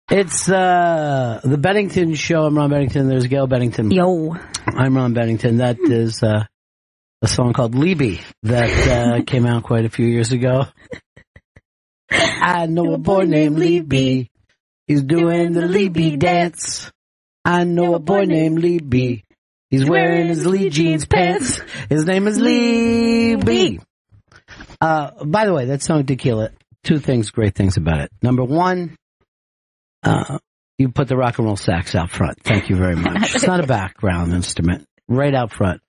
It's the Bennington Show. I'm Ron Bennington. There's Gail Bennington. Yo. I'm Ron Bennington. That is a song called Libby that came out quite a few years ago. I know a boy named Libby. He's doing the Libby dance. I know a boy named Libby. He's wearing his Lee jeans pants. His name is Libby. By the way, that song Tequila, great things about it. Number one, you put the rock and roll sax out front. Thank you very much. It's not a background instrument. Right out front.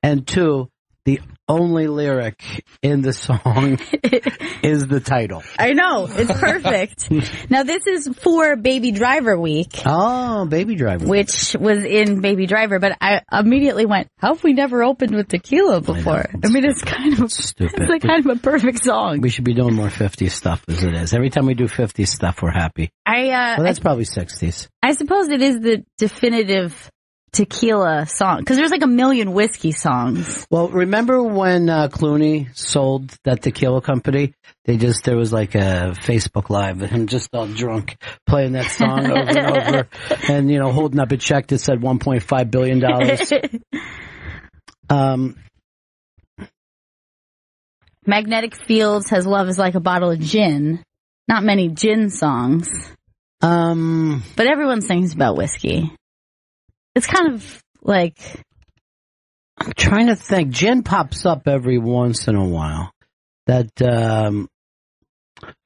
And two, the only lyric in the song is the title. I know. It's perfect. Now, this is for Baby Driver Week. Oh, Baby Driver. Which was in Baby Driver, but I immediately went, how have we never opened with Tequila before? I mean, it's kind of stupid. It's like kind of a perfect song. We should be doing more 50s stuff as it is. Every time we do 50s stuff, we're happy. Well, that's probably 60s. I suppose it is the definitive tequila song, because there's like a million whiskey songs. Well, remember when Clooney sold that tequila company? There was like a Facebook Live of him just all drunk playing that song over and over, and holding up a check that said $1.5 billion. Magnetic Fields has Love Is Like a Bottle of Gin. Not many gin songs. But everyone sings about whiskey. It's kind of like... I'm trying to think. Gin pops up every once in a while. That,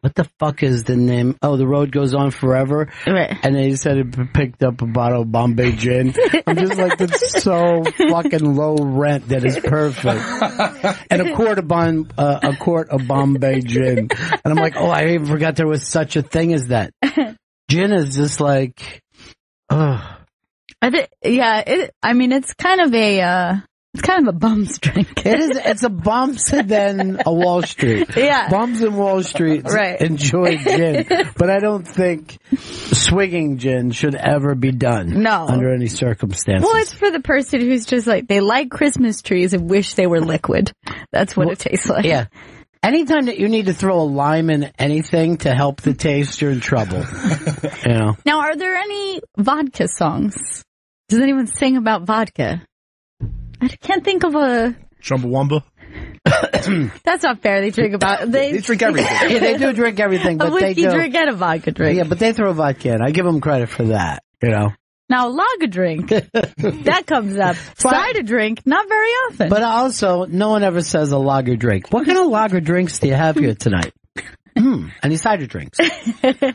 what the fuck is the name? Oh, The Road Goes On Forever. Right. And they said it picked up a bottle of Bombay gin. I'm just like, that's so fucking low rent that is perfect. And a quart of Bombay gin. And I'm like, I even forgot there was such a thing as that. Gin is just like, ugh. It's kind of a bum's drink. It is. It's a bums and then a Wall Street. Yeah. Bums in Wall Street enjoy gin. But I don't think swigging gin should ever be done. No. Under any circumstances. Well, it's for the person who's just like, they like Christmas trees and wish they were liquid. That's what it tastes like. Yeah. Anytime that you need to throw a lime in anything to help the taste, you're in trouble. Now, are there any vodka songs? Does anyone sing about vodka? I can't think of a... Chumbawamba? That's not fair. They drink they drink everything. Yeah, they do drink everything. But a whiskey drink and a vodka drink. Yeah, but they throw vodka in. I give them credit for that, Now, a lager drink, that comes up. Cider drink, not very often. But also, no one ever says a lager drink. What kind of lager drinks do you have here tonight? Any cider drinks?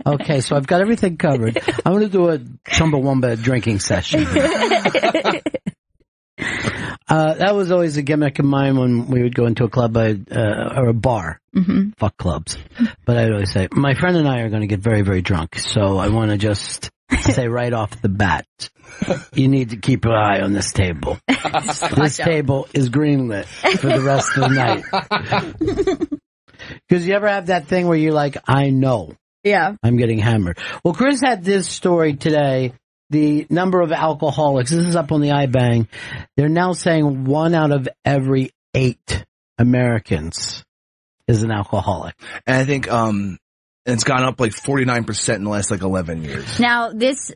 Okay, so I've got everything covered. I'm going to do a Chumbawamba drinking session. That was always a gimmick of mine when we would go into a club or a bar. Mm-hmm. Fuck clubs. But I'd always say, my friend and I are going to get very, very drunk, so I want to just say right off the bat, you need to keep an eye on this table. This table is greenlit for the rest of the night. Because you ever have that thing where you're like, I know. Yeah. I'm getting hammered. Well, Chris had this story today. The number of alcoholics, this is up on the iBang, they're now saying 1 out of every 8 Americans is an alcoholic. And I think it's gone up like 49% in the last 11 years. Now, this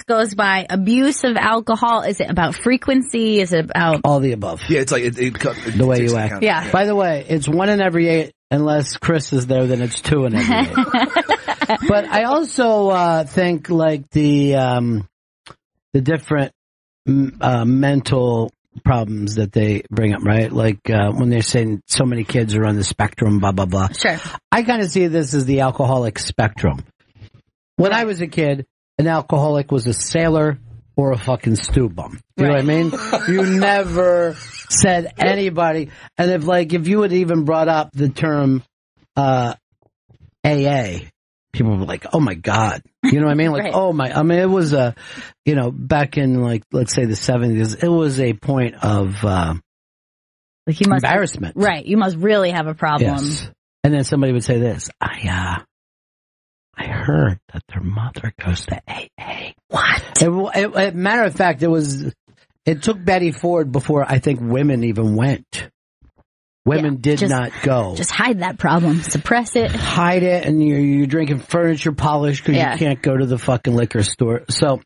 goes by abuse of alcohol. Is it about frequency? Is it about... all the above. Yeah, it's like the way you act. Yeah. By the way, it's 1 in every 8. Unless Chris is there, then it's 2 in every 8. But I also think like the different mental problems that they bring up, right? Like when they're saying so many kids are on the spectrum, blah, blah, blah. Sure. I kind of see this as the alcoholic spectrum. When I was a kid, an alcoholic was a sailor or a fucking stew bum. You know what I mean? You never said anybody. And if you had even brought up the term AA, people were like, oh my God. You know what I mean? Like, oh my, I mean, it was back in let's say the 70s, it was a point of embarrassment. Right. You must really have a problem. Yes. And then somebody would say this, I heard that their mother goes to AA. What? Matter of fact, it took Betty Ford before I think women even went. Women did not go. Just hide that problem. Suppress it. Hide it, and you're drinking furniture polish because you can't go to the fucking liquor store. So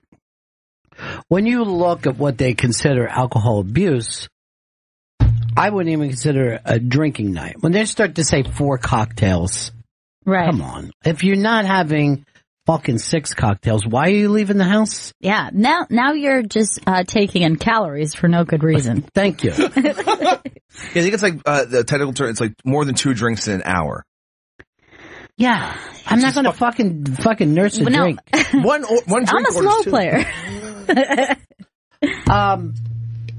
when you look at what they consider alcohol abuse, I wouldn't even consider a drinking night. When they start to say 4 cocktails, come on. If you're not having fucking 6 cocktails, why are you leaving the house? Yeah, now you're just taking in calories for no good reason. Thank you. I think it's like the technical term. It's like more than 2 drinks in an hour. Yeah, I'm not going to fucking nurse a drink. One drink. I'm a slow player.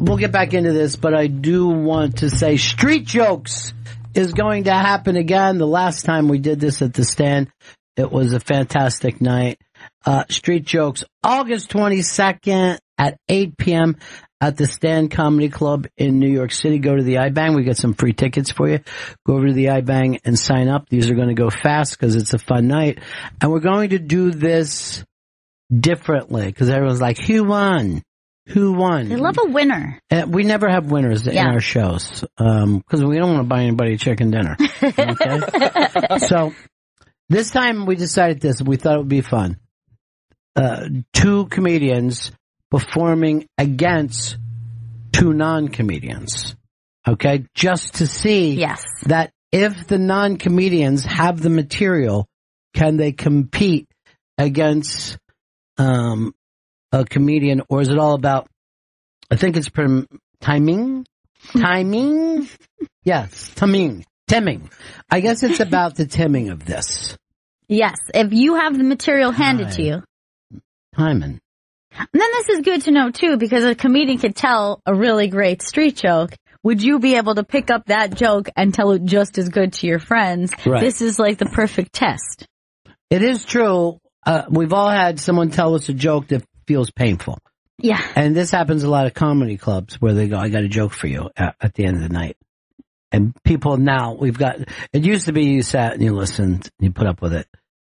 We'll get back into this, but I do want to say Street Jokes is going to happen again. The last time we did this at the Stand, it was a fantastic night. Street Jokes, August 22nd at 8 p.m. at the Stand Comedy Club in New York City. Go to the iBang. We got some free tickets for you. Go over to the iBang and sign up. These are going to go fast because it's a fun night. And we're going to do this differently because everyone's like, who won? Who won? They love a winner. We never have winners in our shows because we don't want to buy anybody chicken dinner. Okay? So this time we decided this. We thought it would be fun. 2 comedians performing against 2 non-comedians. Okay? Just to see that if the non-comedians have the material, can they compete against a comedian, or is it all about, I think it's timing? Timing? Yes, timing. I guess it's about the timing of this. Yes, if you have the material handed to you. Timing. And then this is good to know, too, because a comedian could tell a really great street joke. Would you be able to pick up that joke and tell it just as good to your friends? Right. This is like the perfect test. It is true. We've all had someone tell us a joke that feels painful. Yeah. And this happens a lot of comedy clubs where they go, I got a joke for you at the end of the night. And people now, it used to be you sat and you listened and you put up with it.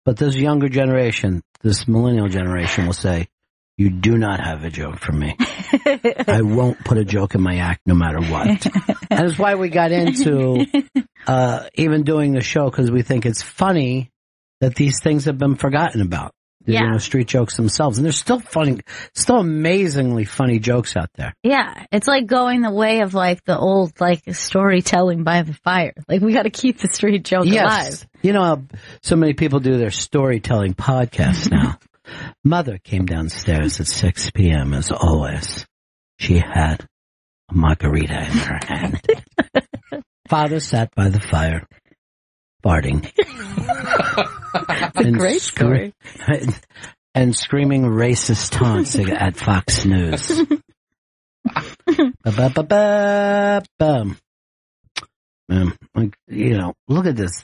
But this younger generation, this millennial generation will say, you do not have a joke for me. I won't put a joke in my act no matter what. And that's why we got into even doing the show, because we think it's funny that these things have been forgotten about. You know, street jokes themselves. And there's still amazingly funny jokes out there. Yeah. It's like going the way of like the old like storytelling by the fire. Like we got to keep the street joke alive. You know how so many people do their storytelling podcasts now. Mother came downstairs at 6 p.m. as always. She had a margarita in her hand. Father sat by the fire, farting. It's a great story. And screaming racist taunts at Fox News. Look at this.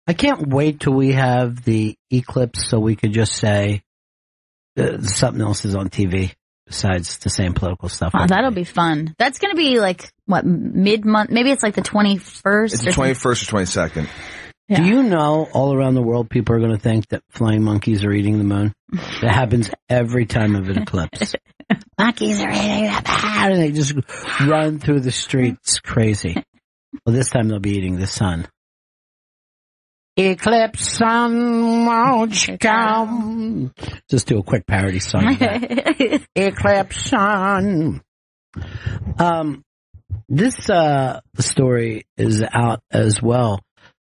I can't wait till we have the eclipse so we could just say something else is on TV besides the same political stuff. Oh, that'll be fun. That's going to be like, what, mid-month? Maybe it's like the 21st? It's the 21st or 22nd. Yeah. Do you know all around the world people are going to think that flying monkeys are eating the moon? That happens every time of an eclipse. Monkeys are eating the moon! And they just run through the streets crazy. Well, this time they'll be eating the sun. Eclipse sun, won't you come? Just do a quick parody song of that. Eclipse sun. This story is out as well.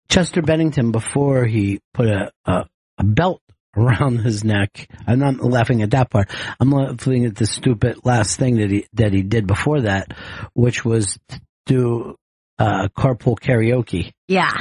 Chester Bennington, before he put a belt around his neck, I'm not laughing at that part. I'm laughing at the stupid last thing that he did before that, which was do carpool karaoke. Yeah.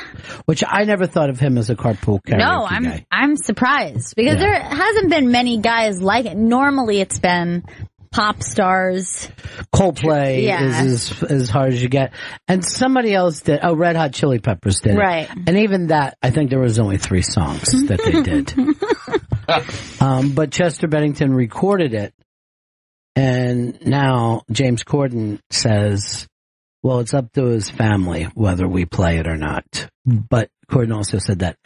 Which I never thought of him as a carpool karaoke guy. I'm surprised because there hasn't been many guys like it. Normally it's been pop stars. Coldplay is as hard as you get. And somebody else did, Red Hot Chili Peppers did. Right. And even that, I think there was only 3 songs that they did. But Chester Bennington recorded it. And now James Corden says, well, it's up to his family whether we play it or not. But Corden also said that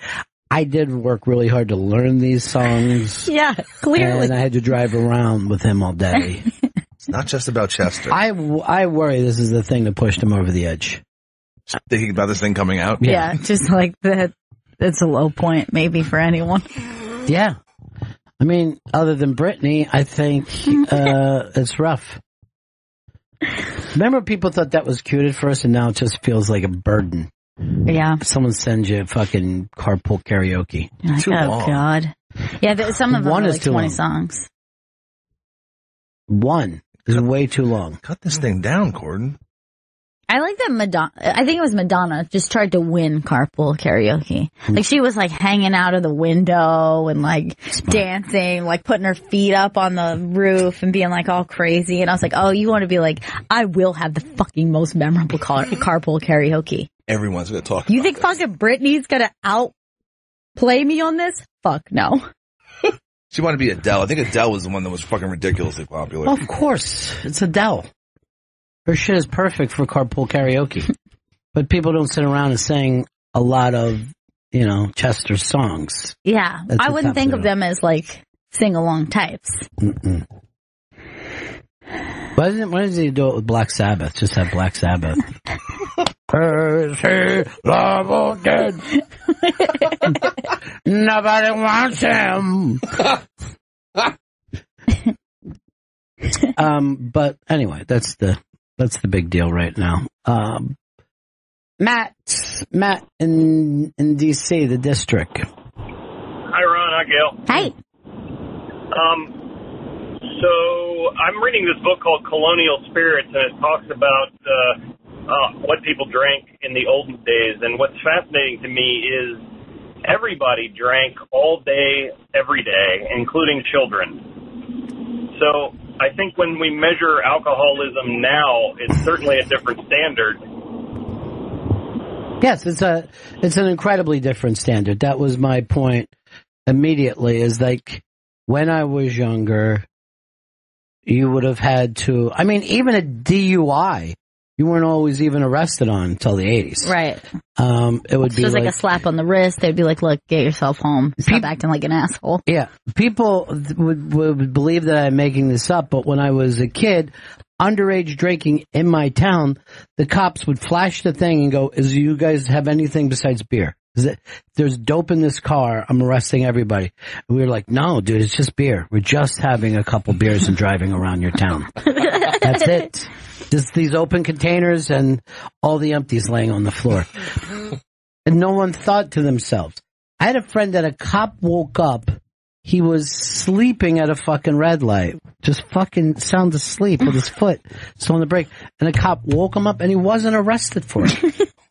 I did work really hard to learn these songs. Yeah, clearly. And I had to drive around with him all day. It's not just about Chester. I worry this is the thing that pushed him over the edge. Thinking about this thing coming out. Yeah, just like that. It's a low point maybe for anyone. Yeah. I mean, other than Britney, I think it's rough. Remember, people thought that was cute at first, and now it just feels like a burden. Yeah. Someone sends you fucking carpool karaoke. Like, Too long. God. Yeah, some of them One are is like too 20 long. songs. One is way too long. Cut this thing down, Gordon. I like that Madonna, I think it was Madonna, just tried to win carpool karaoke. Like, she was like hanging out of the window and like dancing, like putting her feet up on the roof and being like all crazy. And I was like, oh, you want to be like, I will have the fucking most memorable carpool karaoke. Everyone's going to talk You about think this. fucking Britney's gonna outplay me on this? Fuck no. She wanted to be Adele. I think Adele was the one that was fucking ridiculously popular. Well, of course. It's Adele. Her shit is perfect for carpool karaoke. But people don't sit around and sing a lot of, Chester songs. Yeah. That's I the wouldn't top think zero. of them as like sing-along types. Mm-mm. Why doesn't he do it with Black Sabbath? Just have Black Sabbath. Love or dead. Nobody wants him. But anyway, that's the big deal right now. Matt in DC, the district. Hi, Ron. Hi, Gail. Hey. So I'm reading this book called Colonial Spirits, and it talks about what people drank in the olden days. And what's fascinating to me is everybody drank all day, every day, including children. So I think when we measure alcoholism now, it's certainly a different standard. Yes, it's an incredibly different standard. That was my point immediately, is like when I was younger, you would have had to, I mean, even a DUI, you weren't always even arrested on until the 80s. Right. It would So be it was like a slap on the wrist. They'd be like, look, get yourself home. Stop acting like an asshole. Yeah. People would believe that I'm making this up, but when I was a kid, underage drinking in my town, the cops would flash the thing and go, "Do you guys have anything besides beer? There's dope in this car. I'm arresting everybody." And we were like, "No, dude, it's just beer. We're just having a couple beers and driving around your town. That's it. Just these open containers and all the empties laying on the floor." And no one thought to themselves. I had a friend that a cop woke up. He was sleeping at a fucking red light, just fucking sound asleep with his foot still on the brake. And the cop woke him up and he wasn't arrested for it.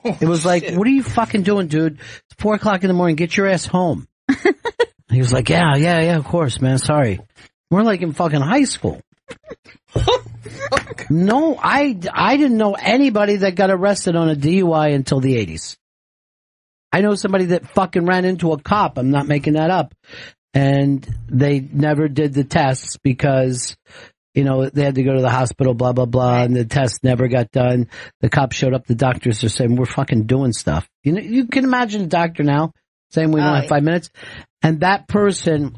It was like, "What are you fucking doing, dude? It's 4:00 in the morning. Get your ass home." He was like, yeah, of course, man. Sorry. We're like in fucking high school. No, I didn't know anybody that got arrested on a DUI until the 80s. I know somebody that fucking ran into a cop. I'm not making that up. And they never did the tests because, they had to go to the hospital, blah, blah, blah, and the test never got done. The cops showed up, the doctors are saying, "We're fucking doing stuff." You can imagine a doctor now saying we don't have 5 minutes. And that person,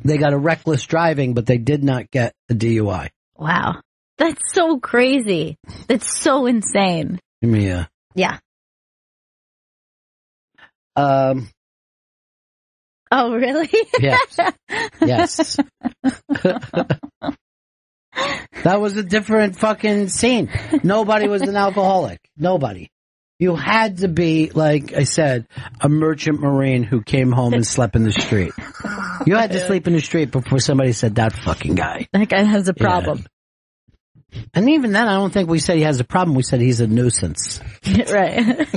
they got a reckless driving, but they did not get a DUI. Wow. That's so crazy. That's so insane. Give me a... Yeah. Oh, really? Yes. Yes. That was a different fucking scene. Nobody was an alcoholic. Nobody. You had to be, like I said, a merchant marine who came home and slept in the street. You had to sleep in the street before somebody said, "That fucking guy. That guy has a problem." Yeah. And even then, I don't think we said he has a problem. We said he's a nuisance. Right.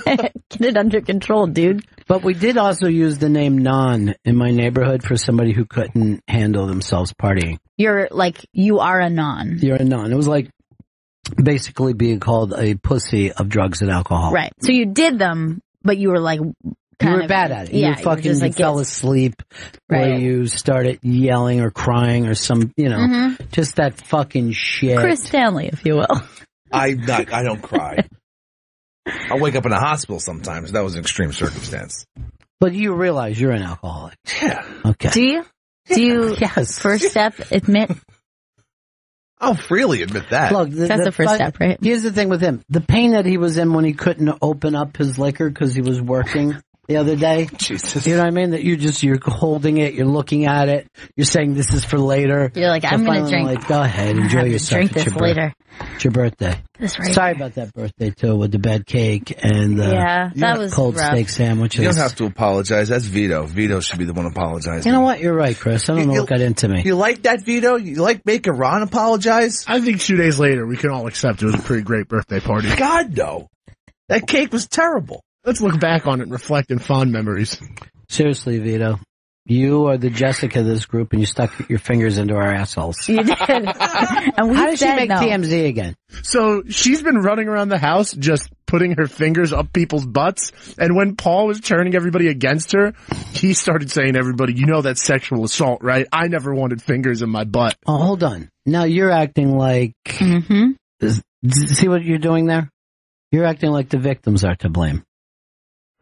Get it under control, dude. But we did also use the name "non" in my neighborhood for somebody who couldn't handle themselves partying. You are a non. You're a non. It was like basically being called a pussy of drugs and alcohol. Right. So you did them, but you were like, you were bad at it. Yeah, you fell asleep, right. Or you started yelling or crying or some, just that fucking shit. Chris Stanley, if you will. I don't cry. I wake up in a hospital sometimes. That was an extreme circumstance. But you realize you're an alcoholic. Yeah. Okay. Do you? Do you Yes. first step admit I'll freely admit that. Look, That's the first step, right? Here's the thing with him. The pain that he was in when he couldn't open up his liquor because he was working the other day. Jesus. You know what I mean? That you're holding it, you're looking at it, you're saying this is for later. You're like, I'm going to drink. Like, go ahead, enjoy yourself. Drink this later. It's your birthday. Sorry about that birthday, too, with the bad cake and that was cold rough. steak sandwiches. You don't have to apologize. That's Vito. Vito should be the one apologizing. You know what? You're right, Chris. I don't know what got into me. You like that, Vito? You like making Ron apologize? I think 2 days later, we can all accept it was a pretty great birthday party. God, no. That cake was terrible. Let's look back on it and reflect in fond memories. Seriously, Vito. You are the Jessica of this group, and you stuck your fingers into our assholes. You did. And we How did she said make no. TMZ again? So she's been running around the house just putting her fingers up people's butts. And when Paul was turning everybody against her, he started saying to everybody, you know that's sexual assault, right? I never wanted fingers in my butt. Oh, hold on. Now you're acting like... Mm-hmm. See what you're doing there? You're acting like the victims are to blame.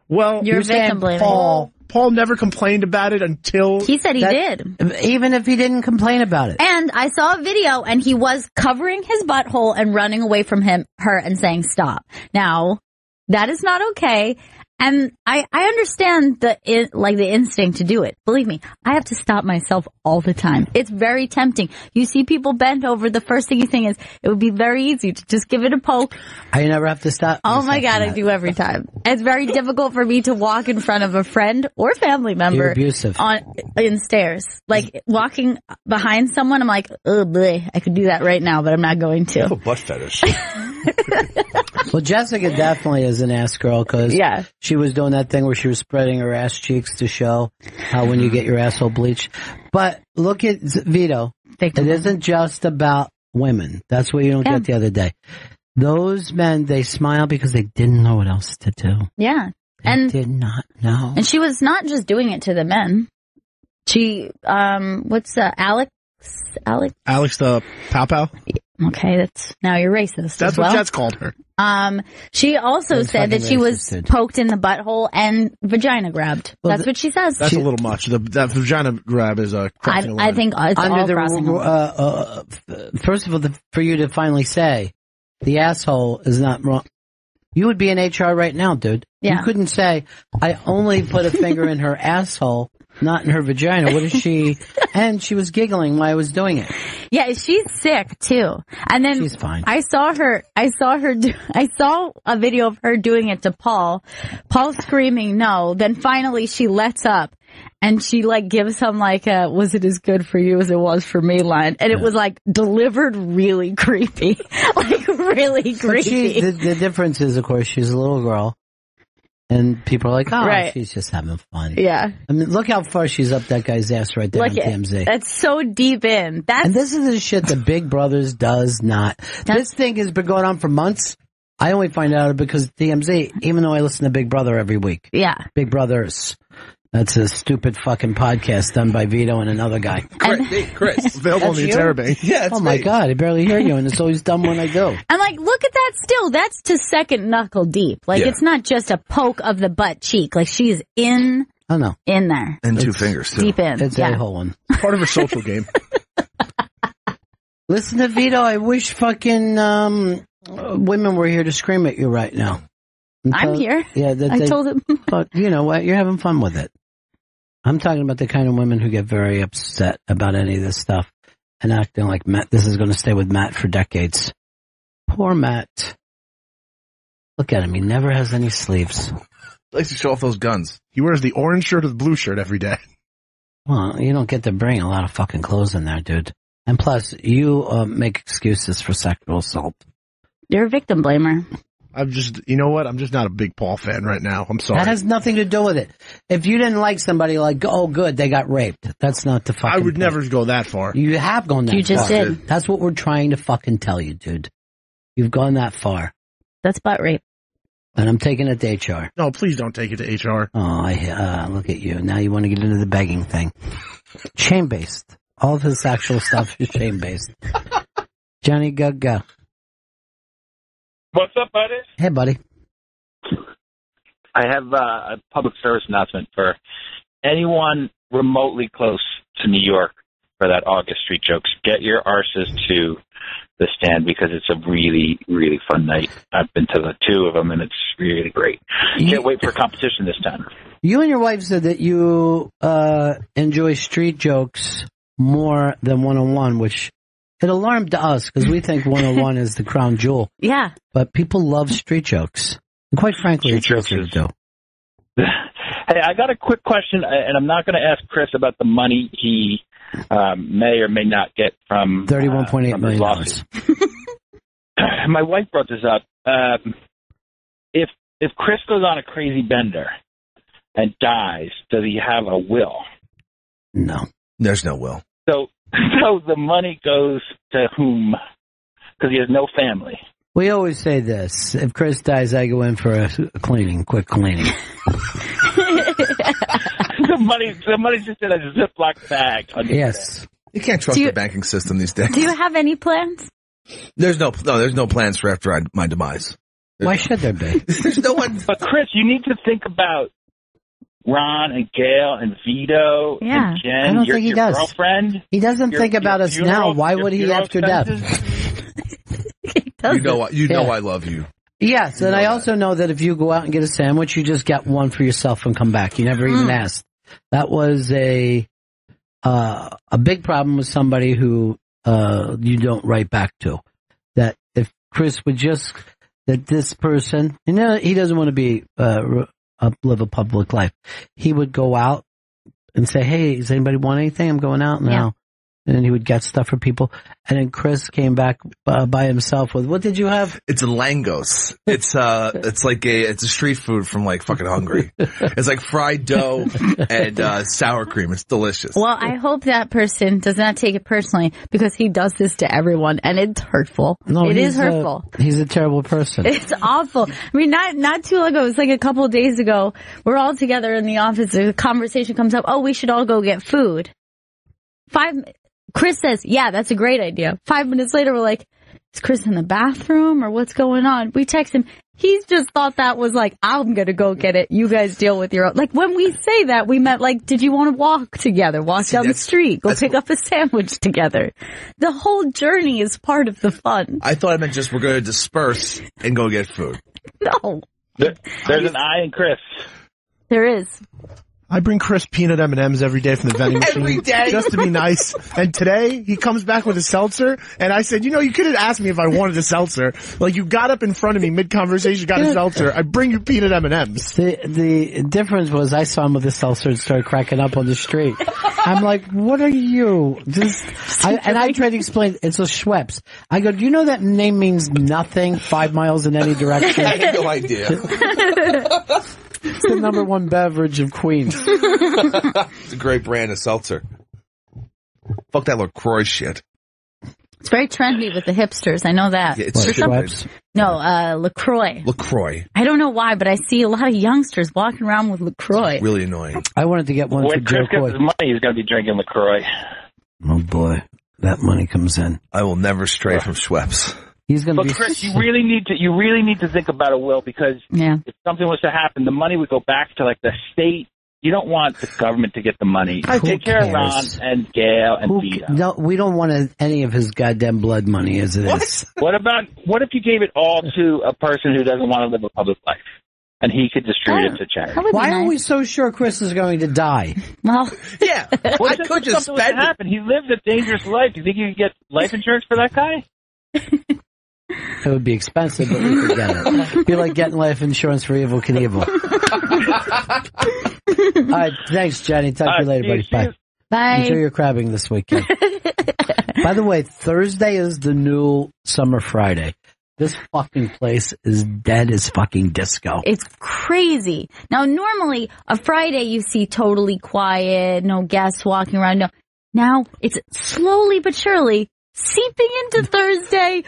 Well, You're saying victim blaming. Paul never complained about it until... He said he did. Even if he didn't complain about it. And I saw a video, and he was covering his butthole and running away from her and saying, stop. Now, that is not okay. And I understand the instinct to do it. Believe me, I have to stop myself all the time. It's very tempting. You see people bent over, the first thing you think is, it would be very easy to just give it a poke. I never have to stop. Oh my God, I do every time. It's very difficult for me to walk in front of a friend or family member. You're abusive. In stairs. Like, walking behind someone, I'm like, oh boy, I could do that right now, but I'm not going to. You have a butt fetish. Well, Jessica definitely is an ass girl because she was doing that thing where she was spreading her ass cheeks to show how when you get your asshole bleached. But look at Vito. It isn't just about women. That's what you don't get the other day. Those men, they smile because they didn't know what else to do. Yeah. They did not know. And she was not just doing it to the men. She, Alex the Pow Pow? Okay, now you're racist. That's what Jets called her. She also said that she was poked in the butthole and vagina grabbed. Well, that's what she says. That's a little much. That vagina grab is a crossing the line. I think it's all crossing the line. First of all, for you to finally say the asshole is not wrong. You would be in HR right now, dude. Yeah. You couldn't say, I only put a finger in her asshole, not in her vagina. What is she? And she was giggling while I was doing it. Yeah, she's sick too. And then she's fine. I saw a video of her doing it to Paul. Paul screaming no. Then finally she lets up. And she gives him was it as good for you as it was for me line. And it was delivered really creepy. Really creepy. The difference is, of course, she's a little girl. And people are like, oh, she's just having fun. Yeah. I mean, look how far she's up that guy's ass right there on TMZ. That's so deep in. And this is the shit that Big Brothers does not. This thing has been going on for months. I only find out because TMZ, even though I listen to Big Brother every week. Yeah. Big Brothers. That's a stupid fucking podcast done by Vito and another guy. Chris. Available on the Interbank. Yeah, oh my God, I barely hear you, and it's always dumb when I do. I'm look at that still. That's to second knuckle deep. It's not just a poke of the butt cheek. She's in. Oh no. In there. And two fingers too. Deep in. It's a whole one. Part of her social game. Listen to Vito. I wish fucking women were here to scream at you right now. I'm here. Yeah, I told him. But you know what? You're having fun with it. I'm talking about the kind of women who get very upset about any of this stuff and acting like Matt. This is going to stay with Matt for decades. Poor Matt. Look at him. He never has any sleeves. Likes to show off those guns. He wears the orange shirt or the blue shirt every day. Well, you don't get to bring a lot of fucking clothes in there, dude. And plus, you make excuses for sexual assault. You're a victim blamer. You know what? I'm just not a big Paul fan right now. I'm sorry. That has nothing to do with it. If you didn't like somebody, oh, good, they got raped. That's not the fucking I would point. never go that far. You have gone that far. You just did. That's what we're trying to fucking tell you, dude. You've gone that far. That's butt rape. And I'm taking it to HR. No, please don't take it to HR. Oh, look at you. Now you want to get into the begging thing. Shame-based. All of his sexual stuff is shame-based. Johnny, go. What's up, buddy? Hey, buddy. I have a public service announcement for anyone remotely close to New York. for that August Street Jokes. Get your arses to the stand because it's a really, really fun night. I've been to the 2 of them, and it's really great. Can't wait for competition this time. You and your wife said that you enjoy street jokes more than one-on-one, which it alarmed us because we think one-on-one is the crown jewel. Yeah. But people love street jokes. And quite frankly, it's easy to do. Hey, I got a quick question, and I'm not going to ask Chris about the money he may or may not get from $31.8 million. My wife brought this up. If Chris goes on a crazy bender and dies, does he have a will? No. There's no will. So the money goes to whom? Because he has no family. We always say this. If Chris dies, I go in for a quick cleaning. The money's just in a Ziploc bag. Yes. You can't trust the banking system these days. Do you have any plans? There's no plans for after my demise. Why should there be? There's no one. But Chris, you need to think about Ron and Gail and Vito and Jen. I don't think he does. Girlfriend. He doesn't think about us now. Why would he after death? You know I love you. Yes, and I also know that if you go out and get a sandwich, you just get one for yourself and come back. You never even asked. That was a big problem with somebody who you don't write back to. That if Chris would just, that this person, he doesn't want to be live a public life. He would go out and say, "Hey, does anybody want anything? I'm going out now." Yeah. And then he would get stuff for people. And then Chris came back by himself with, what did you have? It's a langos. It's a street food from like fucking Hungary. It's like fried dough and sour cream. It's delicious. Well, I hope that person does not take it personally because he does this to everyone and it's hurtful. No, it is hurtful. He's a terrible person. It's awful. I mean, not too long ago, it was like a couple of days ago, we're all together in the office, a conversation comes up, we should all go get food. Chris says, yeah, that's a great idea. 5 minutes later, we're like, is Chris in the bathroom or what's going on? We text him. He's just thought that was like, I'm going to go get it. You guys deal with your own. Like, when we say that, we meant like, did you want to walk together? Walk down the street? Go pick up a sandwich together? The whole journey is part of the fun. I thought I meant just we're going to disperse and go get food. No. There's an I in Chris. There is. I bring Chris peanut M&Ms every day from the vending machine. Every day? Just to be nice. And today, he comes back with a seltzer, and I said, you could have asked me if I wanted a seltzer. Like, you got up in front of me mid-conversation, got a seltzer. I bring you peanut M&Ms. The difference was I saw him with a seltzer and started cracking up on the street. I'm like, what are you? I tried to explain, it's a Schweppes. I go, do you know that name means nothing 5 miles in any direction? I had no idea. It's the #1 beverage of Queens. It's a great brand of seltzer. Fuck that LaCroix shit. It's very trendy with the hipsters. I know that. Yeah, it's Schweppes? No, LaCroix. LaCroix. I don't know why, but I see a lot of youngsters walking around with LaCroix. It's really annoying. I wanted to get one for When Chris Joe gets his money, he's going to be drinking LaCroix. Oh boy, that money comes in. I will never stray from Schweppes. He's going to be. But Chris, you really need to think about a will because if something was to happen, the money would go back to like the state. You don't want the government to get the money. Take care of Ron and Gail and Vito. No, we don't want any of his goddamn blood money as it is. What if you gave it all to a person who doesn't want to live a public life? And he could distribute it to charity. Why are we so sure Chris is going to die? Well, yeah. I could just spend it. Happen. He lived a dangerous life. Do you think you could get life insurance for that guy? It would be expensive, but we could get it. It'd be like getting life insurance for Evel Knievel. All right, thanks, Jenny. Talk to you later, buddy. Bye. Bye. Enjoy your crabbing this weekend. By the way, Thursday is the new Summer Friday. This fucking place is dead as fucking disco. It's crazy. Now, normally, a Friday you see totally quiet, no guests walking around. No. Now, it's slowly but surely seeping into Thursday.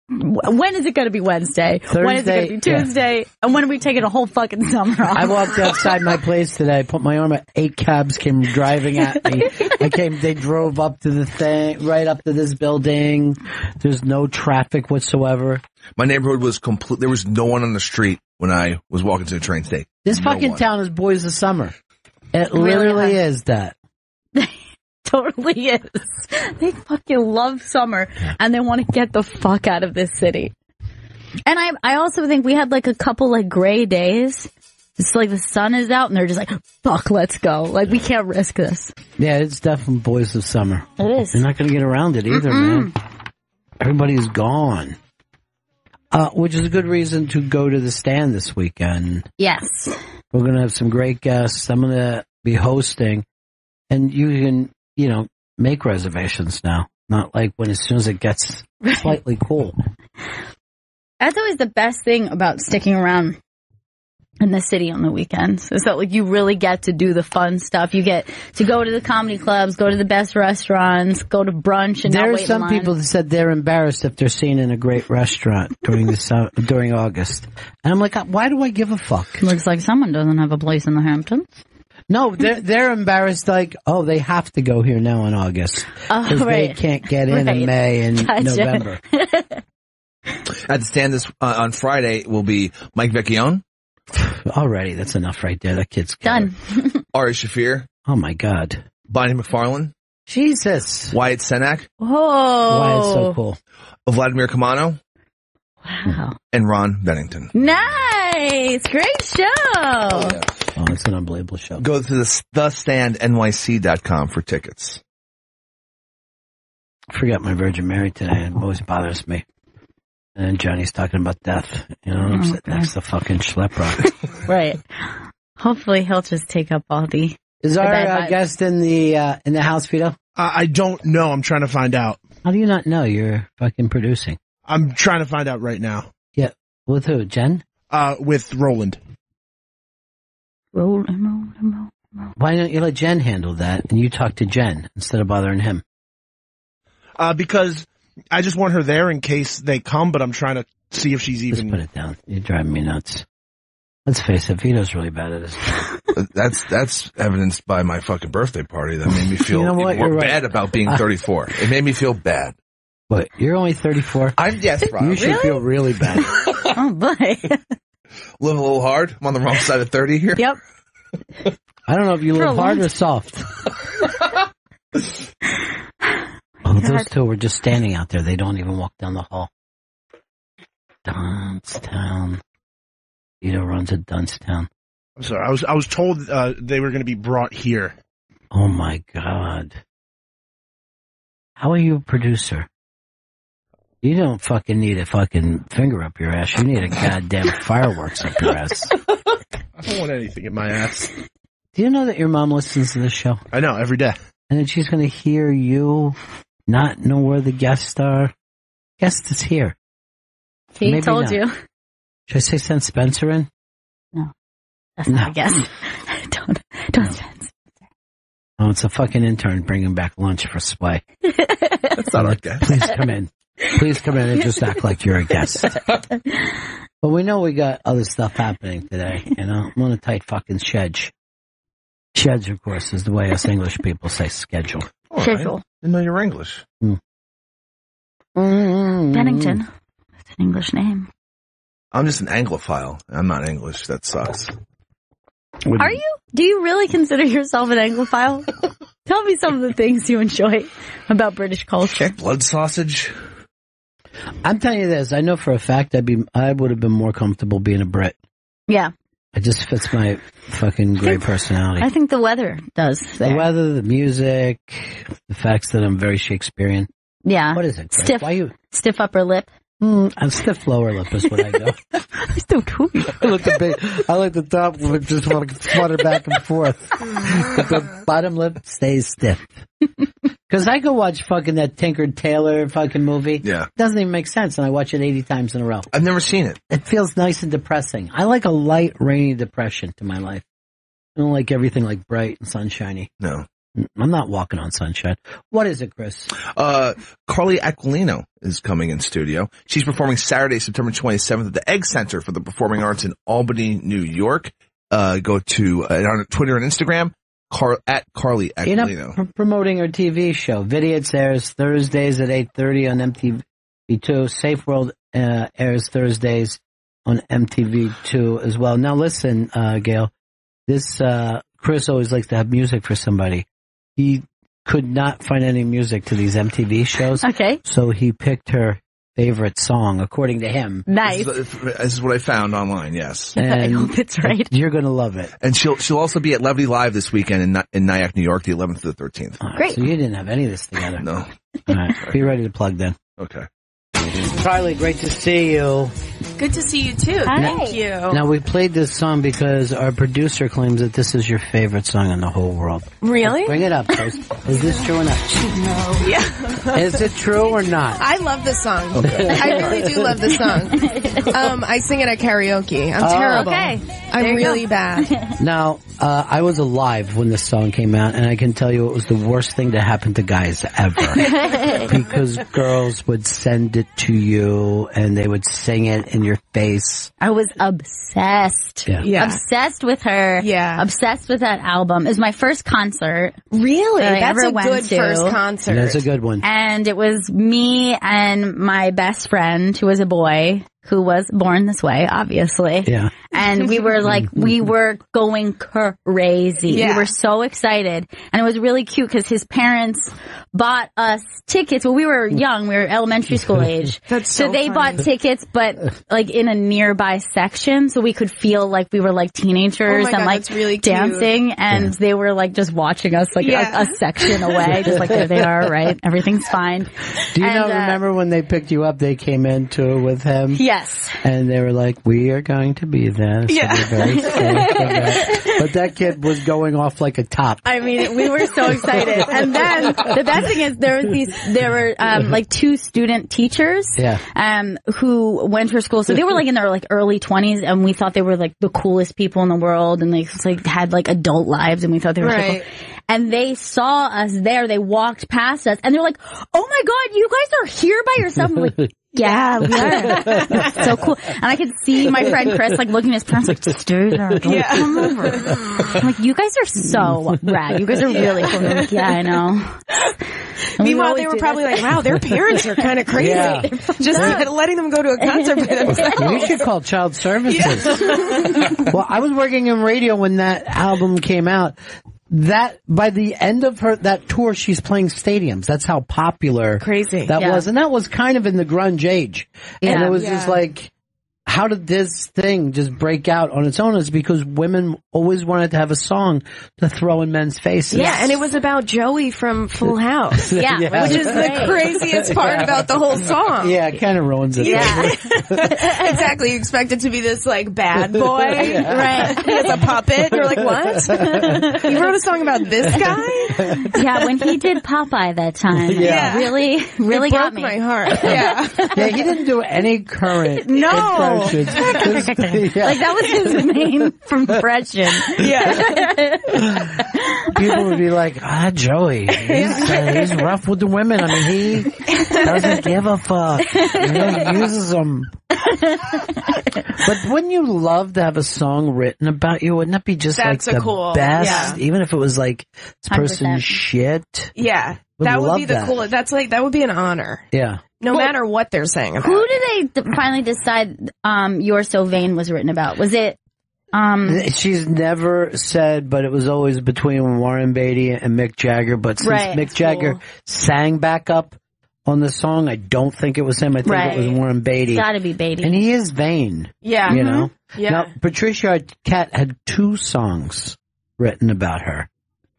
When is it going to be Wednesday? Thursday, when is it going to be Tuesday? Yeah. And when are we taking a whole fucking summer off? I walked outside my place today. I put my arm out. 8 cabs came driving at me. They drove up to the thing, right up to this building. There's no traffic whatsoever. My neighborhood was complete. There was no one on the street when I was walking to the train station. This fucking town is boys of summer. It literally is that. totally is. They fucking love summer and they want to get the fuck out of this city. And I also think we had like a couple like gray days. It's like the sun is out and they're just like, fuck, let's go. Like, we can't risk this. Yeah, it's definitely boys of summer. It is. You're not going to get around it either, man. Everybody's gone. Which is a good reason to go to the stand this weekend. Yes. We're going to have some great guests. I'm going to be hosting. And you can, make reservations now. Not like when as soon as it gets slightly cool. That's always the best thing about sticking around in the city on the weekends. Is that like you really get to do the fun stuff. You get to go to the comedy clubs, go to the best restaurants, go to brunch, and there not are wait some in line. people that said they're embarrassed if they're seen in a great restaurant during August. And I'm like, why do I give a fuck? Looks like someone doesn't have a place in the Hamptons. No, they're embarrassed. Like, they have to go here now in August because they can't get in May and November. At the stand on Friday will be Mike Vecchione. Already, that's enough right there. That kid's done. Ari Shaffir. Oh my God. Bonnie McFarlane. Jesus. Wyatt Cenac. Whoa. Wyatt's so cool. Vladimir Kamano. Wow. And Ron Bennington. Nice. Great show. Oh, yeah. It's an unbelievable show. Go to thestandnyc.com for tickets. I forgot my Virgin Mary today. It always bothers me. And Johnny's talking about death. I'm sitting next to fucking schlep rock. Right. Hopefully he'll just take up all the... Is our guest in the house, Vito? I don't know. I'm trying to find out. How do you not know? You're fucking producing. I'm trying to find out right now. Yeah. With who? Jen? With Roland. Roland. Why don't you let Jen handle that and you talk to Jen instead of bothering him? Because I just want her there in case they come, but I'm trying to see if she's even... Just put it down. You're driving me nuts. Let's face it, Vito's really bad at this. That's evidenced by my fucking birthday party that made me feel bad about being 34. It made me feel bad. What, you're only 34? Yes, Rob. You should feel really bad. Oh, boy. Live a little hard. I'm on the wrong side of 30 here. Yep. I don't know if you live hard or soft. Those two were just standing out there. They don't even walk down the hall. Dunstown. Vito runs at Dunstown. I'm sorry. I was told they were going to be brought here. Oh my God. How are you a producer? You don't fucking need a fucking finger up your ass. You need a goddamn fireworks up your ass. I don't want anything in my ass. Do you know that your mom listens to this show? I know, every day. And then she's going to hear you not know where the guests are. Guest is here. He Maybe told not. you. Should I say send Spencer in? No. That's not a guest. Don't Spencer. Oh, it's a fucking intern bringing back lunch for Sway. That's not our guest. Please come in. Please come in and just act like you're a guest. But we know we got other stuff happening today, I'm on a tight fucking schedule. Schedule, of course, is the way us English people say schedule. Schedule. I didn't know you were English. Bennington. That's an English name. I'm just an Anglophile. I'm not English. That sucks. Are you? Do you really consider yourself an Anglophile? Tell me some of the things you enjoy about British culture. Blood sausage. I'm telling you this. I know for a fact I would have been more comfortable being a Brit. Yeah. It just fits my fucking great personality. I think the weather does there. The weather, the music, the facts that I'm very Shakespearean. Yeah. What is it? Greg? Stiff. Why you? Stiff upper lip. I'm stiff lower lip is what I go. I like the top lip just want to flutter back and forth. But the bottom lip stays stiff. Because I go watch fucking that Tinker Tailor fucking movie. Yeah. It doesn't even make sense, and I watch it 80 times in a row. I've never seen it. It feels nice and depressing. I like a light, rainy depression to my life. I don't like everything like bright and sunshiny. No. I'm not walking on sunshine. What is it, Chris? Carly Aquilino is coming in studio. She's performing Saturday, September 27th at the Egg Center for the Performing Arts in Albany, New York. Go to on Twitter and Instagram, at Carly Aquilino. Promoting her TV show. Vidiots airs Thursdays at 8:30 on MTV2. Safe World airs Thursdays on MTV2 as well. Now listen, Gail, this Chris always likes to have music for somebody. He could not find any music to these MTV shows. Okay. So he picked her favorite song, according to him. Nice. This is what I found online, yes. And I hope it's right. You're going to love it. And she'll also be at Levity Live this weekend in Nyack, New York, the 11th to the 13th. Right, great. So you didn't have any of this together. No. All right. Be ready to plug then. Okay. Charlie, great to see you. Good to see you too. Hi. Thank you. Now, we played this song because our producer claims that this is your favorite song in the whole world. Really? Bring it up, Chris. Is this true or not? No. Yeah. Is it true or not? I love this song. Okay. I really do love this song. I sing it at karaoke. I'm terrible. Okay. I'm really bad. Now, I was alive when this song came out, and I can tell you it was the worst thing to happen to guys ever. Because girls would send it to you, and they would sing it in your face. I was obsessed. Yeah. Obsessed with her. Yeah. Obsessed with that album. It was my first concert. Really? that I That's ever a went good to. first concert. That's a good one. And it was me and my best friend, who was a boy, who was born this way, obviously. Yeah. And we were we were going crazy. Yeah. We were so excited. And it was really cute because his parents bought us tickets. Well, we were young. We were elementary school age. That's so they funny. bought tickets, but in a nearby section so we could feel like we were teenagers Oh my God, and that's really cute. dancing. And they were just watching us a section away. Just there they are, right? Everything's fine. Do you remember when they picked you up, they came in too with him? Yes. And they were like, we are going to be there. So Yeah. we're very safe for that. But that kid was going off like a top. I mean, we were so excited. And then the best thing is there were two student teachers who went to her school. So they were in their early 20s, and we thought they were the coolest people in the world, and they had adult lives, and we thought they were so cool. And they saw us there. They walked past us, and they're like, "Oh my God, you guys are here by yourself!" I'm like, yeah, we are. So cool. And I could see my friend Chris looking at his parents stay there, don't come over. I'm you guys are so rad. You guys are really cool. I'm yeah, I know. And Meanwhile, they were probably wow, their parents are kind of crazy. Yeah. Just letting them go to a concert by themselves. We should call child services. Well, I was working in radio when that album came out. That by the end of that tour, she's playing stadiums. That's how popular that was. And that was kind of in the grunge age. And it was just how did this thing just break out on its own? It's because women always wanted to have a song to throw in men's faces. Yeah, and it was about Joey from Full House. Which is the craziest part about the whole song. Yeah, it kind of ruins it. Yeah. Exactly. You expect it to be this bad boy, right? He has a puppet. You're like, what? You wrote a song about this guy? Yeah, when he did Popeye that time. Yeah. Really it got broke me. my heart. Yeah. Yeah, he didn't do any current. No. That was his main impression. Yeah. People would be like, Joey, he's rough with the women. I mean, he doesn't give a fuck. He uses them. But wouldn't you love to have a song written about you? Wouldn't that be just the best? Yeah. Even if it was this person's shit? Yeah. That would be the coolest. That would be an honor. Yeah. No matter what they're saying about who did they finally decide You're So Vain was written about? Was it She's never said, but it was always between Warren Beatty and Mick Jagger. But since Mick Jagger sang back up on the song, I don't think it was him. I think it was Warren Beatty. It's gotta be Beatty. And he is vain. Yeah. You know? Yeah. Now, Patricia Arquette had 2 songs written about her.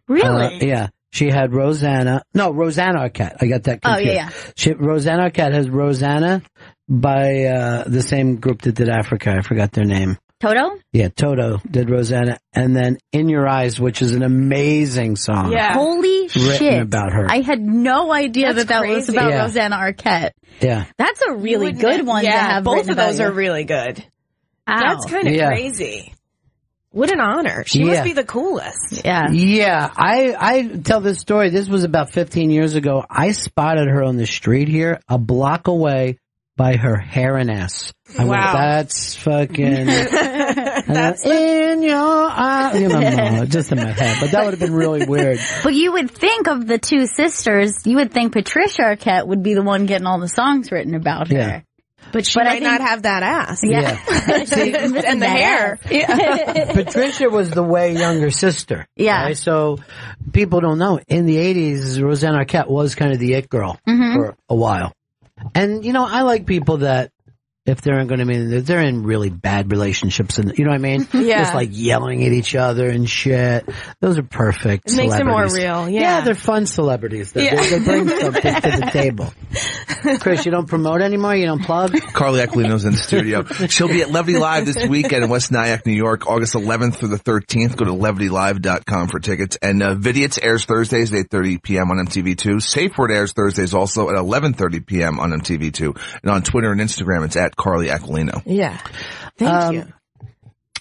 Really? Yeah. She had Rosanna Arquette. I got that confused. Oh, yeah. Rosanna Arquette has Rosanna by the same group that did Africa. I forgot their name. Toto? Yeah, Toto did Rosanna. And then In Your Eyes, which is an amazing song. Yeah. Holy written shit. about her. I had no idea that was about Rosanna Arquette. Yeah. That's a really good one to have. Both of those are really good. Ow. That's kind of crazy. What an honor. She must be the coolest. Yeah. Yeah. I tell this story. This was about 15 years ago. I spotted her on the street here, a block away, by her hair and ass. I went, that's fucking... that's in your eyes. No, just in my head. But that would have been really weird. But you would think of the 2 sisters, you would think Patricia Arquette would be the one getting all the songs written about her. Yeah. But she might not have that ass. Yeah. And the hair. Yeah. Patricia was the way younger sister. Yeah. Right? So people don't know. In the 80s, Rosanna Arquette was kind of the it girl for a while. And, I like people that, if they're going to be, they're in really bad relationships, and you know what I mean? Yeah. Just like yelling at each other and shit. Those are perfect It makes them more celebrities. real, Yeah, they're fun celebrities. They bring something to the table. Chris, you don't promote anymore? You don't plug? Carly Aquilino's in the studio. She'll be at Levity Live this weekend in West Nyack, New York, August 11th through the 13th. Go to levitylive.com for tickets. And Vidiots airs Thursdays at 8:30 p.m. on MTV2. Safe Word airs Thursdays also at 11:30 p.m. on MTV2. And on Twitter and Instagram, it's at Carly Aquilino. Yeah. Thank you.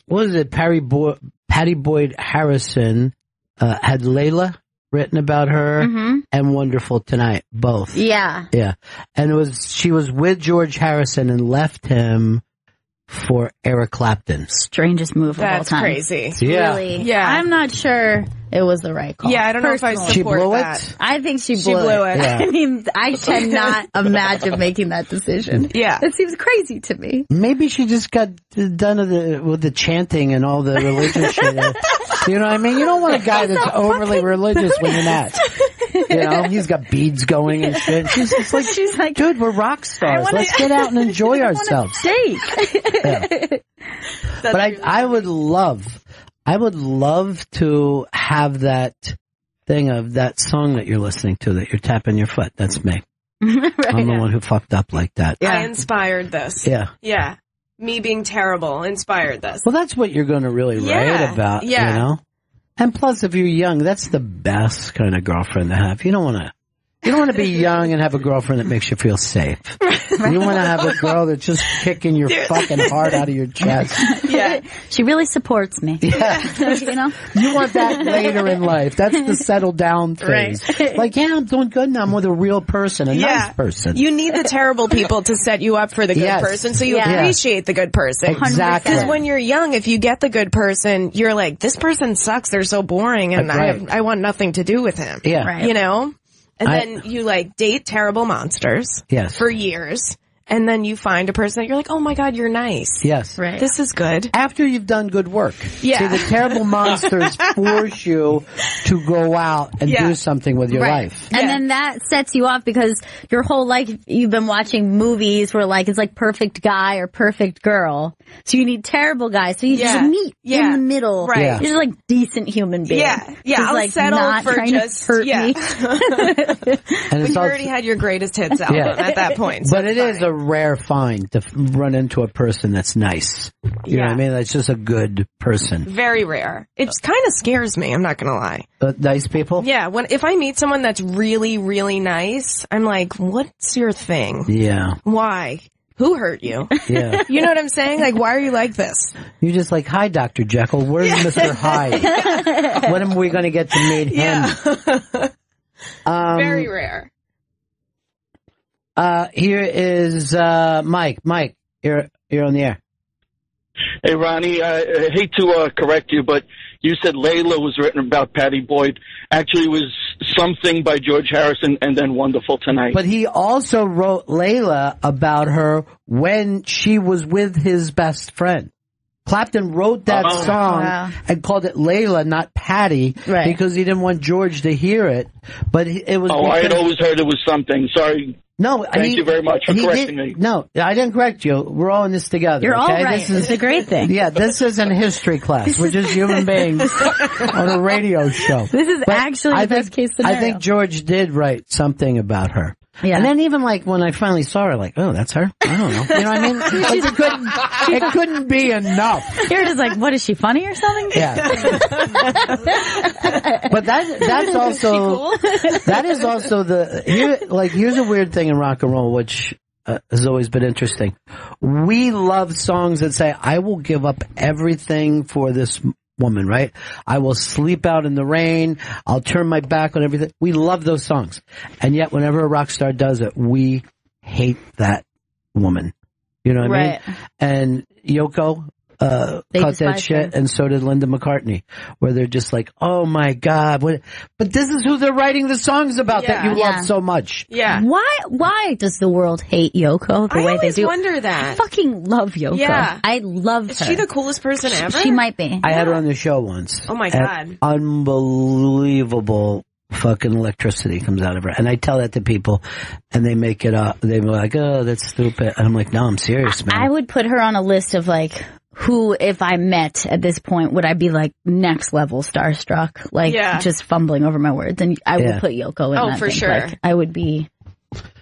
What is it? Patty Boyd Harrison had Layla written about her and Wonderful Tonight, both. Yeah. Yeah. And she was with George Harrison and left him for Eric Clapton. Strangest move of all time. That's crazy. Really? Yeah. I'm not sure it was the right call. Yeah, I don't know if I support She blew that. it? I think she blew it. Yeah. I mean, I cannot imagine making that decision. Yeah. It seems crazy to me. Maybe she just got done with the chanting and all the religious shit. You know what I mean? You don't want a guy that's overly religious when you're not. He's got beads going and shit. She's like, dude, we're rock stars. Let's get out and enjoy ourselves. Yeah. But I would love to have that thing of that song that you're listening to, that you're tapping your foot. That's me. Right. I'm the one who fucked up like that. Yeah. I inspired this. Yeah. Yeah. Me being terrible inspired this. Well, that's what you're going to really write about, you know? And plus, if you're young, that's the best kind of girlfriend to have. You don't want to be young and have a girlfriend that makes you feel safe. You want to have a girl that's just kicking your fucking heart out of your chest. Yeah. She really supports me. Yeah. You want that later in life. That's the settle down phase. Right. Like, I'm doing good now. I'm with a real person, a nice person. You need the terrible people to set you up for the good person, so you appreciate the good person. Exactly. Because when you're young, if you get the good person, you're like, this person sucks, they're so boring, and I want nothing to do with him. Yeah. Right. You know? And then you date terrible monsters for years. And then you find a person that you're like, oh my God, you're nice. Yes. Right. This is good. After you've done good work. Yeah. See, the terrible monsters force you to go out and do something with your life. And then that sets you off because your whole life you've been watching movies where it's like perfect guy or perfect girl. So you need terrible guys. So you just meet in the middle. Right. Yeah. You're just like decent human being. Yeah. Yeah. I'll settle not for just hurt me. And But you already had your greatest hits album at that point. So but it is a rare find to run into a person that's nice. You know what I mean? That's just a good person. Very rare. It kind of scares me, I'm not going to lie. Nice people? Yeah, if I meet someone that's really, really nice, I'm like, what's your thing? Yeah. Why? Who hurt you? Yeah. You know what I'm saying? Like, why are you like this? You're just like, hi, Dr. Jekyll. Where's Mr. Hyde? When are we going to get to meet him? Very rare. Here is Mike. Mike, you're on the air. Hey, Ronnie, I hate to correct you, but you said Layla was written about Patty Boyd. Actually, it was Something by George Harrison and then Wonderful Tonight. But he also wrote Layla about her when she was with his best friend. Clapton wrote that song and called it Layla, not Patty, because he didn't want George to hear it. But it was. I had always heard it was Something. Sorry. No, thank you very much for correcting me. No, I didn't correct you. We're all in this together. You're all right. This is a great thing. Yeah, this isn't a history class. We're just human beings on a radio show. This is actually the best case scenario. I think George did write something about her. Yeah. And then even when I finally saw her, oh, that's her? I don't know. You know what I mean? It couldn't be enough. You're just like, what, is she funny or something? Yeah. But that's also, that is also here's a weird thing in rock and roll, which has always been interesting. We love songs that say, I will give up everything for this woman, right? I will sleep out in the rain. I'll turn my back on everything. We love those songs. And yet whenever a rock star does it, we hate that woman. You know what I mean? And Yoko, caught that shit, and so did Linda McCartney, where they're just like, oh my God, but this is who they're writing the songs about that you love so much. Yeah. Why does the world hate Yoko the way they do? I always wonder that. I fucking love Yoko. Yeah. I love her. Is she the coolest person ever? She might be. I had her on the show once. Oh my God. Unbelievable fucking electricity comes out of her. And I tell that to people, and they make it up. They're like, oh, that's stupid. And I'm like, no, I'm serious, man. I would put her on a list of like, who, if I met at this point, would I be like next level starstruck? Like, just fumbling over my words. And I would put Yoko in that for thing. sure. Like, I would be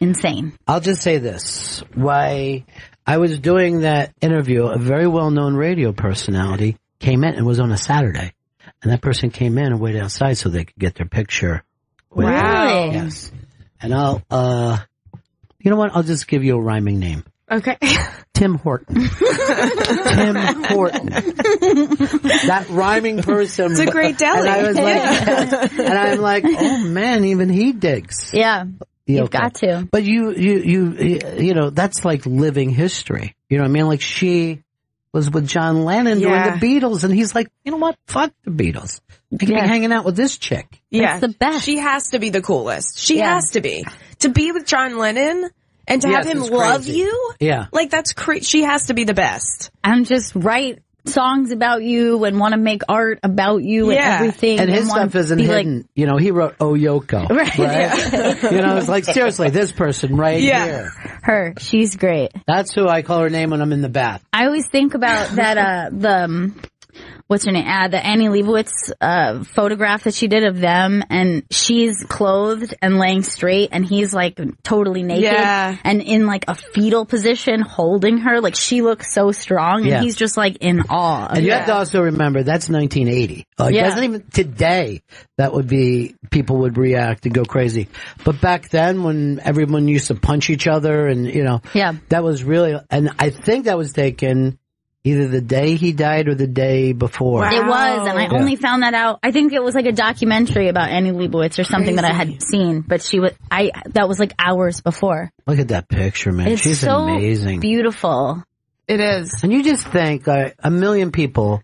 insane. I'll just say this. Why I was doing that interview, a very well-known radio personality came in. It was on a Saturday. And that person came in and waited outside so they could get their picture. Wow. Yes. And I'll, you know what? I'll just give you a rhyming name. Okay. Tim Horton. Tim Horton. That rhyming person. It's a great deli. And I was like, and I'm like, oh man, even he digs. Yeah. You've got to. But you know, that's like living history. You know what I mean? Like she was with John Lennon during the Beatles, and he's like, you know what? Fuck the Beatles. I can be hanging out with this chick. Yeah. That's the best. She has to be the coolest. She has to be. To be with John Lennon and to have him love you? Yeah. Like, that's crazy. She has to be the best. And just write songs about you and want to make art about you and everything. And his stuff isn't hidden. Like, you know, he wrote Oh Yoko. Right? Yeah. You know, it's like, seriously, this person right here. Her. She's great. That's who I call her name when I'm in the bath. I always think about that, what's her name? The Annie Leibovitz photograph that she did of them, and she's clothed and laying straight, and he's like totally naked and in like a fetal position holding her. Like she looks so strong, and he's just like in awe. And you have to also remember that's 1980. Like that's even today. That would be, people would react and go crazy. But back then, when everyone used to punch each other, and you know, that was really, and I think that was taken either the day he died or the day before. Wow. It was, and I only found that out. I think it was like a documentary about Annie Leibovitz or something that I had seen, but that was like hours before. Look at that picture, man. She's so amazing. Beautiful. It is. And you just think a million people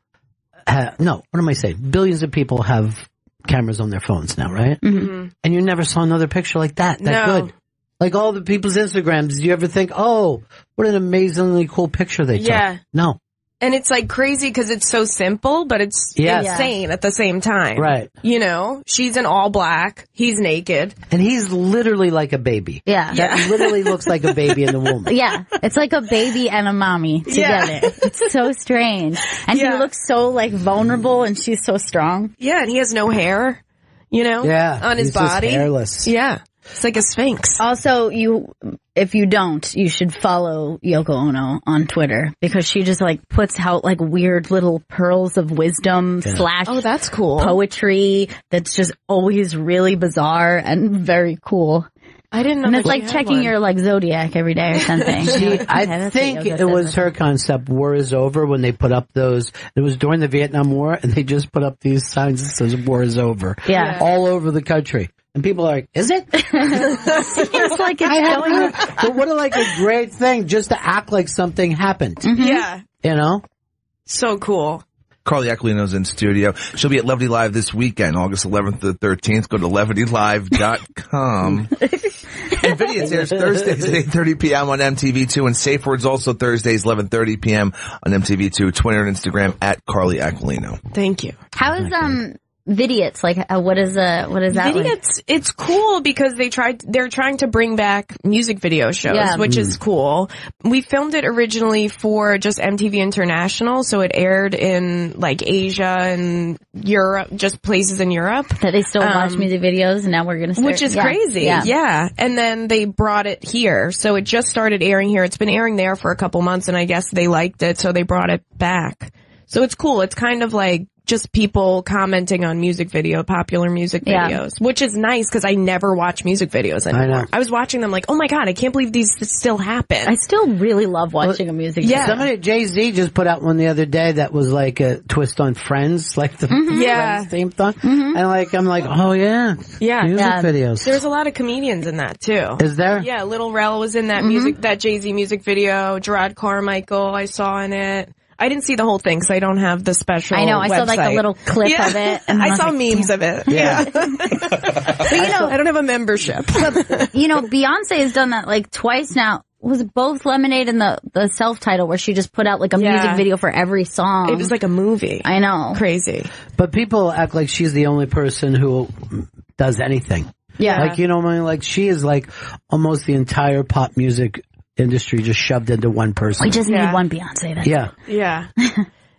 billions of people have cameras on their phones now, right? Mm-hmm. And you never saw another picture like that good. Like all the people's Instagrams, do you ever think, oh, what an amazingly cool picture they took? Yeah. No. And it's like crazy because it's so simple, but it's insane at the same time. Right. You know, she's in all black. He's naked. And he's literally like a baby. Yeah. That literally looks like a baby in the womb. Yeah. It's like a baby and a mommy together. Yeah. It's so strange. And he looks so like vulnerable, and she's so strong. Yeah. And he has no hair, you know, on his body. Just hairless. Yeah. It's like a sphinx. Also, if you don't, you should follow Yoko Ono on Twitter, because she just like puts out like weird little pearls of wisdom / oh, that's cool. poetry that's just always really bizarre and very cool. I didn't know. And it's like checking your like zodiac every day or something. I think it was her concept. War is over, when they put up those. It was during the Vietnam War, and they just put up these signs that says "War is over." Yeah, all over the country. And people are like, is it? It's like it's going. But what a great thing, just to act like something happened. Mm-hmm. Yeah. You know? So cool. Carly Aquilino's in studio. She'll be at Levity Live this weekend, August 11th to the 13th. Go to levitylive.com. Invidious airs Thursdays at 8:30 p.m. on MTV2, and Safe Words also Thursdays, 11:30 p.m. on MTV2. Twitter and Instagram at Carly Aquilino. Thank you. How is Vidiots, like, what is that Vidiots, like? It's cool because they're trying to bring back music video shows, which is cool. We filmed it originally for just MTV International, so it aired in like Asia and Europe, just places in Europe. That they still watch music videos, and now we're gonna start. Which is crazy. Yeah. And then they brought it here, so it just started airing here. It's been airing there for a couple months, and I guess they liked it, so they brought it back. So it's cool. It's kind of like just people commenting on popular music videos, which is nice because I never watch music videos anymore. I was watching them like, oh my God, I can't believe these still happen. I still really love watching a music video. Somebody, Jay-Z just put out one the other day that was like a twist on Friends, like the Friends theme song. And I'm like, oh yeah. Music videos. There's a lot of comedians in that too. Is there? Yeah, Lil Rel was in that that Jay-Z music video. Gerard Carmichael I saw in it. I didn't see the whole thing, so I don't have the special I know, I saw website. like a little clip of it. And I saw memes of it. Yeah. But I don't have a membership. But, Beyonce has done that like twice now. Was it both Lemonade and the self-title where she just put out like a music video for every song? It was like a movie. I know. Crazy. But people act like she's the only person who does anything. Yeah. Like, like she is like almost the entire pop music industry just shoved into one person. We just need one Beyonce. That's yeah. Yeah.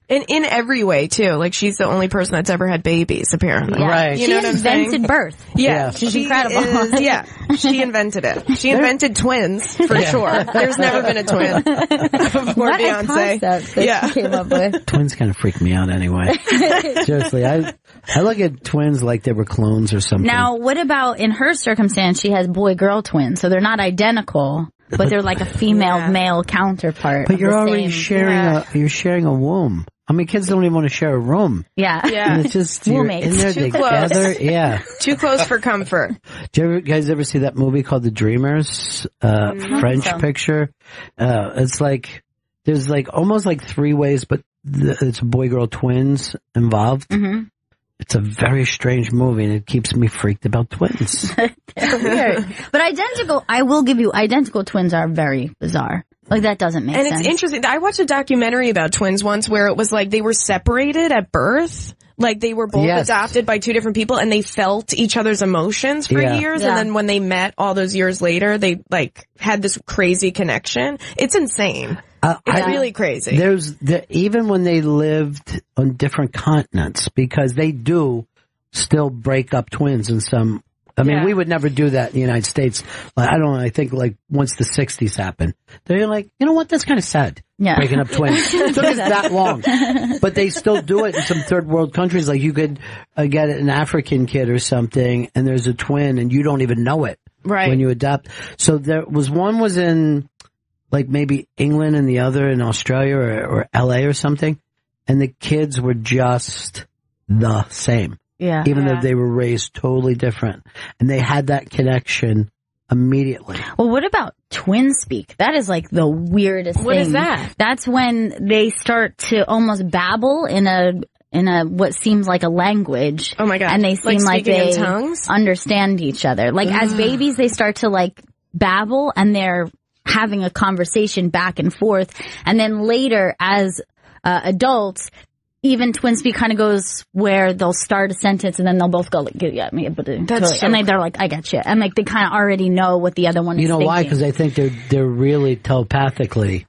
And in every way, too. Like, she's the only person that's ever had babies, apparently. Yeah. Right. She invented birth. Yeah. She's incredible. She invented it. She invented twins, for sure. There's never been a twin before Beyonce. That she came up with. Twins kind of freak me out anyway. Seriously, I look at twins like they were clones or something. Now, what about in her circumstance, she has boy-girl twins, so they're not identical. But they're like a female-male counterpart. But you're already sharing a womb. I mean, kids don't even want to share a room. Yeah. And it's just, you're in there Too together. Close. Yeah. Too close for comfort. Do you guys ever see that movie called The Dreamers? French picture? It's like, there's like almost like 3 ways, but it's boy-girl twins involved. Mm-hmm. It's a very strange movie, and it keeps me freaked about twins. Weird. But I will give you, identical twins are very bizarre. Like, that doesn't make sense. And it's interesting. I watched a documentary about twins once where it was like they were separated at birth. Like, they were both adopted by 2 different people, and they felt each other's emotions for years. Yeah. And then when they met all those years later, they, like, had this crazy connection. It's insane. It's really crazy. Even when they lived on different continents, because they do still break up twins in some. I mean, we would never do that in the United States. I think like once the 60s happened, they're like, you know what? That's kind of sad. Yeah. Breaking up twins. It took us that long. But they still do it in some third world countries. Like you could get an African kid or something, and there's a twin, and you don't even know it when you adopt. So there was one was in like maybe England and the other in Australia or LA or something, and the kids were just the same. Yeah. Even though they were raised totally different. And they had that connection immediately. Well, what about twin speak? That is like the weirdest thing. What is that? That's when they start to almost babble in a what seems like a language. Oh my God. And they seem like they tongues? Understand each other. Like as babies, they start to like babble and they're having a conversation back and forth. And then later as adults, even twin speak kind of goes where they'll start a sentence and then they'll both go like, yeah, me, but they're like, I got you. And like they kind of already know what the other one is thinking. You know why? Because I think they're really telepathically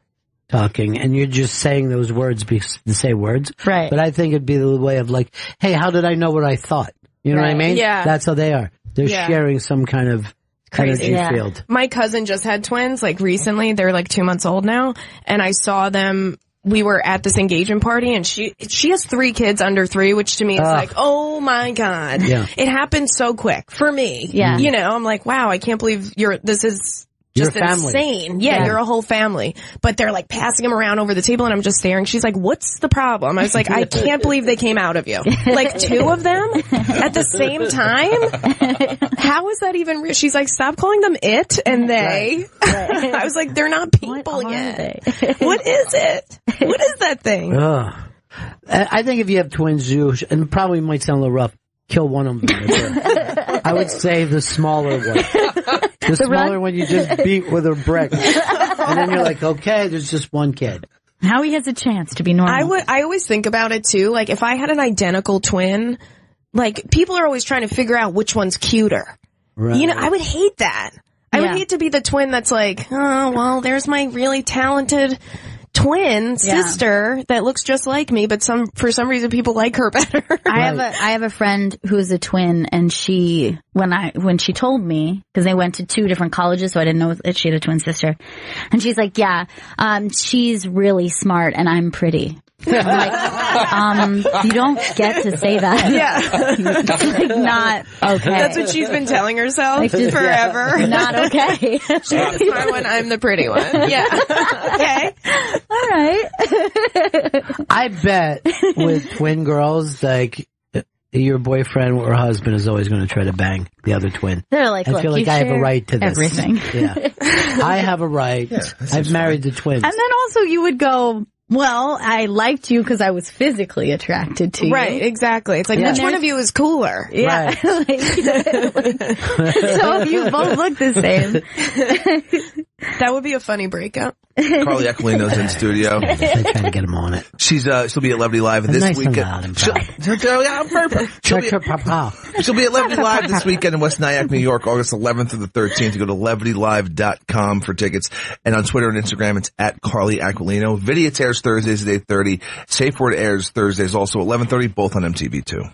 talking, and you're just saying those words to say words. Right. But I think it'd be the way of like, hey, how did I know what I thought? You know what I mean? Yeah. That's how they are. They're sharing some kind of energy field. My cousin just had twins, like recently. They're like 2 months old now, and I saw them. We were at this engagement party, and she has 3 kids under 3, which to me is like, oh my God. Yeah. It happened so quick for me. Yeah. You know, I'm like, wow, I can't believe this is just insane. Yeah, you're a whole family. But they're like passing them around over the table, and I'm just staring. She's like, what's the problem? I was like, I can't believe they came out of you. Like 2 of them at the same time? How is that even real? She's like, stop calling them it and they. Right. I was like, they're not people yet. What is it? What is that thing? I think if you have twins, and it probably might sound a little rough, kill one of them. I would say the smaller one. The smaller one you just beat with a brick. And then you're like, okay, there's just one kid. Now he has a chance to be normal. I always think about it too. Like if I had an identical twin, like people are always trying to figure out which one's cuter. Right. You know, I would hate that. I would hate to be the twin that's like, oh, well, there's my really talented twin sister that looks just like me, but for some reason people like her better. I have a friend who's a twin, and she when she told me, because they went to 2 different colleges, so I didn't know that she had a twin sister, and she's like, she's really smart and I'm pretty. I'm like, you don't get to say that. Yeah. Like, not okay. That's what she's been telling herself forever. Not okay. She's the smart one, I'm the pretty one. Yeah. Okay. All right. I bet with twin girls, like, your boyfriend or husband is always going to try to bang the other twin. They're like, I feel like I have a right to this. Everything. Yeah. I have a right. I've married the twins. And then also you would go, Well, I liked you because I was physically attracted to you. Right, exactly. It's like, which one of you is cooler? Yeah. Right. So if you both look the same. That would be a funny breakup. Carly Aquilino's in studio. I'm trying to get him on it. She'll be at Levity Live this nice weekend. And She'll be at Levity Live this weekend in West Nyack, New York, August 11th through the 13th. You go to levitylive.com for tickets. And on Twitter and Instagram, it's at Carly Aquilino. Vidiot airs Thursdays at 8:30. Safe Word airs Thursdays also at 11:30, both on MTV2.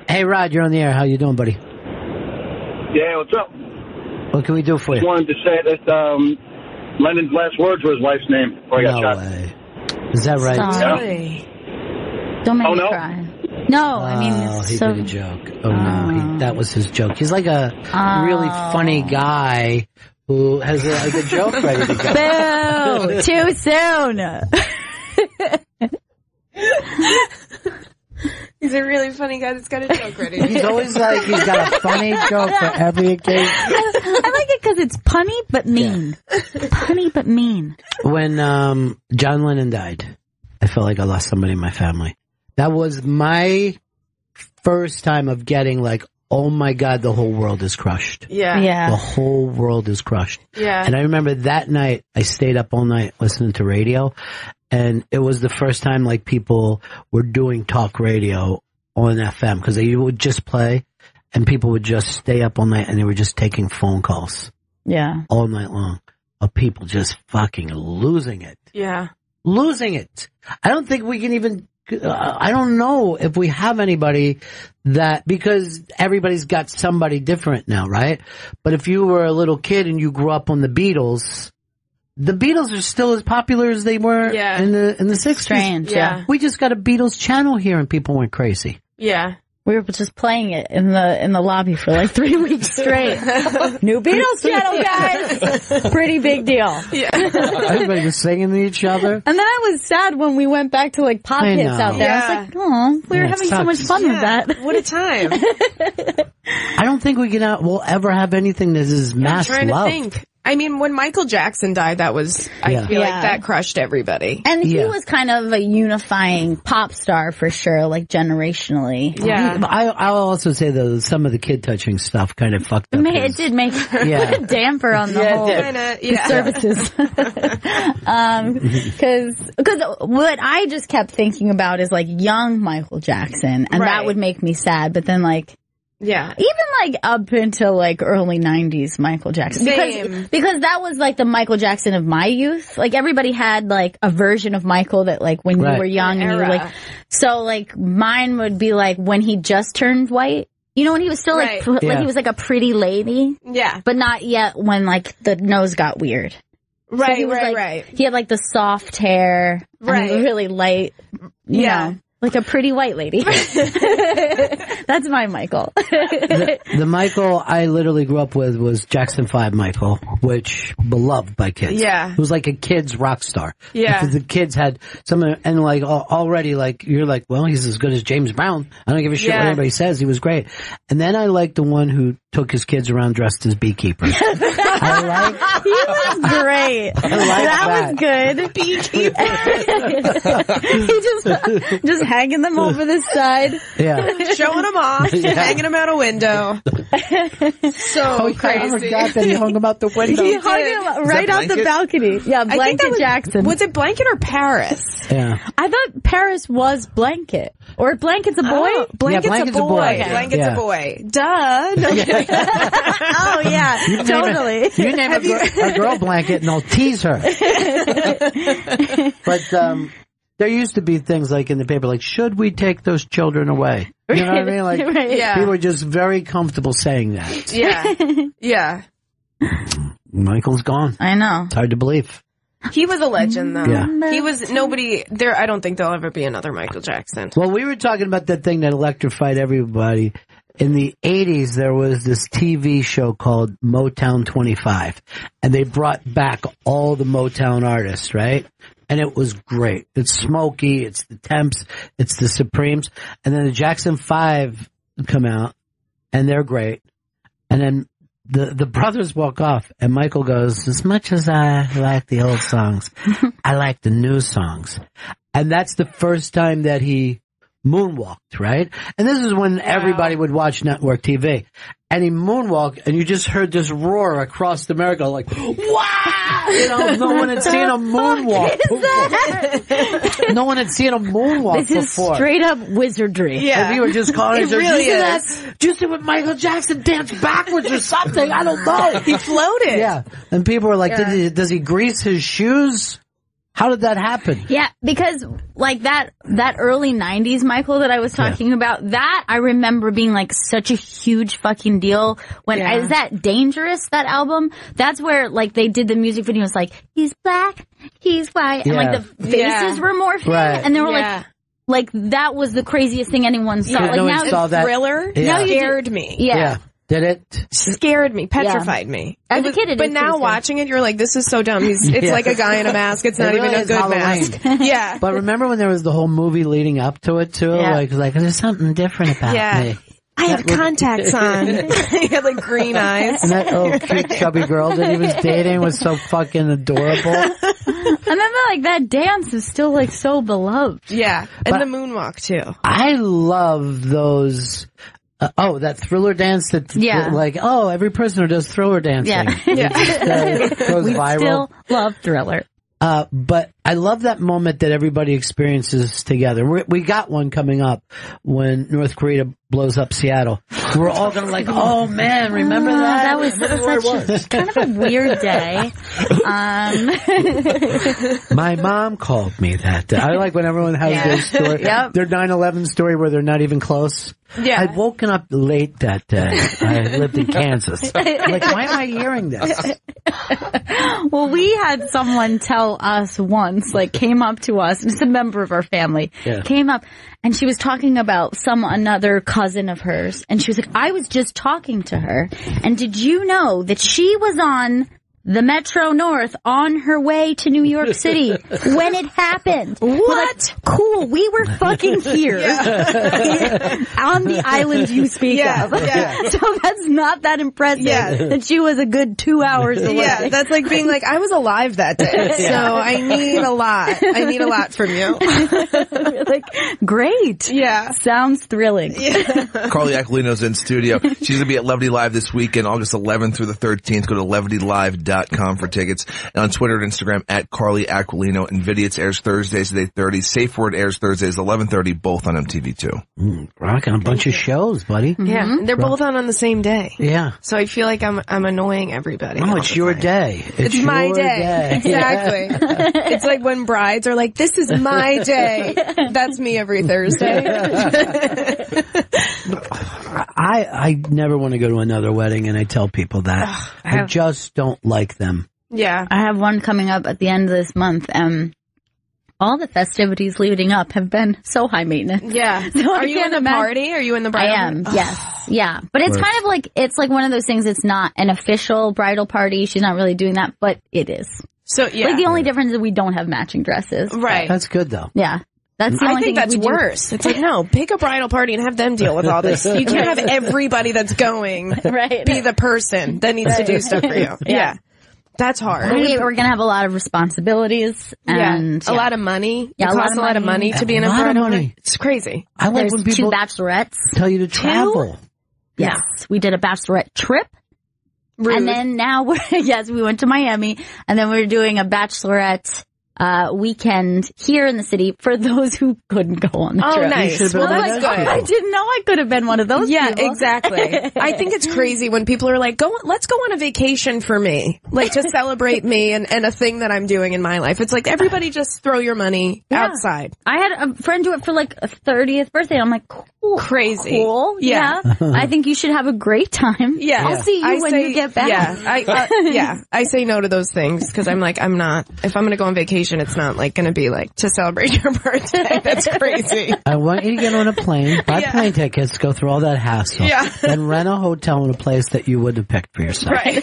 Hey, Rod, you're on the air. How you doing, buddy? Yeah, what's up? What can we do for you? I wanted to say that Lennon's last words were his wife's name before he got shot. Way. Is that right? Sorry. Don't make me cry. No, I mean, he did a joke. No, that was his joke. He's like a really funny guy who has a joke ready to go. Boo! Too soon. He's a really funny guy that's got a joke ready. He's always like, he's got a funny joke for every occasion. I like it because it's punny but mean. Yeah. Punny but mean. When John Lennon died, I felt like I lost somebody in my family. That was my first time of getting like, oh my God, the whole world is crushed. Yeah. The whole world is crushed. Yeah. And I remember that night, I stayed up all night listening to radio. And it was the first time like people were doing talk radio on FM because they would just play and people would just stay up all night and they were just taking phone calls. Yeah. All night long of people just fucking losing it. Yeah. Losing it. I don't think we can even, I don't know if we have anybody that, because everybody's got somebody different now, right? But if you were a little kid and you grew up on the Beatles are still as popular as they were in the 60s. Strange, yeah. We just got a Beatles channel here and people went crazy. Yeah. We were just playing it in the lobby for like 3 weeks straight. New Beatles channel, guys! Pretty big deal. Yeah. Everybody was singing to each other. And then I was sad when we went back to like pop hits out there. Yeah. I was like, oh, we were having so much fun with that. What a time. I don't think we'll ever have anything that is mass love. I'm trying to think. I mean, when Michael Jackson died, I feel like that crushed everybody. And he was kind of a unifying pop star for sure, like generationally. Yeah. I'll also say though, some of the kid touching stuff kind of fucked up. It did make a damper on the whole services. Cause what I just kept thinking about is like young Michael Jackson, and that would make me sad, but then like, yeah. Even like up until like early 90s Michael Jackson. Because that was like the Michael Jackson of my youth. Like everybody had like a version of Michael that like when you were young and you were like, so like mine would be like when he just turned white. You know, when he was still like, like he was like a pretty lady. Yeah. But not yet when like the nose got weird. Right, so he had like the soft hair. Right. And really light. You know. Like a pretty white lady. That's my Michael. The Michael I literally grew up with was Jackson 5 Michael, which beloved by kids. Yeah. It was like a kid's rock star. Yeah. The kids had some, and like already like, you're like, well, he's as good as James Brown. I don't give a shit what anybody says. He was great. And then I liked the one who took his kids around dressed as beekeepers. He was great. That was good. Beekeeper. He just hanging them over the side. Yeah. Showing them off. Hanging them out a window. So crazy. I forgot that he hung them out the window. He hung him right out the balcony. Yeah, Blanket Jackson. Was it Blanket or Paris? Yeah. I thought Paris was Blanket. Or Blanket's a boy? Oh, Blanket's a boy. Okay. Blanket's a boy. Duh. No, oh, yeah. Totally. You name a girl Blanket and I'll tease her. But, there used to be things like in the paper, like, should we take those children away? You know what I mean? Like, people were just very comfortable saying that. Yeah. Yeah. Michael's gone. I know. It's hard to believe. He was a legend, though. Yeah. He was nobody there. I don't think there'll ever be another Michael Jackson. Well, we were talking about that thing that electrified everybody. In the 80s, there was this TV show called Motown 25, and they brought back all the Motown artists, right? And it was great. It's Smokey, it's the Temps, it's the Supremes, and then the Jackson 5 come out, and they're great. And then the brothers walk off, and Michael goes, as much as I like the old songs, I like the new songs. And that's the first time that he moonwalked, right? And this is when everybody would watch network TV. And he moonwalked, and you just heard this roar across America, like, wow! You know, no one had seen a moonwalk before. No one had seen a moonwalk before. This is straight up wizardry. Yeah. And you were just calling it really is. Do you see what Michael Jackson danced backwards or something? I don't know. He floated. Yeah. And people were like, does he grease his shoes? How did that happen? Yeah, because like that early 90s Michael that I was talking about, that I remember being like such a huge fucking deal when is that Dangerous, that album? That's where like they did the music video. It's like, he's black, he's white, and like the faces were morphing, and they were like that was the craziest thing anyone saw. Like now saw that. Thriller now scared me. Yeah. Did it? Scared me, petrified me. As a kid, but now watching it, you're like, this is so dumb. It's like a guy in a mask. It's not even a good mask. Yeah. But remember when there was the whole movie leading up to it too? Like there's something different about me. I have contacts on. He had like green eyes. And that cute chubby girl that he was dating was so fucking adorable. And then like that dance is still like so beloved. Yeah. And the moonwalk too. I love those. That Thriller dance that, like, every prisoner does Thriller dancing. It goes we viral. Still love Thriller. But I love that moment that everybody experiences together. We got one coming up when North Korea blows up Seattle. We're all gonna like, oh man, remember that? That was kind of a weird day. My mom called me that day. I like when everyone has their story. Their 9/11 story where they're not even close. Yeah. I'd woken up late that day. I lived in Kansas. Like, why am I hearing this? Well, we had someone tell us once, like, came up to us, and it's a member of our family, came up, and she was talking about another cousin of hers, and she was like, I was just talking to her, and did you know that she was on the Metro North on her way to New York City when it happened? What? Like, cool, we were fucking here on the island you speak of. So that's not that impressive that she was a good 2 hours away. Yeah, that's like being like, I was alive that day, so I need a lot. I need a lot from you. Like, great. Yeah. Sounds thrilling. Carly Aquilino's in studio. She's going to be at Levity Live this weekend, August 11th through the 13th. Go to levitylive.com for tickets, and on Twitter and Instagram at Carly Aquilino. And Vidiot's airs Thursdays at 8:30. Safe Word airs Thursdays at 11:30, both on MTV2. Rocking a bunch of shows, buddy. Yeah, they're both on the same day. Yeah. So I feel like I'm annoying everybody. Oh, it's your day. It's my day. Exactly. It's like when brides are like, this is my day. That's me every Thursday. I never want to go to another wedding, and I tell people that. I just don't like them. Yeah. I have one coming up at the end of this month. All the festivities leading up have been so high maintenance. Yeah. So are you in the party? Are you in the bridal? I am, yes. Yeah. But it's kind of like, it's like one of those things, it's not an official bridal party. She's not really doing that, but it is. So, yeah. Like the only difference is we don't have matching dresses. Right. That's good though. Yeah. That's the only I think that's worse. It's like, no, pick a bridal party and have them deal with all this. You can't have everybody that's going be the person that needs to do stuff for you. Yeah. That's hard. We're going to have a lot of responsibilities and a lot of money. Yeah, it costs a lot of money to be in a bridal party. It's crazy. I like when people 2 bachelorettes. Tell you to travel. Yes. We did a bachelorette trip. Rude. And then now we went to Miami, and then we're doing a bachelorette weekend here in the city for those who couldn't go on the trip. Oh, nice. Well, that's good. I didn't know I could have been one of those people. Yeah, exactly. I think it's crazy when people are like, let's go on a vacation for me. Like, to celebrate me and a thing that I'm doing in my life. It's like, everybody just throw your money outside. I had a friend do it for like a 30th birthday. I'm like, cool. Crazy. Cool. Yeah. I think you should have a great time. Yeah. I'll see you when you get back. Yeah. I say no to those things because I'm like, if I'm going to go on vacation, it's not like going to be like to celebrate your birthday. That's crazy. I want you to get on a plane, buy plane tickets, go through all that hassle, then rent a hotel in a place that you wouldn't have picked for yourself. Right.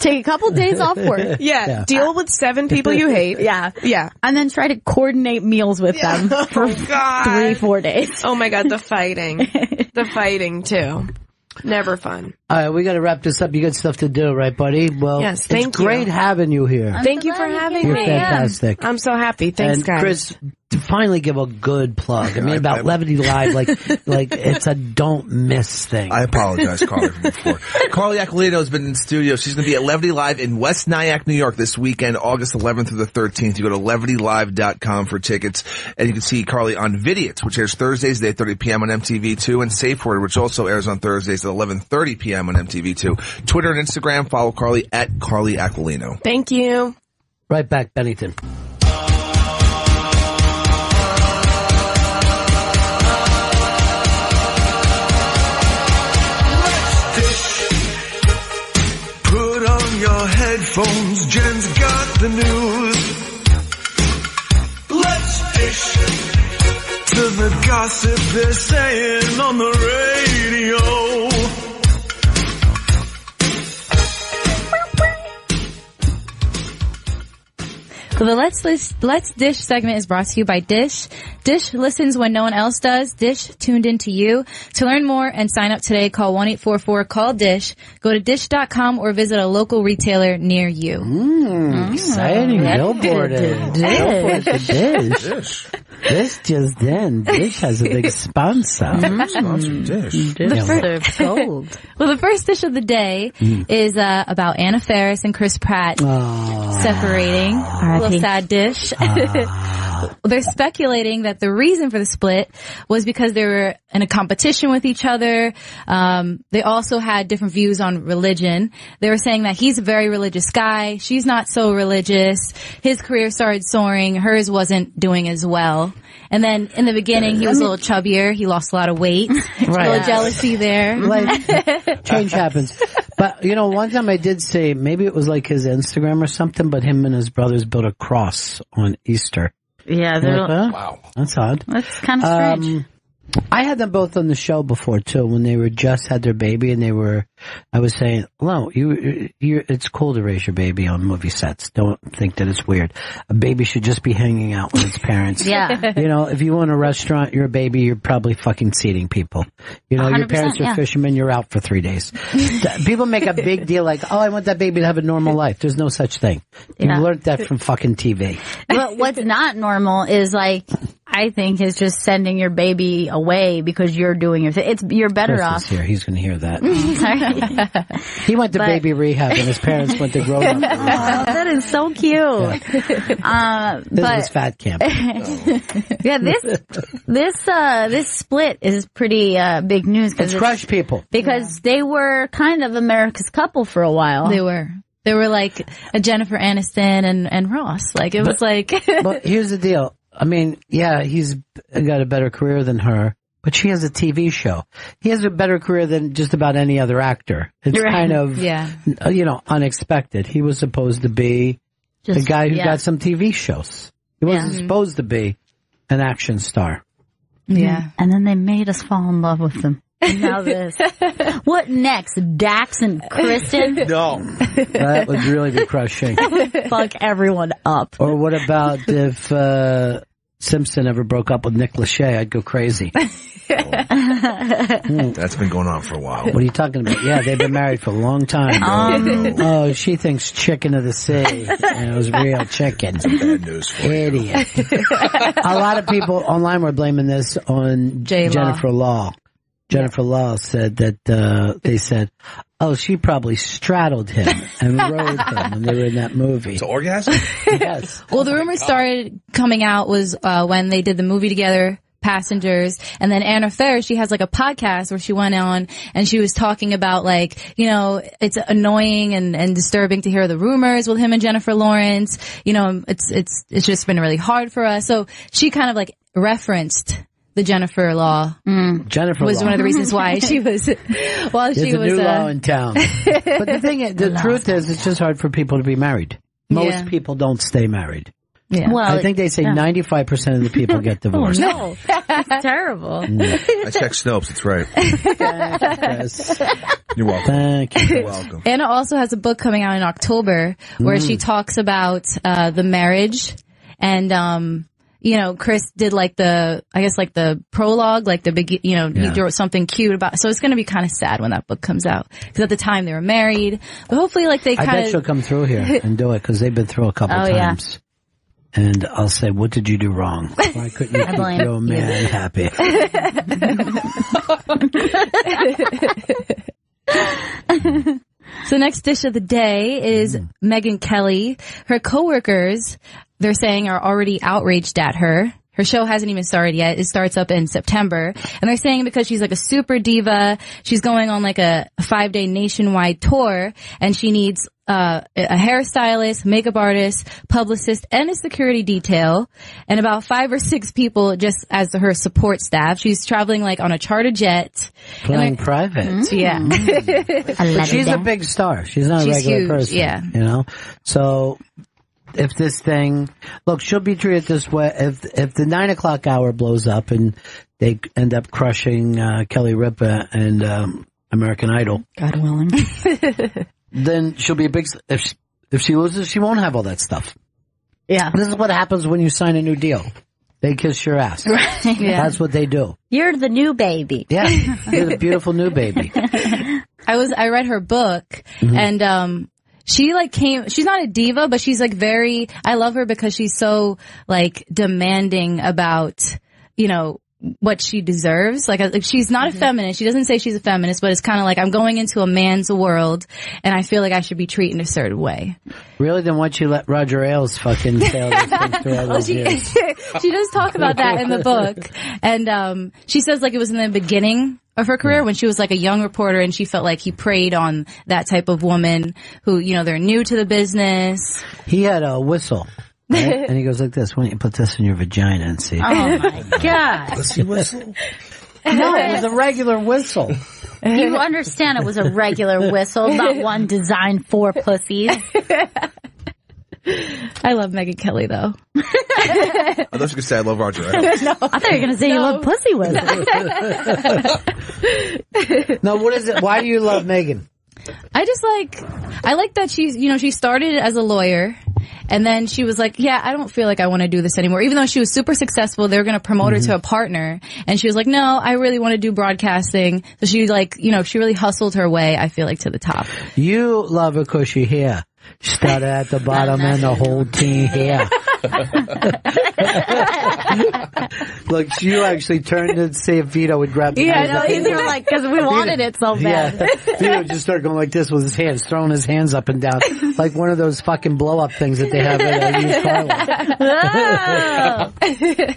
Take a couple days off work. Yeah. Deal with 7 people you hate. Yeah. And then try to coordinate meals with them for 3-4 days. Oh my God, the fighting. The fighting too. Never fun. All right, we got to wrap this up. You got stuff to do, right, buddy? Well, yes, it's great having you here. Thank you for having me. You're fantastic. I'm so happy. Thanks, and guys. Chris, to finally give a good plug. I mean, about Levity Live, like it's a don't miss thing. I apologize, Carly, from before. Carly Aquilino has been in studio. She's going to be at Levity Live in West Nyack, New York this weekend, August 11th through the 13th. You go to levitylive.com for tickets, and you can see Carly on Vidiot, which airs Thursdays at 8:30 p.m. on MTV2, and Safe Word, which also airs on Thursdays at 11:30 p.m. on MTV2. Twitter and Instagram, follow Carly at Carly Aquilino. Thank you. Right back, Bennington. Your headphones, Jen's got the news. Let's dish to the gossip they're saying on the radio. So the Let's Dish segment is brought to you by Dish. Dish listens when no one else does. Dish tuned into you. To learn more and sign up today, call 1-844-CALL-DISH. Go to dish.com or visit a local retailer near you. Exciting. Billboard. Dish. This just in. Dish has a big sponsor. Sponsor Dish. Dish gold. Well, the first dish of the day is about Anna Faris and Chris Pratt separating. A little sad dish. They're speculating that the reason for the split was because they were in a competition with each other. They also had different views on religion. They were saying that he's a very religious guy. She's not so religious. His career started soaring. Hers wasn't doing as well. And then in the beginning, he was a little chubbier. He lost a lot of weight. A little jealousy there. Change happens. But, you know, one time I did say, maybe it was like his Instagram or something, but him and his brothers built a cross on Easter. Yeah, wow. That's odd. That's kind of strange. I had them both on the show before too, when they were just had their baby, and I was saying, no, it's cool to raise your baby on movie sets. Don't think that it's weird. A baby should just be hanging out with its parents. Yeah. You know, if you own a restaurant, you're a baby, you're probably fucking seating people. You know, your parents are fishermen, you're out for 3 days. People make a big deal like, oh, I want that baby to have a normal life. There's no such thing. You learned that from fucking TV. But what's not normal is like, I think is just sending your baby away because you're doing your thing. You're better Chris off. Is here. He's going to hear that. He went to baby rehab and his parents went to grown up rehab. Oh, that is so cute. Yeah. This is fat camp. Yeah, this split is pretty big news. It's crushed people. Because they were kind of America's couple for a while. They were like a Jennifer Aniston and Ross. Like it was like. But here's the deal. I mean, yeah, he's got a better career than her, but she has a TV show. He has a better career than just about any other actor. It's kind of, you know, unexpected. He was supposed to be the guy who got some TV shows. He wasn't supposed to be an action star. Yeah. And then they made us fall in love with them. And now this. What next? Dax and Kristen? No. That would really be crushing. Fuck everyone up. Or what about if Simpson ever broke up with Nick Lachey? I'd go crazy. That's been going on for a while. What are you talking about? Yeah, they've been married for a long time. Oh, she thinks chicken of the sea. And it was real chicken. Bad news for Idiot. A lot of people online were blaming this on Jennifer Law. Jennifer Law said that they said, oh, she probably straddled him and rode him when they were in that movie. So orgasm? Yes. Well, the rumors started coming out was when they did the movie together, Passengers, and then Anna Faris, she has like a podcast where she went on and she was talking about like, you know, it's annoying and disturbing to hear the rumors with him and Jennifer Lawrence. You know, it's just been really hard for us. So she kind of like referenced the Jennifer Law. Jennifer was Law. One of the reasons why she was, while she was. There's a new law in town. But the truth is, it's just hard for people to be married. Most people don't stay married. Yeah. Well, I think they say 95% of the people get divorced. Oh, no. That's terrible. I checked Snopes, that's right. You're welcome. Thank you. You're welcome. Anna also has a book coming out in October where she talks about the marriage and Chris did like the prologue, like he wrote something cute about, so it's going to be kind of sad when that book comes out. Cause at the time they were married, but hopefully like they kind of. I bet she'll come through here and do it cause they've been through a couple times. Yeah. And I'll say, what did you do wrong? Why couldn't you keep your man happy? So next dish of the day is Megyn Kelly. Her coworkers, they're saying, are already outraged at her. Her show hasn't even started yet. It starts up in September. And they're saying because she's like a super diva, she's going on like a 5-day nationwide tour, and she needs a hairstylist, makeup artist, publicist, and a security detail, and about 5 or 6 people just as her support staff. She's traveling like on a charter jet. Flying private. Yeah. But she's a big star. She's not a regular person. Yeah. So if this thing, look, she'll be treated this way. If the 9 o'clock hour blows up and they end up crushing Kelly Ripa and American Idol, God willing, then she'll be a big. If she loses, she won't have all that stuff. Yeah, this is what happens when you sign a new deal. They kiss your ass. Right. Yeah. That's what they do. You're the new baby. Yeah, you're the beautiful new baby. I read her book, and she she's not a diva, but she's like I love her because she's so like demanding about, what she deserves. Like she's not a feminist. She doesn't say she's a feminist, but it's kind of like, I'm going into a man's world and I feel like I should be treated in a certain way. Really? Then why'd you let Roger Ailes fucking sail this thing through all those years? She does talk about that in the book. And, she says like it was in the beginning of her career when she was like a young reporter, and she felt like he preyed on that type of woman who, they're new to the business. He had a whistle. Right? And he goes like this, why don't you put this in your vagina and see? Oh my God. Pussy whistle? No, it was a regular whistle. You understand it was a regular whistle, not one designed for pussies. I love Megyn Kelly though. I thought you were going to say I love Roger Ailes. No. I thought you were going to say you love pussy whistles. No, what is it? Why do you love Megyn? I like that she's, she started as a lawyer, and then she was like, yeah, I don't feel like I want to do this anymore. Even though she was super successful, they were going to promote her to a partner, and she was like, no, I really want to do broadcasting. So she she really hustled her way, I feel like, to the top. You love her because she here. She started at the bottom and the whole team here. Look, you actually turned to see if Vito would grab the these are like, because we wanted it so bad. Yeah. Vito just started going like this with his hands, throwing his hands up and down, like one of those fucking blow-up things that they have at a used car lot.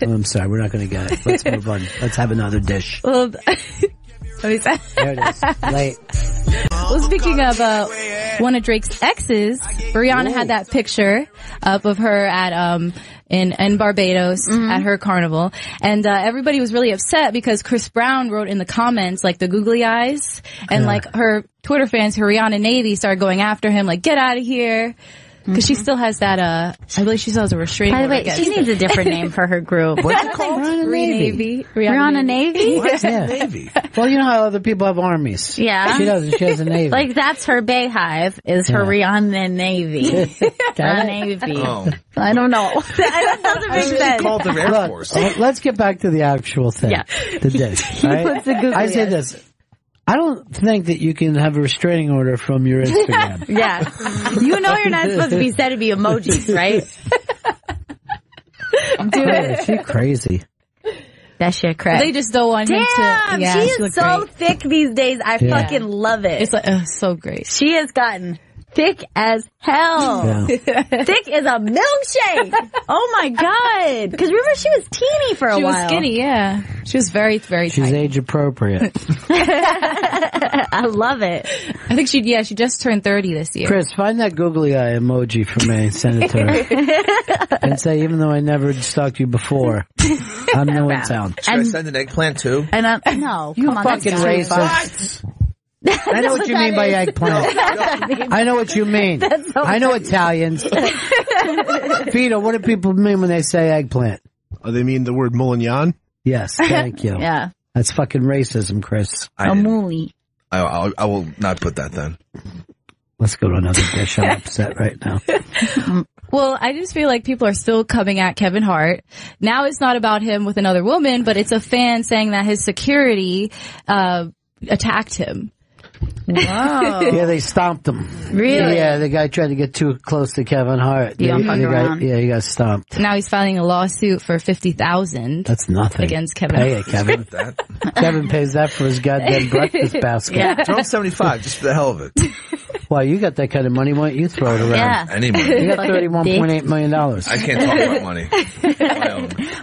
Oh, I'm sorry, we're not going to get it. Let's move on. Let's have another dish. Well, there it is. Late. Well, speaking of one of Drake's exes, Rihanna had that picture up of her at in Barbados at her carnival, and everybody was really upset because Chris Brown wrote in the comments like the googly eyes, and like her Twitter fans, her Rihanna Navy, started going after him like, get out of here. Because she still has that, I believe she still has a restraining order. By the way, she needs a different name for her group. What's it called? Rihanna Navy. Rihanna Navy? What's Navy? Well, you know how other people have armies. Yeah. She doesn't. She has a Navy. Like, that's her Bayhive, is her Rihanna Navy. Navy. Oh. I don't know. That doesn't make sense. Called the Air Force. Let's get back to the actual thing. Yeah. The dish. Right? I say this. I don't think that you can have a restraining order from your Instagram. Yeah. You know you're not supposed to be said to be emojis, right? Is she crazy? That shit crazy. They just don't want him to. Yeah, she is so thick these days. I fucking love it. It's like, so great. She has gotten thick as hell. Yeah. Thick as a milkshake. Oh my God. Because remember, she was teeny for a while. She was skinny, yeah. She was very, very She's tight. age appropriate. I love it. I think she just turned 30 this year. Chris, find that googly eye emoji for me and send it to her. And say, even though I never stalked you before, I'm new in town. Should I send an eggplant too? And no, you come on, fucking racist. I know what you mean by eggplant. I know what you mean. I know Italians. Vito, what do people mean when they say eggplant? Oh, they mean the word moulignon? Yes, thank you. Yeah. That's fucking racism, Chris. A mouli. I will not put that then. Let's go to another dish. I'm upset right now. Well, I just feel like people are still coming at Kevin Hart. Now it's not about him with another woman, but it's a fan saying that his security attacked him. Wow. Yeah, they stomped him. Really? Yeah, the guy tried to get too close to Kevin Hart. Yeah, he got stomped. Now he's filing a lawsuit for $50,000. That's nothing. Against Kevin Hart. Kevin. Kevin pays that for his goddamn breakfast basket. Yeah. Throw him 75 just for the hell of it. Why, you got that kind of money, why don't you throw it around? Yeah. Any money. You got $31.8 million. I can't talk about money.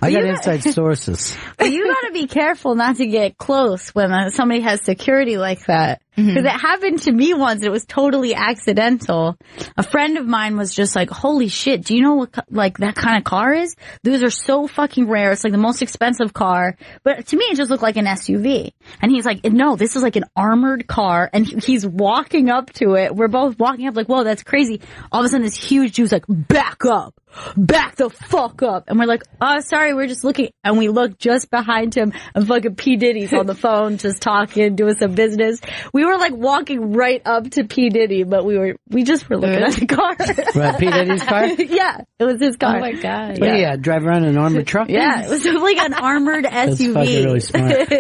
I got inside sources. Well, you gotta be careful not to get close when somebody has security like that. Because it happened to me once. It was totally accidental. A friend of mine was just like, holy shit, do you know what like that kind of car is? Those are so fucking rare. It's like the most expensive car. But to me, it just looked like an SUV. And he's like, no, this is like an armored car. And he's walking up to it. We're both walking up like, whoa, that's crazy. All of a sudden, this huge Jew's like, back up. Back the fuck up. And we're like, oh, sorry, we're just looking. And we look just behind him and fucking P. Diddy's on the phone, just talking, doing some business. We were like walking right up to P. Diddy, but we just were looking at the car. Right, P. Diddy's car? Yeah, it was his car. Oh my God. Yeah, drive around in an armored truck? Yeah, it was like an armored SUV. That's fucking really smart.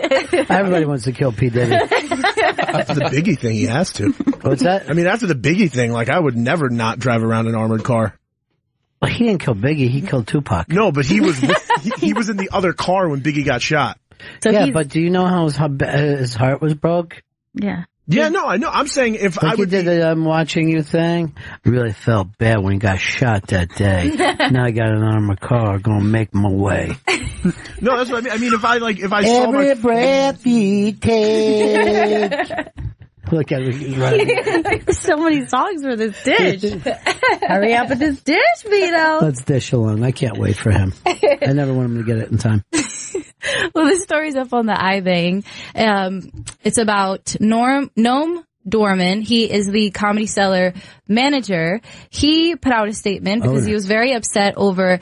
Everybody wants to kill P. Diddy. After the Biggie thing, he has to. What's that? I mean, after the Biggie thing, like, I would never not drive around an armored car. Well, he didn't kill Biggie, he killed Tupac. No, but he was he was in the other car when Biggie got shot. So yeah, but do you know how his heart was broke? Yeah. Yeah, no, I know. I'm saying if like I would did the I'm watching you thing, I really felt bad when he got shot that day. Now I got an armored car, gonna make my way. No, that's what I mean. I mean, if I saw every breath you take. Look at me. So many songs for this dish. Hurry up with this dish, Vito. Let's dish along. I can't wait for him. I never want him to get it in time. Well, this story's up on the iBang. It's about Noam Dorman. He is the Comedy Cellar manager. He put out a statement because he was very upset over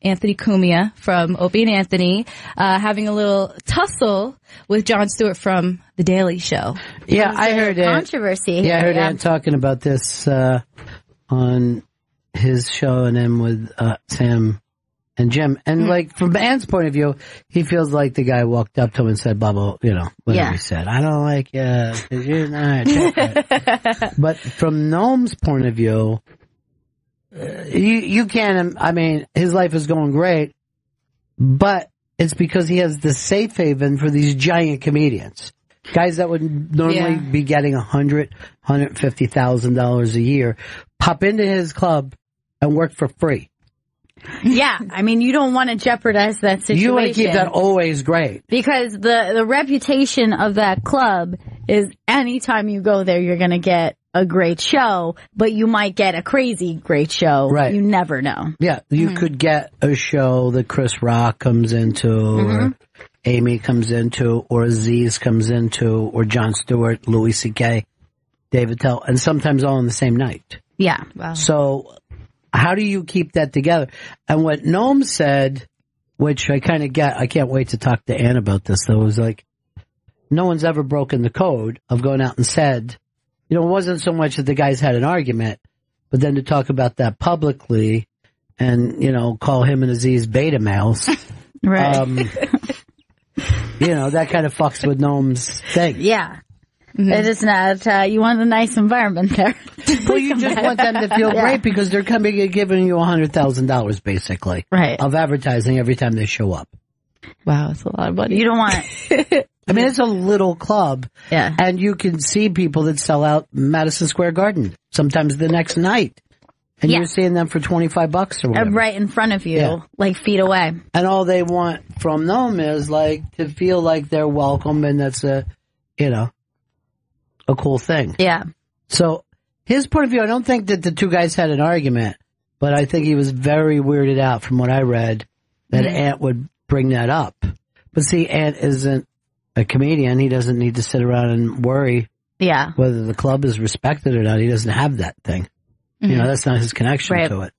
Anthony Cumia from Opie and Anthony having a little tussle with Jon Stewart from The Daily Show. Yeah, I heard it. Controversy. Yeah, I heard Ant talking about this on his show and then with Sam and Jim. And like from Ant's point of view, he feels like the guy walked up to him and said, "Bubba, you know, whatever he said. I don't like you because you're not chocolate." But from Noam's point of view, you can't. I mean, his life is going great, but it's because he has the safe haven for these giant comedians, guys that would normally be getting $150,000 a year, pop into his club and work for free. Yeah, I mean, you don't want to jeopardize that situation. You want to keep that always great. Because the reputation of that club is anytime you go there, you're going to get a great show, but you might get a crazy great show. Right. You never know. Yeah, you could get a show that Chris Rock comes into, or Amy comes into, or Aziz comes into, or Jon Stewart, Louis C.K., David Tell, and sometimes all on the same night. Yeah. Wow. So how do you keep that together? And what Noam said, which I kind of get, I can't wait to talk to Ann about this, though, was like, no one's ever broken the code of going out and said, you know, it wasn't so much that the guys had an argument, but then to talk about that publicly and, you know, call him and Aziz beta males. Right. You know, that kind of fucks with Noam's thing. Yeah. It is not, you want a nice environment there. Well, you just want them to feel great because they're coming and giving you $100,000 basically. Right. Of advertising every time they show up. Wow, that's a lot of money. You don't want I mean, it's a little club. Yeah. And you can see people that sell out Madison Square Garden sometimes the next night. And you're seeing them for $25 or whatever. Right in front of you, like feet away. And all they want from them is like to feel like they're welcome and that's a, you know, a cool thing. Yeah. So his point of view, I don't think that the two guys had an argument, but I think he was very weirded out from what I read that Ant would bring that up. But see, Ant isn't a comedian. He doesn't need to sit around and worry whether the club is respected or not. He doesn't have that thing. You know, that's not his connection to it.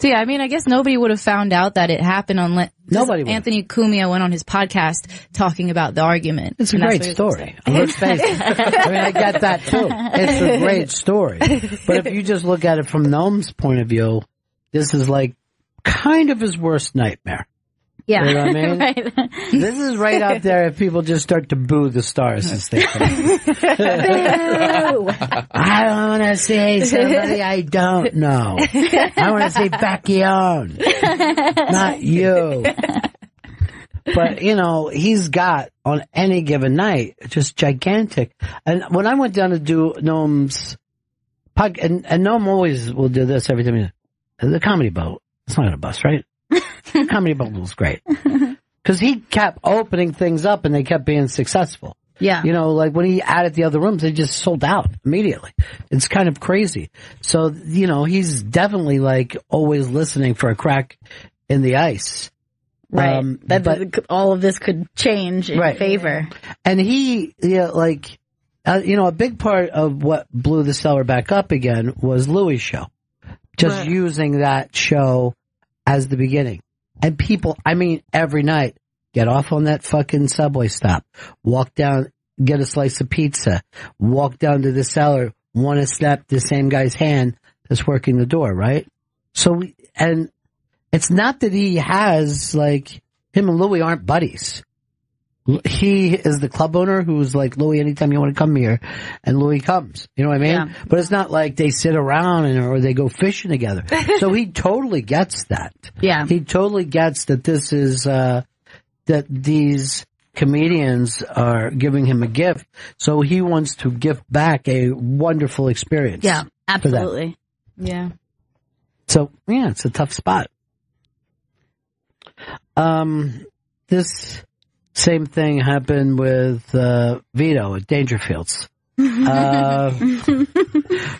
So yeah, I mean, I guess nobody would have found out that it happened unless Anthony Cumia went on his podcast talking about the argument. It's a great story. Let's face it. I mean, I get that too. It's a great story. But if you just look at it from Noam's point of view, this is like kind of his worst nightmare. Yeah. You know what I mean? Right. This is right out there if people just start to boo the stars as they come. I don't want to say somebody I don't know. I want to say Becky on, not you. But, you know, he's got, on any given night, just gigantic. And when I went down to do Noam's podcast, and Noam always will do this every time the Comedy Boat. It's not a bus, right? Comedy Boat was great. Because he kept opening things up and they kept being successful. Yeah. You know, like when he added the other rooms, they just sold out immediately. It's kind of crazy. So, you know, he's definitely like always listening for a crack in the ice. Right. But all of this could change in favor. And he, like, you know, a big part of what blew the Cellar back up again was Louis' show. Just using that show as the beginning. And people, I mean, every night, get off on that fucking subway stop, walk down, get a slice of pizza, walk down to the cellar, want to snap the same guy's hand that's working the door, right? So, and it's not that he has, like, him and Louis aren't buddies. He is the club owner who's like, Louis, anytime you want to come here, and Louis comes. You know what I mean? Yeah. But it's not like they sit around or they go fishing together. So he totally gets that. Yeah. He totally gets that this is, that these comedians are giving him a gift. So he wants to give back a wonderful experience. Yeah, absolutely. Yeah. So, yeah, it's a tough spot. This same thing happened with Vito at Dangerfields.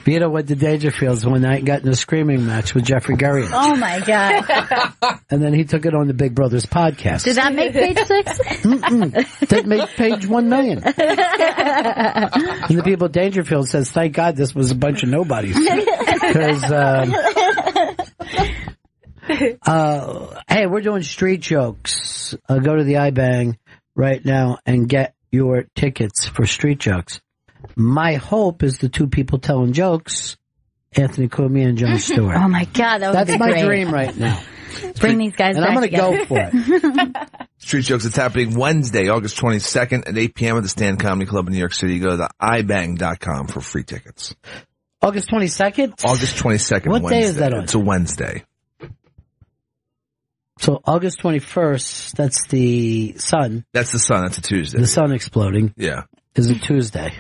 Vito went to Dangerfields one night and got in a screaming match with Jeffrey Gurian. Oh my God. And then he took it on the Big Brothers podcast. Did that make page 6? Didn't make page 1 million. And the people at Dangerfield says, thank God this was a bunch of nobodies. Because, hey, we're doing street jokes. Go to the iBang right now and get your tickets for street jokes. My hope is the two people telling jokes, Anthony Cumia and Jon Stewart. Oh my God, that would That's be my great. dream right now. Bring these guys and back I'm going to go for it. Street Jokes, it's happening Wednesday, August 22nd at 8 p.m. at the Stand Comedy Club in New York City. Go to ibang.com for free tickets. August 22nd? August 22nd, What Wednesday. day is that on? It's a Wednesday. So August 21st, that's the sun. That's the sun. That's a Tuesday. The sun exploding. Yeah. Is a Tuesday.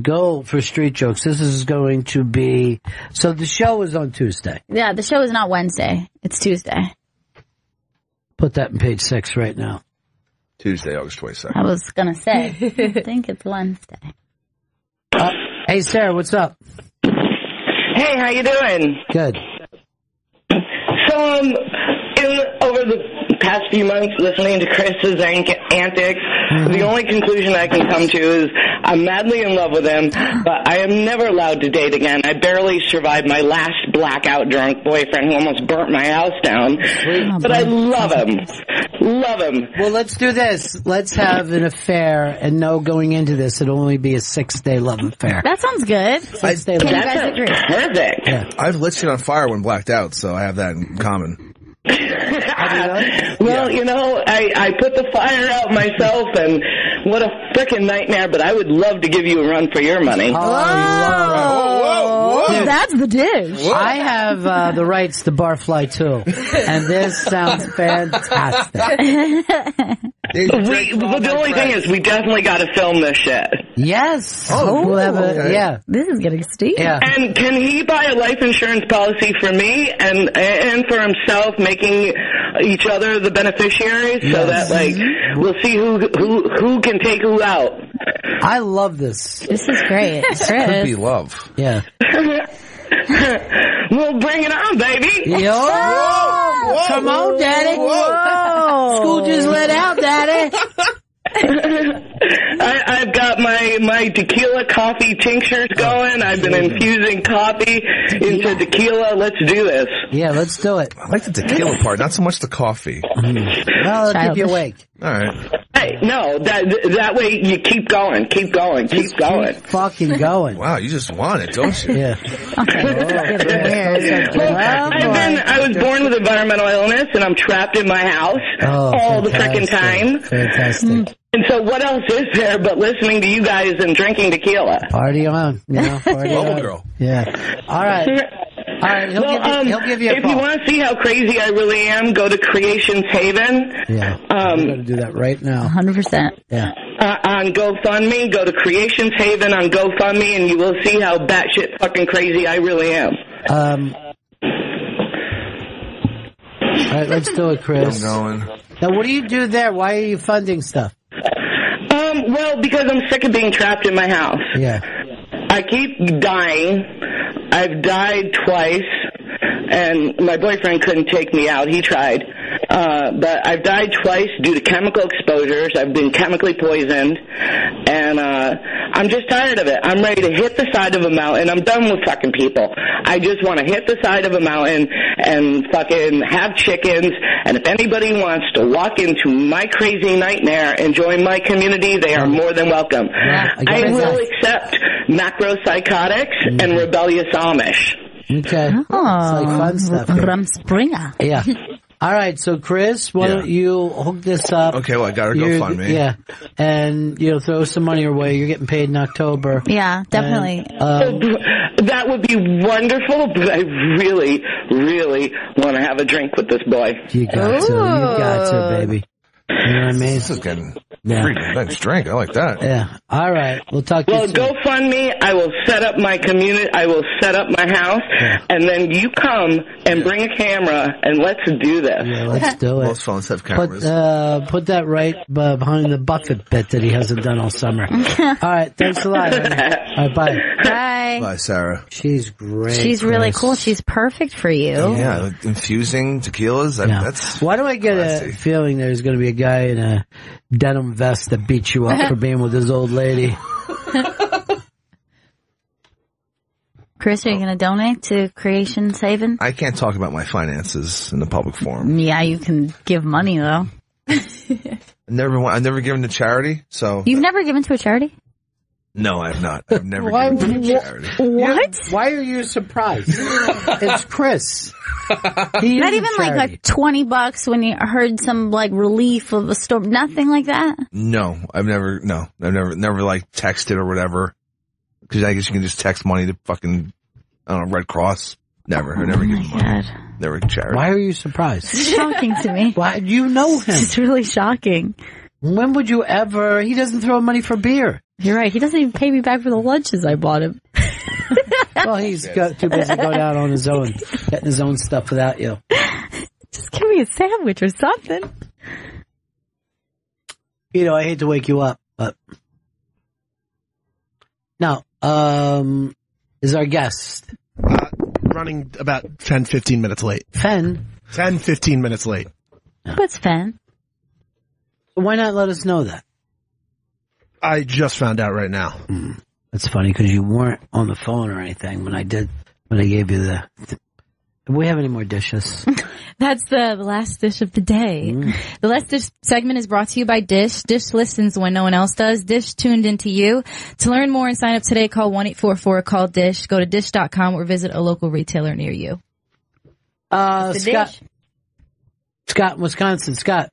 Go for street jokes. This is going to be, so the show is on Tuesday. Yeah, the show is not Wednesday. It's Tuesday. Put that in page 6 right now. Tuesday, August 22nd. I was going to say, I think it's Wednesday. Hey, Sarah, what's up? Hey, how you doing? Good. So, over the past few months, listening to Chris's antics, the only conclusion I can come to is I'm madly in love with him, but I am never allowed to date again. I barely survived my last blackout drunk boyfriend who almost burnt my house down. But I love him. Love him. Well, let's do this. Let's have an affair and know going into this it'll only be a 6-day love affair. That sounds good. 6-day love Can you guys agree? Perfect. Yeah. I've lit shit on fire when blacked out, so I have that in common. Well, you know, I put the fire out myself, and what a frickin' nightmare, but I would love to give you a run for your money. Oh, Dude, that's the dish. I have the rights to Barfly too, and this sounds fantastic. The only thing is, we definitely got to film this shit. Yes. Oh, we'll have yeah. This is getting steep. Yeah. And can he buy a life insurance policy for me and for himself, making each other the beneficiaries, so that like we'll see who can take who out. I love this. This is great. This could be love. Yeah. Well, bring it on, baby. Yo. Whoa. Come on, Daddy. Whoa. School just let out, Daddy. I've got my tequila coffee tinctures going. I've been infusing coffee into tequila. Let's do this. Yeah, let's do it. I like the tequila part, not so much the coffee. Well, it'll keep you awake. All right. Hey, no, that way you keep going. Keep going. Keep fucking going. Wow, you just want it, don't you? Yeah. I was born with environmental illness, and I'm trapped in my house all the frickin' time. Fantastic. And so what else is there but listening to you guys and drinking tequila? Party on. Party on. Girl. Yeah. All right. All right, he'll give you a if call. you want to see how crazy I really am, go to Creations Haven. Yeah, I'm going to do that right now. 100%. Yeah. On GoFundMe, go to Creations Haven on GoFundMe, and you will see how batshit fucking crazy I really am. All right, let's do it, Chris. I'm going. Now, what do you do there? Why are you funding stuff? Well, because I'm sick of being trapped in my house. Yeah. I keep dying. I've died twice, and my boyfriend couldn't take me out. He tried. But I've died twice due to chemical exposures. I've been chemically poisoned, and I'm just tired of it. I'm ready to hit the side of a mountain. I'm done with fucking people. I just want to hit the side of a mountain and fucking have chickens, and if anybody wants to walk into my crazy nightmare and join my community, they are more than welcome. Yeah, I will accept macropsychotics and rebellious Amish. Okay. It's like fun stuff. Rumspringer. Yeah. All right, so Chris, why don't you hook this up? Okay, well, I got to go fund me. Yeah, and throw some money your way. You're getting paid in October. Yeah, definitely. And, that would be wonderful, but I really, really want to have a drink with this boy. You got to, baby. You know what I mean? This is getting pretty nice drink. I like that. Yeah. All right. We'll talk to you soon. Well, GoFundMe. I will set up my community. I will set up my house, and then you come and bring a camera, and let's do this. Yeah, let's do it. Most phones have cameras. Put that right behind the bucket bit that he hasn't done all summer. All right. Thanks a lot. All right, bye. Bye. Bye, Sarah. She's great. She's really cool. She's perfect for you. Yeah, infusing tequilas. That's Why do I get a feeling there's going to be a guy in a denim vest that beats you up for being with his old lady? Chris, are you going to donate to Creations Haven? I can't talk about my finances in the public forum. Yeah, you can give money though. I've never given to charity, so. You've never given to a charity? No, I have not. I've never given to charity. What? Why are you surprised? It's Chris. Not even like $20 when you heard some like relief of a storm. Nothing like that. No, I've never like texted or whatever. Because I guess you can just text money to fucking, I don't know, Red Cross. Never. I've never given money. Never charity. Why are you surprised? It's shocking to me. Why? You know him. It's really shocking. When would you ever? He doesn't throw money for beer. You're right. He doesn't even pay me back for the lunches I bought him. Well, he's got too busy going out on his own, getting his own stuff without you. Just give me a sandwich or something. I hate to wake you up, but now, is our guest running about 10, 15 minutes late. 10, 15 minutes late. What's Fen? Why not let us know that? I just found out right now. That's funny because you weren't on the phone or anything when I gave you the. Do we have any more dishes? That's the last dish of the day. The last dish segment is brought to you by Dish. Dish listens when no one else does. Dish tuned into you. To learn more and sign up today, call 1-844-CALL-DISH. Go to dish.com or visit a local retailer near you. Scott in Wisconsin. Scott.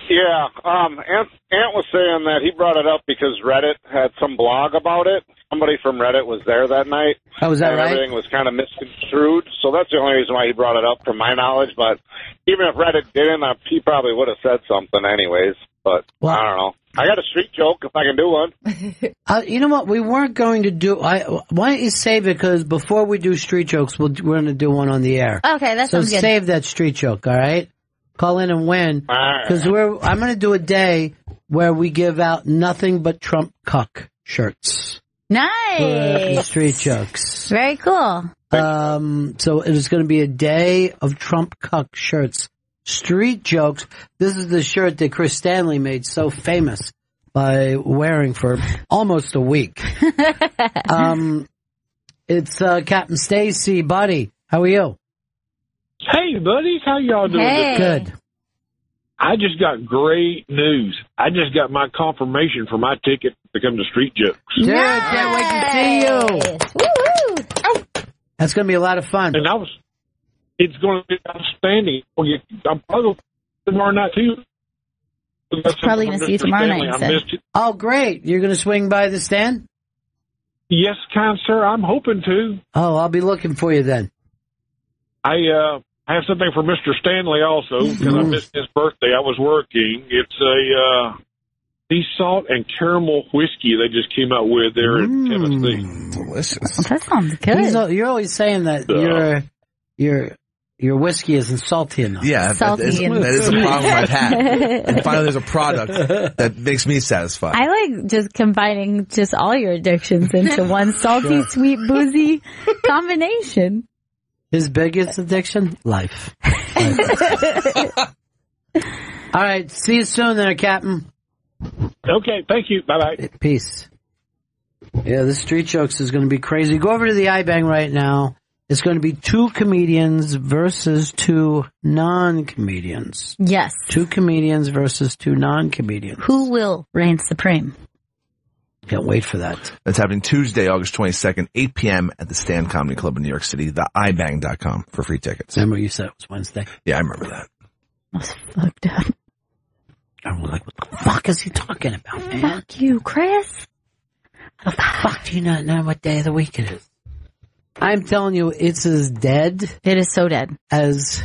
Yeah, Ant was saying that he brought it up because Reddit had some blog about it. Somebody from Reddit was there that night. Oh, was that and right? Everything was kind of misconstrued, so that's the only reason why he brought it up, from my knowledge. But even if Reddit didn't, he probably would have said something anyways. But I don't know. I got a street joke if I can do one. You know what? We weren't going to do. Why don't you save it? Because before we do street jokes, we're going to do one on the air. Okay, that sounds good. So save that street joke. All right. Call in and win. Because I'm going to do a day where we give out nothing but Trump cuck shirts. Nice. For street jokes. Very cool. So it is going to be a day of Trump cuck shirts. Street jokes. This is the shirt that Chris Stanley made so famous by wearing for almost a week. It's Captain Stacy, buddy. How are you? Hey, buddies. How y'all doing? Hey. Good. I just got great news. I just got my confirmation for my ticket to become the Street Jokes. Dude, can't wait to see you. Woo-hoo. That's going to be a lot of fun. And it's going to be outstanding. I'm probably tomorrow night, too. Probably going to see you tomorrow night. I missed it. Oh, great. You're going to swing by the stand? Yes, kind sir. I'm hoping to. Oh, I'll be looking for you then. I have something for Mr. Stanley also, because I missed his birthday. I was working. It's a sea salt and caramel whiskey they just came out with there in Tennessee. Delicious. That sounds good. You're always saying that your whiskey isn't salty enough. Yeah, that is a problem I've had. And finally there's a product that makes me satisfied. I like just combining just all your addictions into one salty, sweet, boozy combination. His biggest addiction? Life. All right. See you soon there, Captain. Okay. Thank you. Bye-bye. Peace. Yeah, the Street Jokes is going to be crazy. Go over to the iBang right now. It's going to be 2 comedians versus 2 non-comedians. Yes. 2 comedians versus 2 non-comedians. Who will reign supreme? Can't wait for that. That's happening Tuesday, August 22nd, 8 p.m. at the Stand Comedy Club in New York City, theibang.com for free tickets. Remember you said it was Wednesday? Yeah, I remember that. That's fucked up. I was like, what the fuck is he talking about, man? Fuck you, Chris. How the fuck do you not know what day of the week it is? I'm telling you, it's as dead. It is so dead. As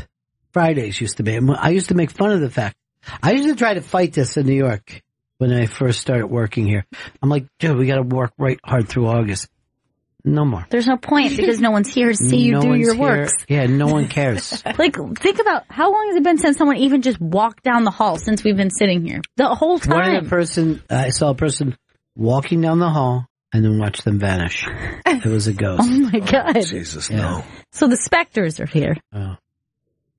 Fridays used to be. I used to make fun of the fact. I used to try to fight this in New York when I first started working here. I'm like, dude, we got to work right hard through August. No more. There's no point because no one's here to see you do your work. Yeah, no one cares. Like, think about how long has it been since someone even just walked down the hall since we've been sitting here? The whole time. I saw a person walking down the hall and then watch them vanish. It was a ghost. Oh my God. Oh, Jesus, no. So the specters are here. Oh.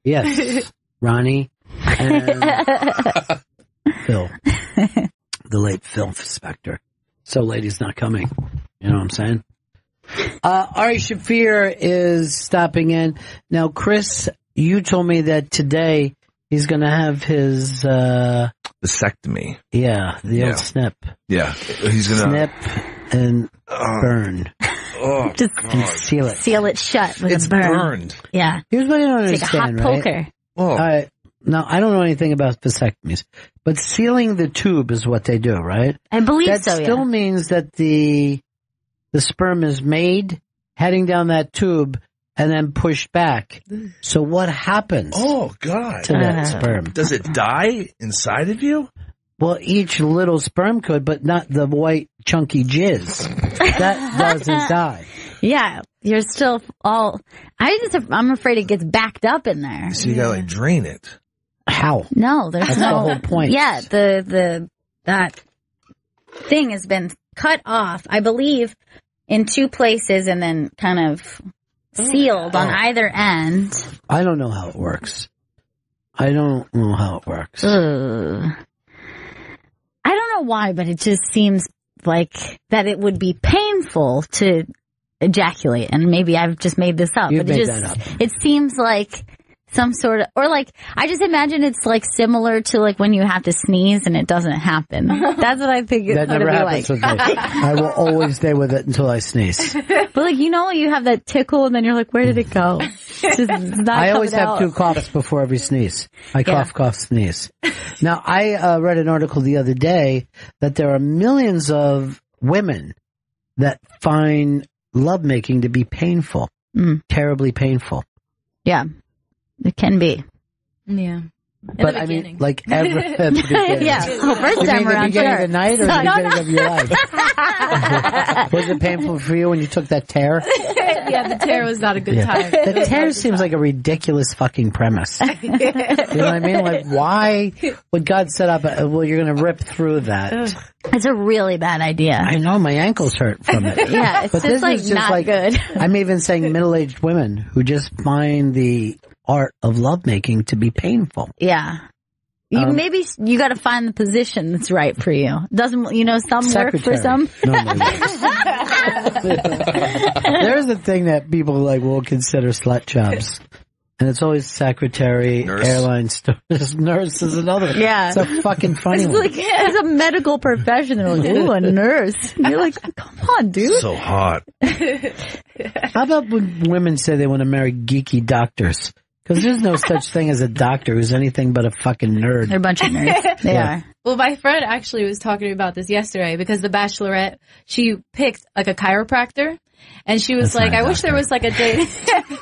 Yes. Ronnie and Phil. The late Phil Spector. So late he's not coming. You know what I'm saying? Ari Shaffir is stopping in. Now, Chris, you told me that today he's going to have his vasectomy. Yeah, the old snip. Yeah, he's going to snip and burn. Oh, just and seal it. Seal it shut with it's a burn. Burned. Yeah. Here's what I don't it's understand, like a hot right? poker. Oh. All right. Now, I don't know anything about vasectomies, but sealing the tube is what they do, right? I believe that so, That still means that the sperm is made, heading down that tube, and then pushed back. So what happens? Oh, God. To that sperm? Does it die inside of you? Well, each little sperm could, but not the white chunky jizz. That doesn't die. Yeah, you're still all. I'm afraid it gets backed up in there. So you gotta like drain it. How? No, there's That's no. the whole point. Yeah, that thing has been cut off, I believe, in 2 places and then kind of sealed on either end. I don't know how it works. I don't know how it works. I don't know why, but it just seems like that it would be painful to ejaculate, and maybe I've just made this up. You've but made that up. It seems like some sort of, or like, I just imagine it's like similar to like when you have to sneeze and it doesn't happen. That's what I think it's That going to never be happens like. with me. I will always stay with it until I sneeze. But like, you know, you have that tickle and then you're like, where did it go? It's just not I always coming have out. 2 coughs before every sneeze. I cough, cough, sneeze. Now, I read an article the other day that there are millions of women that find lovemaking to be painful, terribly painful. Yeah, it can be. Yeah. But I mean, like every at the beginning. Yeah. Oh, first you time mean the around, beginning sure. of the night or the beginning of your life? Was it painful for you when you took that tear? Yeah, the tear was not a good time. The tear seems like a ridiculous fucking premise. You know what I mean? Like, why would God set up well, you're going to rip through that? It's a really bad idea. I know, my ankles hurt from it. Yeah, it's but just this like is just not like, good. I'm even saying middle-aged women who just find the art of lovemaking to be painful. Yeah. Maybe you got to find the position that's right for you. Doesn't some secretary. work for some? No. There's a thing that people will consider slut jobs. And it's always secretary, nurse. Airline stewardess, nurse is another. Yeah. It's a fucking funny one. It's a medical profession. They're like, ooh, a nurse. And you're like, come on, dude. So hot. How about when women say they want to marry geeky doctors? Because there's no such thing as a doctor who's anything but a fucking nerd. They're a bunch of nerds. They are. Well, my friend actually was talking to me about this yesterday because the Bachelorette, she picked a chiropractor. And she was I wish there was a date.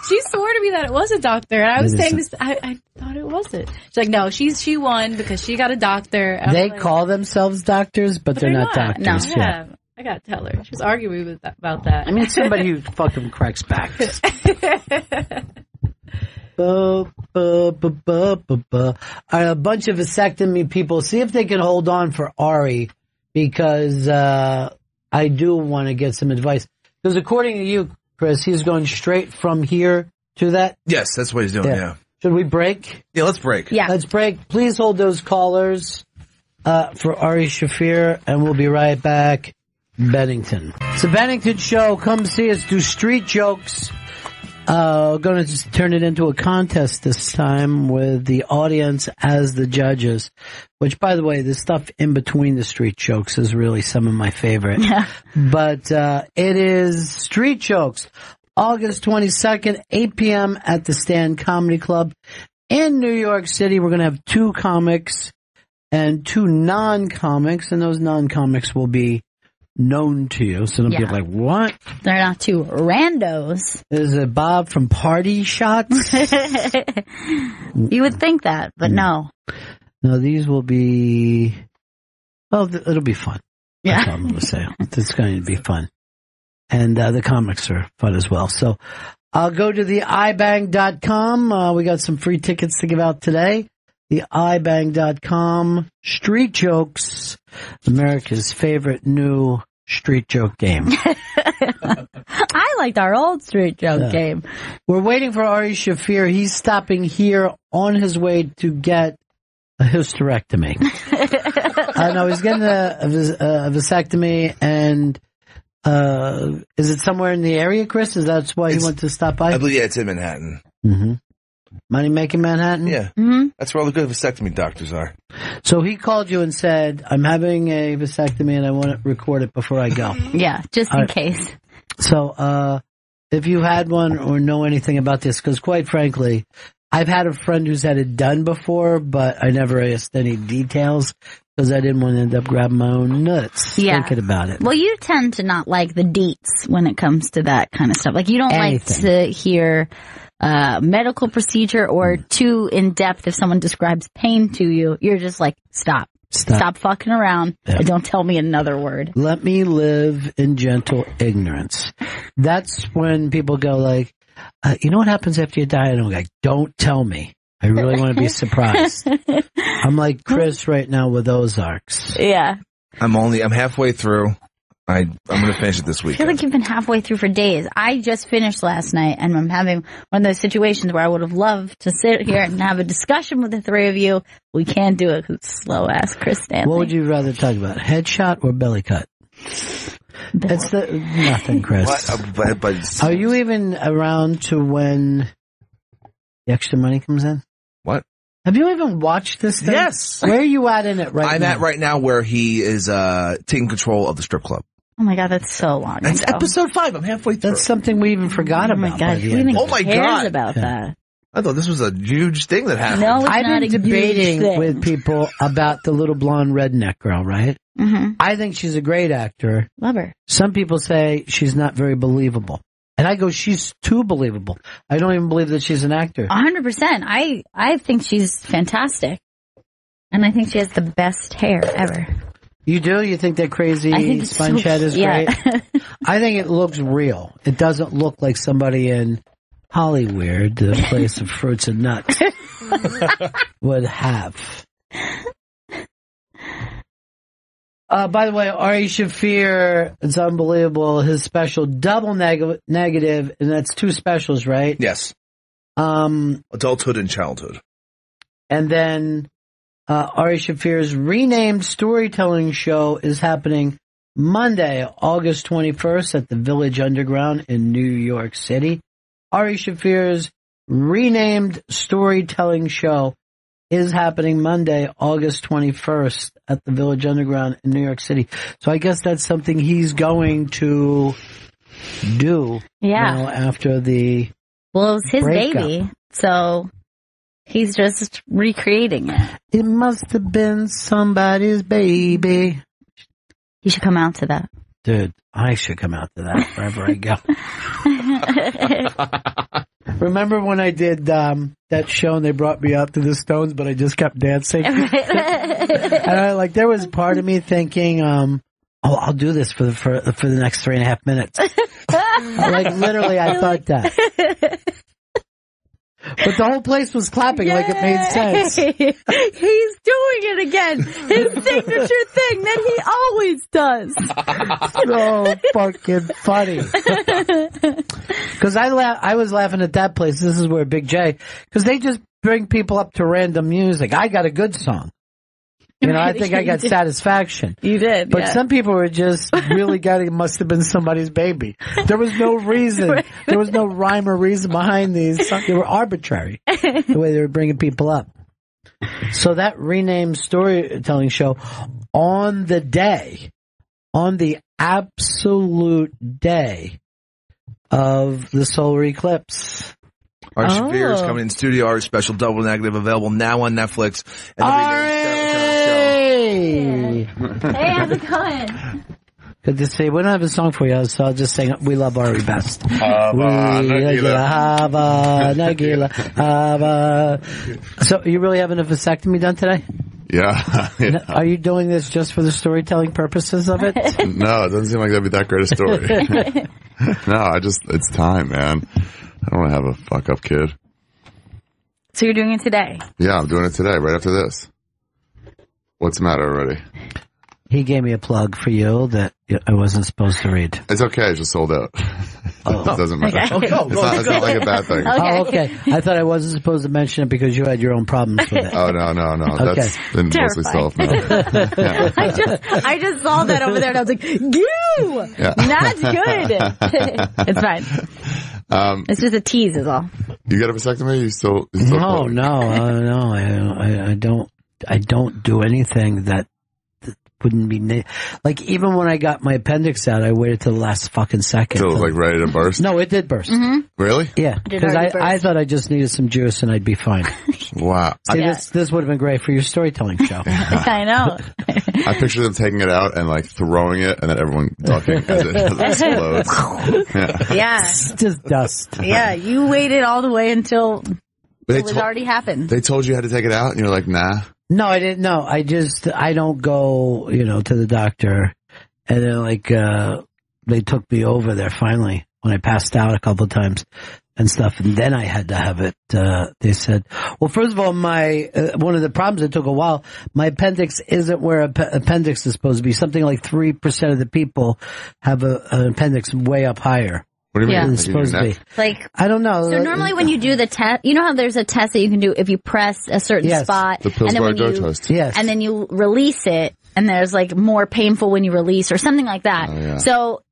She swore to me that it was a doctor. And I was saying this, I thought it wasn't. She's like, no, she won because she got a doctor. And they call themselves doctors, but they're not doctors. No, yeah. I got to tell her. She was arguing about that. I mean, somebody who fucking cracks backs. All right, a bunch of vasectomy people. See if they can hold on for Ari because I do want to get some advice. Because according to you, Chris, he's going straight from here to that? Yes, that's what he's doing, yeah. Should we break? Yeah, let's break. Yeah. Let's break. Please hold those callers for Ari Shafir, and we'll be right back. Bennington. It's a Bennington show. Come see us do street jokes. Going to just turn it into a contest this time with the audience as the judges, which, by the way, the stuff in between the street jokes is really some of my favorite. Yeah. But it is street jokes, August 22nd, 8 p.m. at the Stand Comedy Club in New York City. We're going to have 2 comics and 2 non-comics, and those non-comics will be known to you. So don't be like, what? They're not 2 randos. Is it Bob from Party Shots? You would think that, but no. No, these will be, it'll be fun. Yeah. That's all I'm going to say. It's going to be fun. And the comics are fun as well. So I'll go to the ibang.com. We got some free tickets to give out today. The ibang.com street jokes, America's favorite new street joke game. I liked our old street joke game. We're waiting for Ari Shafir. He's stopping here on his way to get a hysterectomy. No, he's getting a vasectomy, and is it somewhere in the area, Chris? Is that why he went to stop by? I believe, it's in Manhattan. Mm-hmm. Money making Manhattan? Yeah. Mm-hmm. That's where all the good vasectomy doctors are. So he called you and said, I'm having a vasectomy and I want to record it before I go. Yeah, just in case. So, if you had one or know anything about this, because quite frankly, I've had a friend who's had it done before, but I never asked any details because I didn't want to end up grabbing my own nuts thinking about it. Well, you tend to not like the deets when it comes to that kind of stuff. Like, you don't like to hear medical procedure or too in depth. If someone describes pain to you, you're just like, stop fucking around and don't tell me another word. Let me live in gentle ignorance. That's when people go like, you know what happens after you die? And I'm like, don't tell me. I really want to be surprised. I'm like Chris right now with Ozarks. Yeah. I'm halfway through. I'm going to finish it this week. I feel like you've been halfway through for days. I just finished last night, and I'm having one of those situations where I would have loved to sit here and have a discussion with the 3 of you. We can't do it because it's slow-ass Chris Stanley. What would you rather talk about, headshot or belly cut? It's nothing, Chris. But are you even around to when the extra money comes in? What? Have you even watched this thing? Yes. Where are you at in it now? I'm at right now where he is taking control of the strip club. Oh my God, that's so long That's ago. episode 5. I'm halfway through. That's something we even forgot about. Oh my God, who even cares about that? I thought this was a huge thing that happened. No, it's I've not been a debating huge thing. with people about the little blonde redneck girl, right? Mm-hmm. I think she's a great actor. Love her. Some people say she's not very believable. And I go, she's too believable. I don't even believe that she's an actor. 100%. I think she's fantastic. And I think she has the best hair ever. You do? You think that crazy sponge head is great? I think it looks real. It doesn't look like somebody in Hollywood, the place of fruits and nuts, would have. By the way, Ari Shafir, it's unbelievable. His special, Double Negative, and that's 2 specials, right? Yes. Adulthood and childhood. And then Ari Shaffir's renamed storytelling show is happening Monday, August 21st at the Village Underground in New York City. Ari Shaffir's renamed storytelling show is happening Monday, August 21st at the Village Underground in New York City. So I guess that's something he's going to do after the Well, it was his breakup. baby, so he's just recreating it. It must have been somebody's baby. You should come out to that. Dude, I should come out to that wherever I go. Remember when I did that show and they brought me out to the Stones, but I just kept dancing? And there was part of me thinking, I'll do this for the next 3.5 minutes. Literally, I thought that. But the whole place was clapping like it made sense. He's doing it again. His signature thing that he always does. So fucking funny. Because I was laughing at that place. This is where Big J, because they just bring people up to random music. I got a good song. I think I got Satisfaction. You did, but some people were just really it must have been somebody's baby. There was no reason. There was no rhyme or reason behind these. They were arbitrary, the way they were bringing people up. So that renamed storytelling show on the absolute day of the solar eclipse. Ari Shaffir is coming in studio. Ari special Double Negative available now on Netflix. Hey, how's it going? Good to see you. We don't have a song for you, so I'll just sing We Love Ari best. So you really having a vasectomy done today? Yeah. Are you doing this just for the storytelling purposes of it? No, it doesn't seem like that'd be that great a story. No, it's time, man. I don't want to have a fuck up kid. So you're doing it today? Yeah, I'm doing it today, right after this. What's the matter already? He gave me a plug for you that I wasn't supposed to read. It's okay, it's just sold out. It doesn't matter. Okay. It's not like a bad thing. Okay. I thought I wasn't supposed to mention it because you had your own problems with it. Oh, no. Okay. That's been mostly solved now. Yeah. I just saw that over there and I was like, not good. It's fine. It's just a tease is all. You got a vasectomy? You still No. I don't do anything that wouldn't be even when I got my appendix out, I waited till the last fucking second. So it was ready to burst? No, it did burst. Mm-hmm. Really? Yeah, because I thought I just needed some juice and I'd be fine. Wow. See, this would have been great for your storytelling show. I know. I picture them taking it out and throwing it and then everyone ducking as it explodes. Yeah. It's just dust. Yeah, you waited all the way until it was already happened. They told you how to take it out and you're like, nah. No, I didn't know. I don't go, to the doctor. And then they took me over there finally when I passed out a couple of times and stuff. And then I had to have it. They said, well, first of all, one of the problems, it took a while. My appendix isn't where appendix is supposed to be. Something like 3% of the people have an appendix way up higher. What do you mean? It's supposed to be. I don't know. So normally when you do the test, you know how there's a test that you can do if you press a certain spot, the Pillsbury Joe test. Yes. And then you release it, and there's more painful when you release or something like that. Oh, yeah. So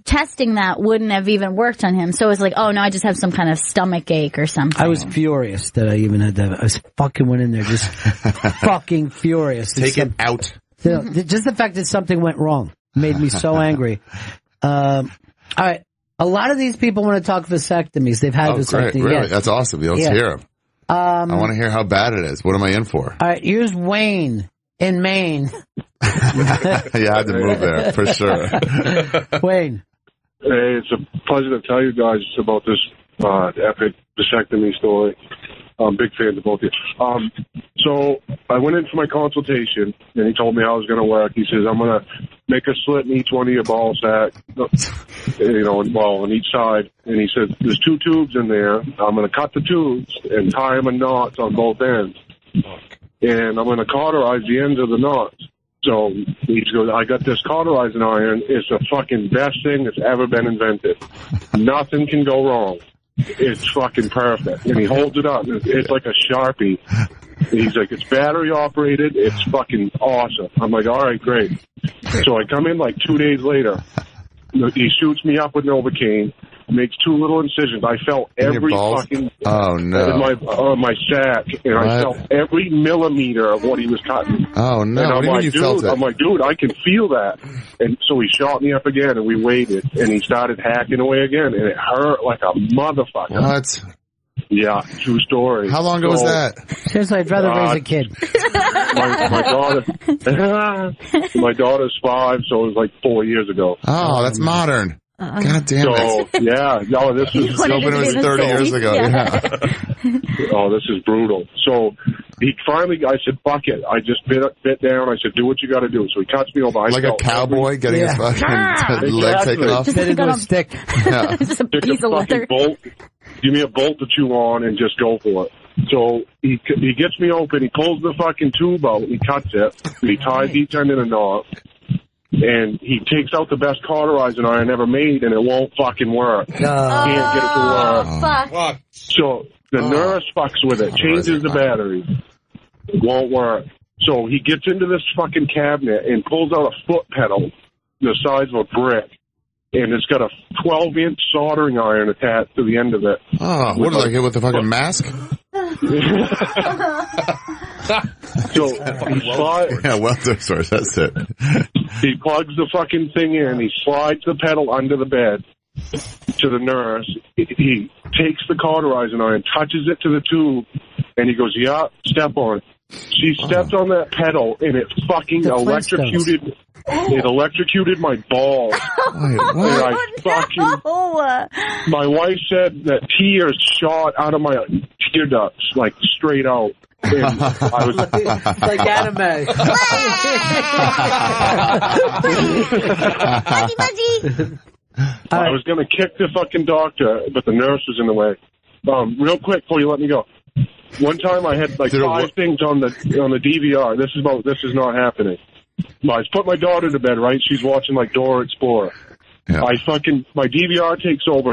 testing that wouldn't have even worked on him. So it's no, I just have some kind of stomach ache or something. I was furious that I even had that. I was fucking went in there just fucking furious. Take it out. Just the fact that something went wrong made me so angry. All right. A lot of these people want to talk vasectomies. They've had vasectomies. Great. Really? Yes. That's awesome. Let's hear them. I want to hear how bad it is. What am I in for? All right, here's Wayne in Maine. You had to move there, for sure. Wayne. Hey, it's a pleasure to tell you guys about this epic vasectomy story. I'm big fans of both of you. So I went in for my consultation, and he told me how it was going to work. He says, I'm going to make a slit in each one of your ball sack, on each side. And he said, there's 2 tubes in there. I'm going to cut the tubes and tie them in knots on both ends. And I'm going to cauterize the ends of the knots. So he goes, I got this cauterizing iron. It's the fucking best thing that's ever been invented. Nothing can go wrong. It's fucking perfect. And he holds it up. It's like a Sharpie. And he's like, it's battery operated. It's fucking awesome. I'm like, all right, great. So I come in like 2 days later. He shoots me up with Novocaine, makes 2 little incisions. I felt every fucking in my sack, and I felt every millimeter of what he was cutting. Oh no! And What do you mean you felt it? I'm like, dude, I can feel that. And so he shot me up again, and we waited, and he started hacking away again, and it hurt like a motherfucker. What? Yeah, true story. How long ago was that? Seriously, I'd rather raise a kid. My daughter's 5, so it was like 4 years ago. Oh, that's modern. God damn it. So, yeah, no, this was... It was 30 years ago. Yeah. Oh, this is brutal. So he finally, I said, fuck it. I just bit down. I said, do what you got to do. So he cuts me over. Like a cowboy getting his fucking leg taken off. Bit into a stick. Yeah. Just a piece of leather. Bolt. Give me a bolt to chew on and just go for it. So he gets me open. He pulls the fucking tube out. He cuts it. He ties each end in a knot. And he takes out the best cauterizing iron ever made, and it won't fucking work. Can't get it to work. Fuck. So the nurse fucks with it, changes the battery. It won't work. So he gets into this fucking cabinet and pulls out a foot pedal the size of a brick. And it's got a 12-inch soldering iron attached to the end of it. Oh, what did I get with the fucking mask? So welder source, that's it. He plugs the fucking thing in, he slides the pedal under the bed to the nurse. He takes the cauterizing iron, touches it to the tube, and he goes, yeah, step on it. She stepped on that pedal, and it fucking electrocuted. It electrocuted my balls. My wife said that tears shot out of my tear ducts, like straight out. And I was like anime. I was going to kick the fucking doctor, but the nurse was in the way. Real quick before you let me go. One time I had like 5 things on the DVR. This is not happening. I put my daughter to bed, right? She's watching like Dora Explorer. Yeah. My DVR takes over.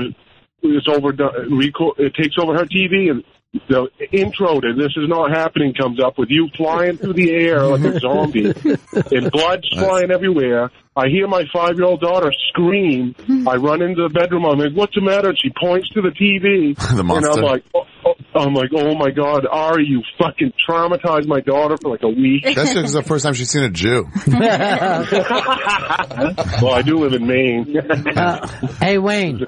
It takes over her TV, and the intro to This Is Not Happening comes up with you flying through the air like a zombie, and blood's flying everywhere. I hear my 5-year-old daughter scream. I run into the bedroom. I'm like, what's the matter? And she points to the TV. The monster. And I'm like, oh my God, Ari, you fucking traumatized my daughter for like a week. That's just the first time she's seen a Jew. Well, I do live in Maine. Hey, Wayne.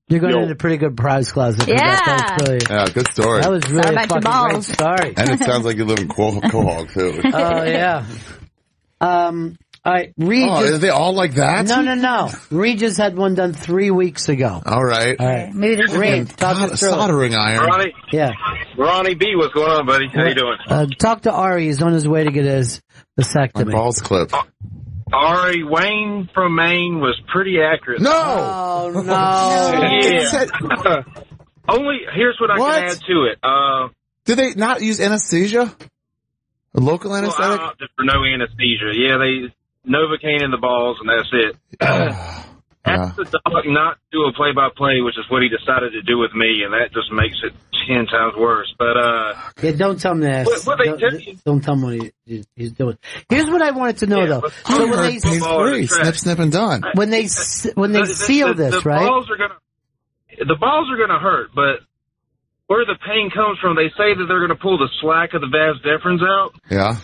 You're going into a pretty good prize closet. Yeah, good story. That was really a fucking great story. And it sounds like you live in Quahog, too. Oh, yeah. All right, Regis. Are they all like that? No. Regis had one done 3 weeks ago. All right. Maybe there's soldering iron. Ronnie. Yeah. Ronnie B, what's going on, buddy? How you doing? Talk to Ari. He's on his way to get his vasectomy. My balls clipped. Ari, Wayne from Maine was pretty accurate. No! Oh, no. Yeah. Only, here's what I can add to it. Did they not use anesthesia? A local anesthetic? I opted for no anesthesia. Yeah, they Novocaine in the balls, and that's it. Asked the doc not to do a play-by-play, which is what he decided to do with me, and that just makes it 10 times worse. But yeah, don't tell him that. Don't tell him what he's doing. Here's what I wanted to know, though. So when they snip and done. When they seal this, right? The balls are gonna hurt, but where the pain comes from, they say that they're going to pull the slack of the vas deferens out. Yeah.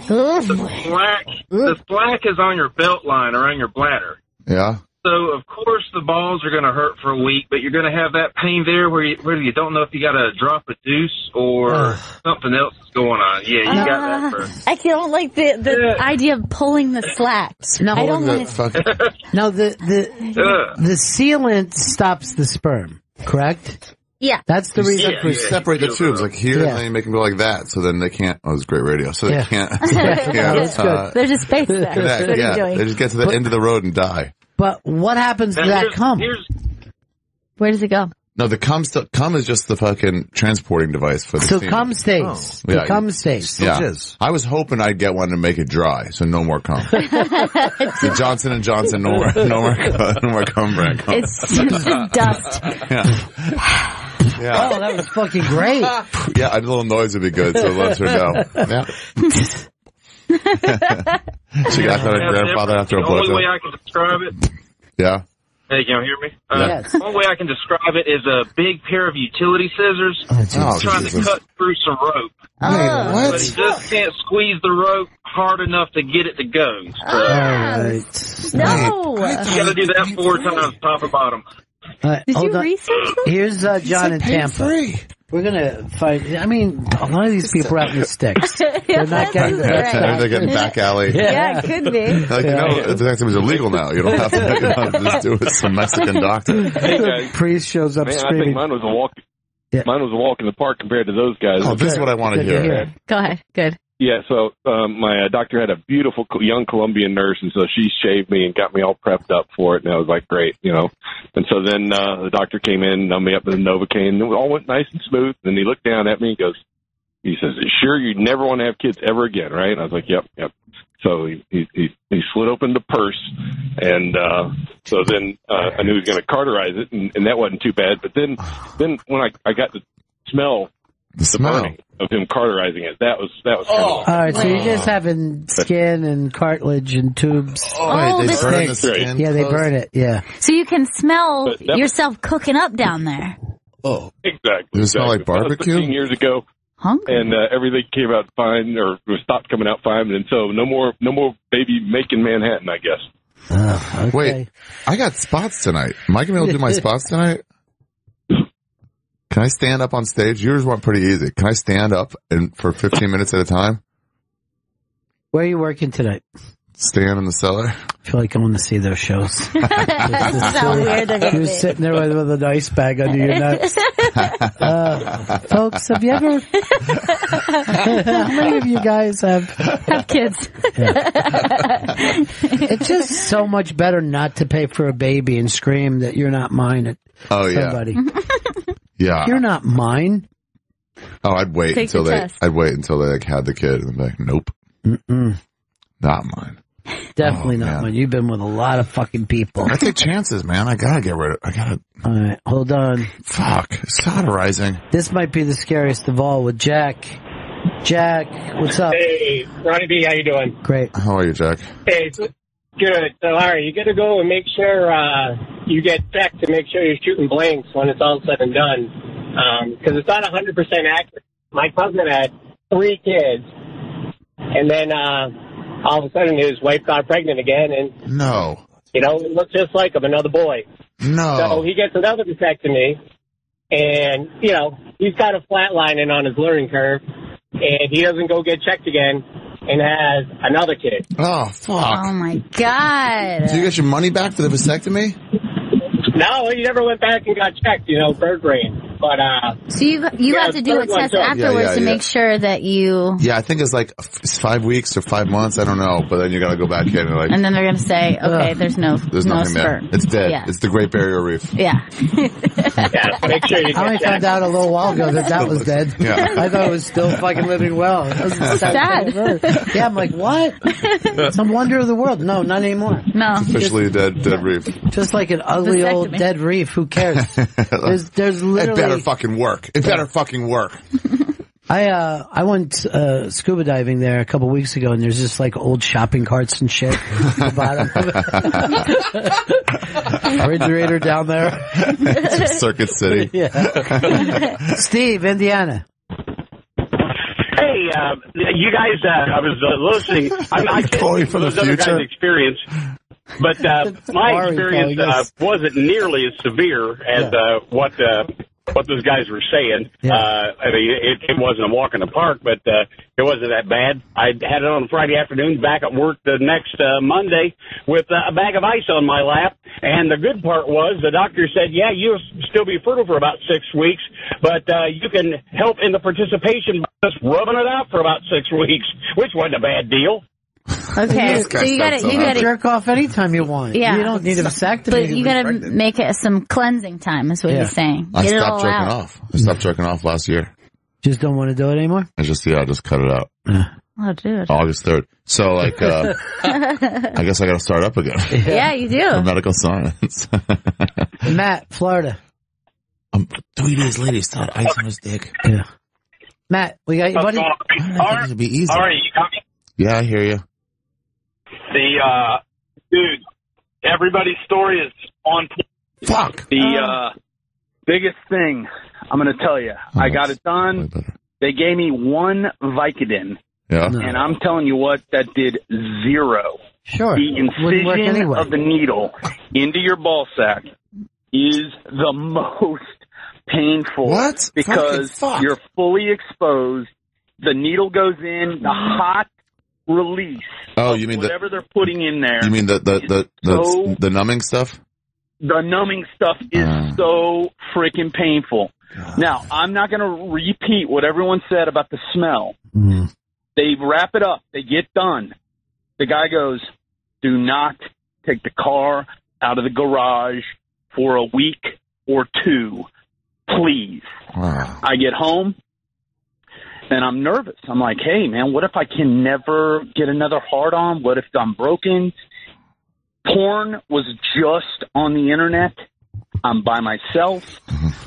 The slack is on your belt line around your bladder. Yeah. So, of course, the balls are going to hurt for a week, but you're going to have that pain there where you don't know if you got to drop a deuce or something else is going on. Yeah, you got that first. I don't like the idea of pulling the slacks. No, I don't want to. No, the sealant stops the sperm, correct? Yeah. That's the reason for separate the tubes, like here, and then you make them go like that, so then they can't, it's great radio, so they can't, that's good. There's a space there. Connect, they just get to the end of the road and die. But what happens to that cum? Where does it go? No, the cum is just the fucking transporting device for the semen. Cum stays. The cum stays. Yeah. I was hoping I'd get one to make it dry, so no more cum. The Johnson & Johnson, no more cum brand cum. It's just dust. Yeah. Yeah. Oh, that was fucking great. Yeah, a little noise would be good, so let her know. Yeah. She got her grandfather after a The only blowjob. way I can describe it. Yeah. Hey, can you hear me? Yes. The only way I can describe it is a big pair of utility scissors trying to cut through some rope. What? But he just can't squeeze the rope hard enough to get it to go. So No. you got to do that 4 times, top and bottom. Did you research this? Here's John in Tampa. We're gonna find. I mean, a lot of these people are out in the sticks. They're not getting. They're getting back alley. Yeah, it could be. Like, you know, the next time is illegal now. You don't have to just do it with some Mexican doctor. Hey guys, priest shows up man, screaming. I think mine was a walk. Yeah. Mine was a walk in the park compared to those guys. Oh, this is what I want to hear. Go ahead. Good. Yeah, so my doctor had a beautiful young Colombian nurse, and so she shaved me and got me all prepped up for it, and I was like, great, you know. And so then the doctor came in, numbed me up with a Novocaine, and it all went nice and smooth. And he looked down at me and he says, sure you never want to have kids ever again, right? And I was like, yep. So he slid open the purse, and so then I knew he was going to cauterize it, and that wasn't too bad. But then when I got to smell the burning of him cauterizing it, that was kind of All right, so you're just having skin and cartilage and tubes. Oh, they burn the skin. Yeah, they burn it. Yeah. So you can smell yourself cooking up down there. Oh, exactly. Does it smell like That was barbecue? 15 years ago. Hungry. And everything came out fine, or stopped coming out fine, and so no more baby making Manhattan, I guess. Okay. Wait, I got spots tonight. Am I going to be able to do my spots tonight? Can I stand up on stage? Yours went pretty easy. Can I stand up and for 15 minutes at a time? Where are you working tonight? Stand in the cellar. I feel like I want to see those shows. That's how weird they're going to You're be. sitting there with an ice bag under your nuts. Folks, have you ever... How many of you guys have kids? It's just so much better not to pay for a baby and scream that you're not mine at somebody. Yeah. You're not mine. Oh, I'd wait Take until the they test. like had the kid and be like, nope. Not mine. Definitely not mine. You've been with a lot of fucking people. I take chances, man. I gotta get rid of All right, hold on. Fuck. It's cauterizing. This might be the scariest of all with Jack. Jack, what's up? Hey, Ronnie B, how you doing? Great. How are you, Jack? Hey, good. So, all right, you got to go and make sure you get checked to make sure you're shooting blanks when it's all said and done, because it's not 100% accurate. My cousin had 3 kids, and then all of a sudden his wife got pregnant again, and No. it looks just like him, another boy. No. So he gets another vasectomy, and he's got a flatlining on his learning curve, and he doesn't go get checked again. And has another kid. Oh, fuck. Oh, my God. Do you get your money back for the vasectomy? No, he never went back and got checked, bird brain. But, So you have to do a test afterwards to make sure that you... Yeah, I think it's like 5 weeks or 5 months. I don't know. But then you gotta go back in and like... And then they're going to say, okay, there's nothing sperm. there. It's dead. Yeah. It's the Great Barrier Reef. Yeah. Make sure you I only found out a little while ago that was dead. Yeah. I thought it was still fucking living well. It was the saddest thing I've heard. Yeah, I'm like, what? Some wonder of the world. No, not anymore. No. Officially a dead reef. Just like an ugly old dead reef. Who cares? There's literally... It better fucking work. It better fucking work. I went scuba diving there a couple weeks ago, and there's just like old shopping carts and shit at the bottom. Refrigerator down there. Circuit City. Yeah. Steve, Indiana. Hey, you guys, I was listening. I calling from the other future. guys' experience, but my experience wasn't nearly as severe as what those guys were saying. I mean, it wasn't a walk in the park, but it wasn't that bad. I had it on Friday afternoon, back at work the next Monday with a bag of ice on my lap. And the good part was the doctor said, yeah, you'll still be fertile for about 6 weeks, but you can help in the participation by just rubbing it out for about 6 weeks, which wasn't a bad deal. Okay, so you gotta jerk off anytime you want. Yeah. You don't need a vasectomy. But you gotta make it some cleansing time, is what he's saying. I Get it stopped all jerking out. off. I stopped jerking off last year. Just don't want to do it anymore? I just cut it out. Oh, dude. August 3rd. So, I guess I gotta start up again. Yeah, you do. For medical science. Matt, Florida. sweetest lady started ice on his dick. Yeah. Matt, we got you, buddy? It'd be easy. All right, you got me? Yeah, I hear you. Dude, everybody's story is on point. Fuck. The biggest thing I'm going to tell you, I got it done. They gave me 1 Vicodin. Yeah. And I'm telling you what, that did 0. Sure. The incision of the needle into your ball sack is the most painful. What? Because you're fully exposed. The needle goes in, the hot release. Oh, you mean whatever they're putting in there. You mean the numbing stuff? The numbing stuff is so freaking painful. Now, I'm not going to repeat what everyone said about the smell. They wrap it up. They get done. The guy goes, do not take the car out of the garage for a week or 2, please. I get home, and I'm nervous. I'm like, hey, man, what if I can never get another hard-on? What if I'm broken? Porn was just on the internet. I'm by myself.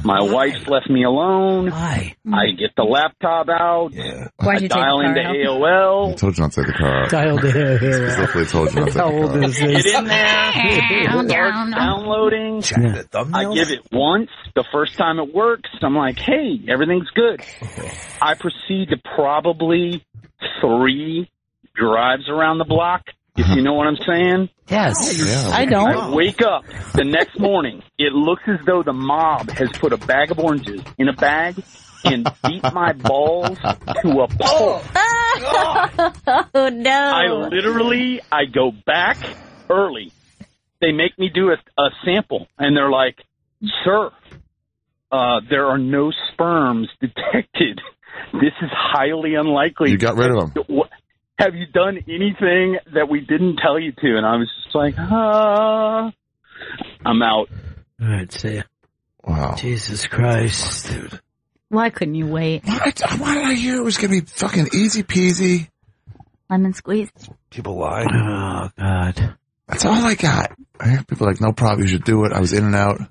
My wife left me alone. Why? I get the laptop out. I dial into AOL. I told you not to take the car out. Dial into AOL. Specifically told you not to take the car out. Get in there. Start downloading. I give it once. The first time it works, I'm like, hey, everything's good. I proceed to probably 3 drives around the block. If you know what I'm saying? Yes. I don't. I wake up the next morning. It looks as though the mob has put a bag of oranges in a bag and beat my balls to a pulp. Oh, no. I go back early. They make me do a sample, and they're like, sir, there are no sperms detected. This is highly unlikely. You got rid of them. Have you done anything that we didn't tell you to? And I was just like, I'm out. All right, see ya. Wow. Jesus Christ. Dude. Why couldn't you wait? Why did I hear it was going to be fucking easy peasy? Lemon squeeze. People lie. Oh, God. That's all I got. I hear people like, no problem, you should do it. I was in and out.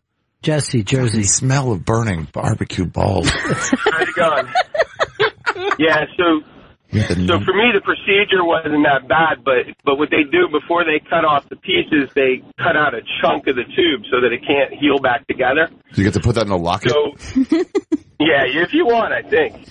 Jesse, Jersey. Smell of burning barbecue balls. How's it going? Yeah, so for me, the procedure wasn't that bad, but what they do before they cut off the pieces, they cut out a chunk of the tube so that it can't heal back together. Do you get to put that in a locket? So, yeah, if you want, I think.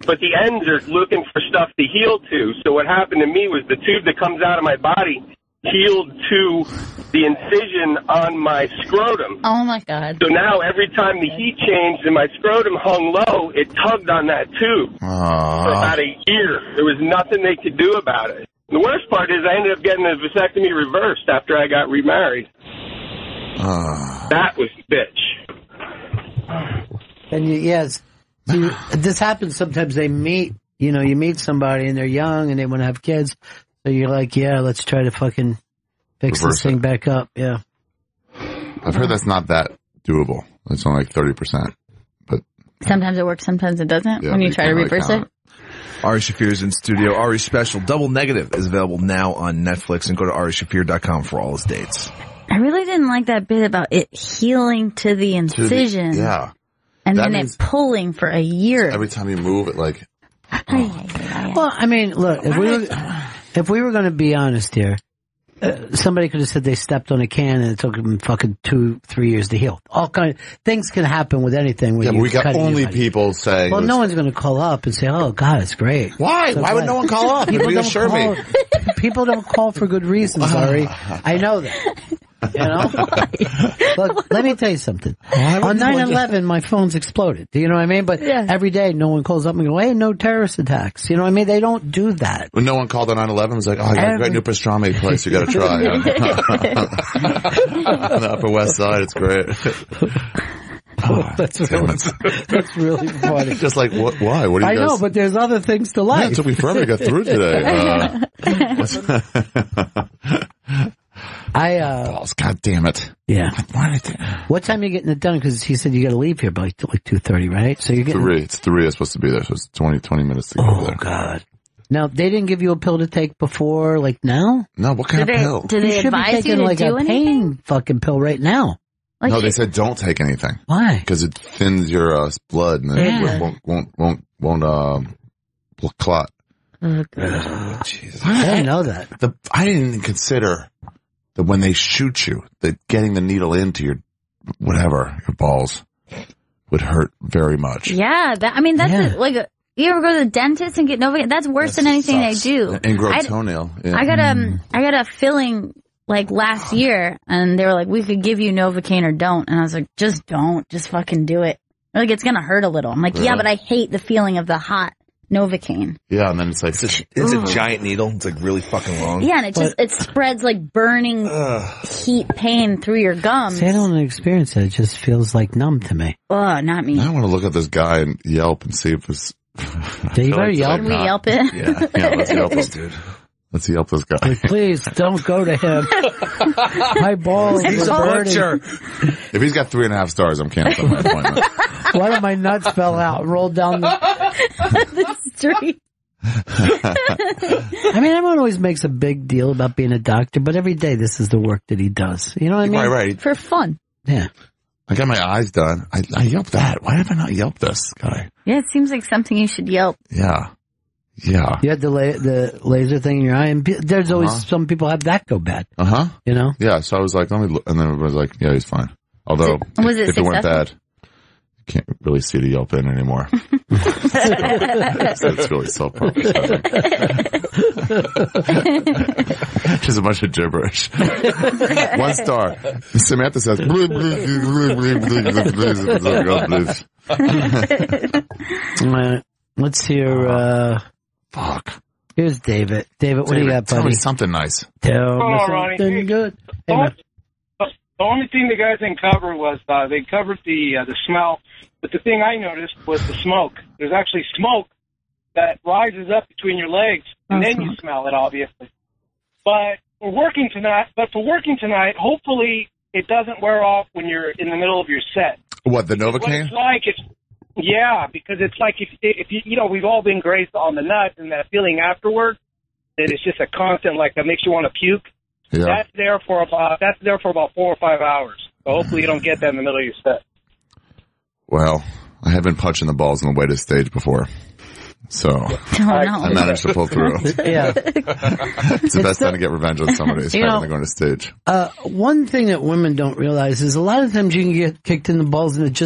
But the ends are looking for stuff to heal to. So what happened to me was the tube that comes out of my body healed to the incision on my scrotum. Oh, my God. So now every time the heat changed and my scrotum hung low, it tugged on that tube for about a year. There was nothing they could do about it. The worst part is I ended up getting a vasectomy reversed after I got remarried. That was bitch. And yes, this happens sometimes. They meet, you meet somebody and they're young and they want to have kids. So you're like, yeah, let's try to fucking fix this thing back up. Yeah. I've heard that's not that doable. It's only like 30%. But sometimes it works, sometimes it doesn't when you try to reverse it. Ari Shafir's in studio. Ari's special, Double Negative, is available now on Netflix, and go to arishafir.com for all his dates. I really didn't like that bit about it healing to the incision. Yeah. And then it pulling for a year. Every time you move, it like... Well, I mean, look, if we were going to be honest here, somebody could have said they stepped on a can and it took them fucking 2-3 years to heal. All kind of things can happen with anything. Yeah, but we got only people saying. Well, no one's going to call up and say, "Oh God, it's great." Why? Why would no one call up? Reassure me. People don't call for good reasons, Ari. I know that. Look, let me tell you something. On 9/11, my phone's exploded. Do you know what I mean? But every day, no one calls up and go, "Hey, no terrorist attacks." You know what I mean? They don't do that. When no one called on 9/11, it was like, "Oh, I got a great new pastrami place. You got to try." On the Upper West Side, it's great. That's really funny. Just like, what? Why? What do you I know, but there's other things to life. Yeah, it took me forever to get through today. Balls, God damn it. Yeah. What time are you getting it done? Because he said you got to leave here by like 2:30, right? So you're getting 3. It's 3. I'm supposed to be there, so it's 20 minutes to go there. Oh, God. Now, they didn't give you a pill to take before, like now? No, what kind of pill? Do they you should advise be taking you to like do a pain fucking pill right now. Like no, they said don't take anything. Why? Because it thins your blood and it won't clot. Oh, Jesus. I didn't know that. I didn't even consider that when they shoot you, that getting the needle into your your balls would hurt very much. Yeah, that's like you ever go to the dentist and get Novocaine? That's worse than anything they do. And grow a toenail. Yeah. I got a filling like last year, and they were like, we could give you Novocaine or don't, and I was like, just don't, just fucking do it. They're like, it's gonna hurt a little. I'm like, yeah, but I hate the feeling of the hot Novocaine. Yeah, and then it's like it's a giant needle. It's like really fucking long. Yeah, and it spreads like burning heat pain through your gums. See, I don't experience it. It just feels like numb to me. Oh, not me. I want to look at this guy and Yelp and see if it's. You better Yelp. Can we Yelp it? Yeah, let's Yelp this dude. Let's Yelp this guy. Please don't go to him. My balls are burning. If he's got 3.5 stars, I'm canceling my appointment. One of my nuts fell out and rolled down the street. I mean, everyone always makes a big deal about being a doctor, but every day this is the work that he does. You know what I mean? Right. For fun. Yeah. I got my eyes done. I Yelped that. Why have I not Yelped this guy? Yeah, it seems like something you should Yelp. Yeah. You had the laser thing in your eye, and there's always some people have that go bad. You know? Yeah, so I was like, let me look, and then it was like, yeah, he's fine. Although, if it went bad, you can't really see the Yelp in anymore. So it's really self-published. Just a bunch of gibberish. 1 star. Samantha says, let's hear, fuck. Here's David. David, what do you got, buddy? Tell me something nice. Tell me something good. Hey, man. The only thing the guys didn't cover was they covered the smell, but the thing I noticed was the smoke. There's actually smoke that rises up between your legs, and then you smell it, obviously. But for working tonight, hopefully it doesn't wear off when you're in the middle of your set. What, the Novocaine? Yeah, because it's like if you we've all been graced on the nut, and that feeling afterward, that it's just a constant, like, that makes you want to puke. Yeah. That's there for about 4 or 5 hours. So hopefully you don't get that in the middle of your set. Well, I have been punching the balls on the way to stage before. So I managed to pull through. Yeah. It's the best time to get revenge on somebody, especially when they're going to stage. One thing that women don't realize is a lot of times you can get kicked in the balls and it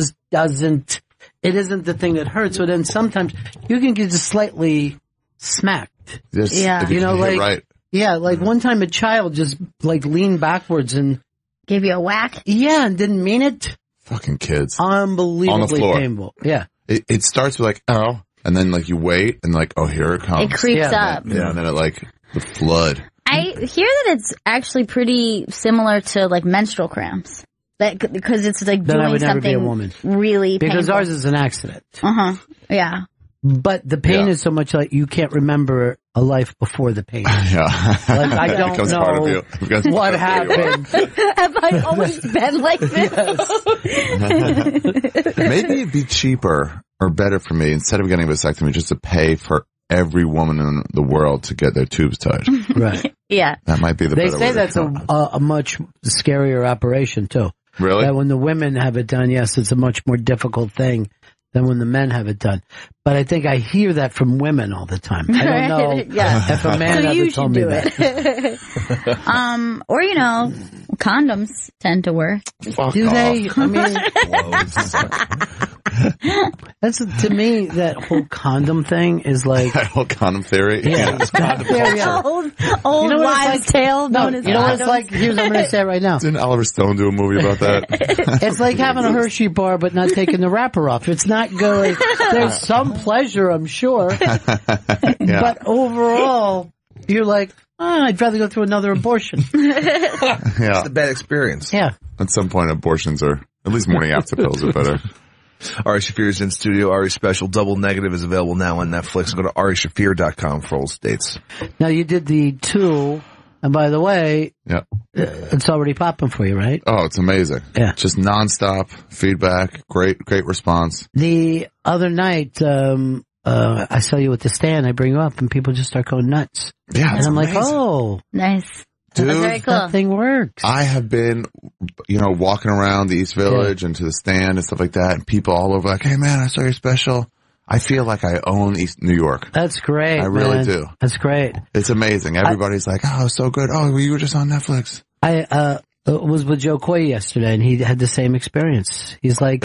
isn't the thing that hurts. So then sometimes you can get just slightly smacked. If you know, like, right. Yeah, like one time a child just like leaned backwards and gave you a whack. Yeah, and didn't mean it. Fucking kids. Unbelievably on the floor. Painful. Yeah. It starts with like, oh, and then like you wait and like, oh, here it comes. It creeps up. Yeah, and then it like the flood. I hear that it's actually pretty similar to like menstrual cramps. Because it's like then doing I would never something be a woman. Really painful. Because ours is an accident. Yeah. But the pain is so much like you can't remember a life before the pain. Yeah. Like I don't know what happened. Have I always been like this? Maybe it'd be cheaper or better for me, instead of getting a vasectomy, just to pay for every woman in the world to get their tubes tied. Right. Yeah. That might be the better way. They say that's a much scarier operation too. Really? That when the women have it done, yes, it's a much more difficult thing than when the men have it done. But I think I hear that from women all the time. I don't know if a man ever told me that. Or, condoms tend to work. Do they? I mean, that's to me, that whole condom thing is like... That whole condom theory? Yeah. Old wives' tale known as you know what it's like? Here's what I'm going to say right now. Didn't Oliver Stone do a movie about that? It's like having a Hershey bar but not taking the wrapper off. It's not good. There's some pleasure, I'm sure. But overall, you're like, I'd rather go through another abortion. It's a bad experience. Yeah. At some point, abortions are, at least morning after pills are better. Ari Shafir is in studio. Ari's special Double Negative is available now on Netflix. Go to arishafir.com for all dates. Now, you did the Tool, and by the way, it's already popping for you, right? Oh, it's amazing. Yeah. Just nonstop feedback. Great response. The other night, I saw you at the stand. I bring you up, and people just start going nuts. Yeah, and I'm amazing. like, oh, nice. Dude, That's very cool. That thing works. I have been, walking around the East Village and to the stand and stuff like that, and people all over like, hey man, I saw your special. I feel like I own East New York. That's great. I really do. That's great. It's amazing. Everybody's like, oh, so good. Oh, you were just on Netflix. I was with Joe Coy yesterday, and he had the same experience. He's like,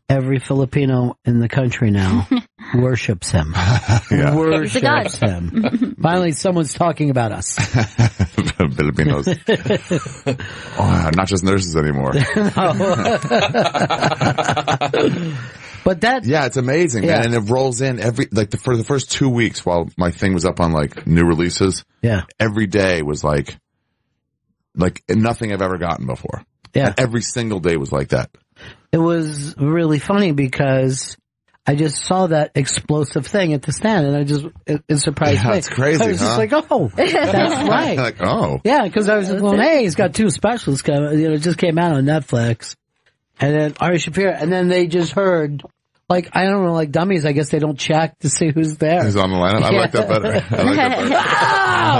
every Filipino in the country now worships him. Worships him. Finally, someone's talking about us. Filipinos. Not just nurses anymore. But it's amazing, man. And it rolls in for the first 2 weeks while my thing was up on like new releases. Yeah. Every day was like nothing I've ever gotten before. Yeah. And every single day was like that. It was really funny because I just saw that explosive thing at the stand, and it surprised me. It's crazy, I was just like, oh, that's right. Like, oh. Yeah, because I was going, hey, he's got 2 specials coming. It just came out on Netflix. And then Ari Shafir, and then they just heard, like, I don't know, like dummies, I guess they don't check to see who's there. Who's on the lineup? I like that better.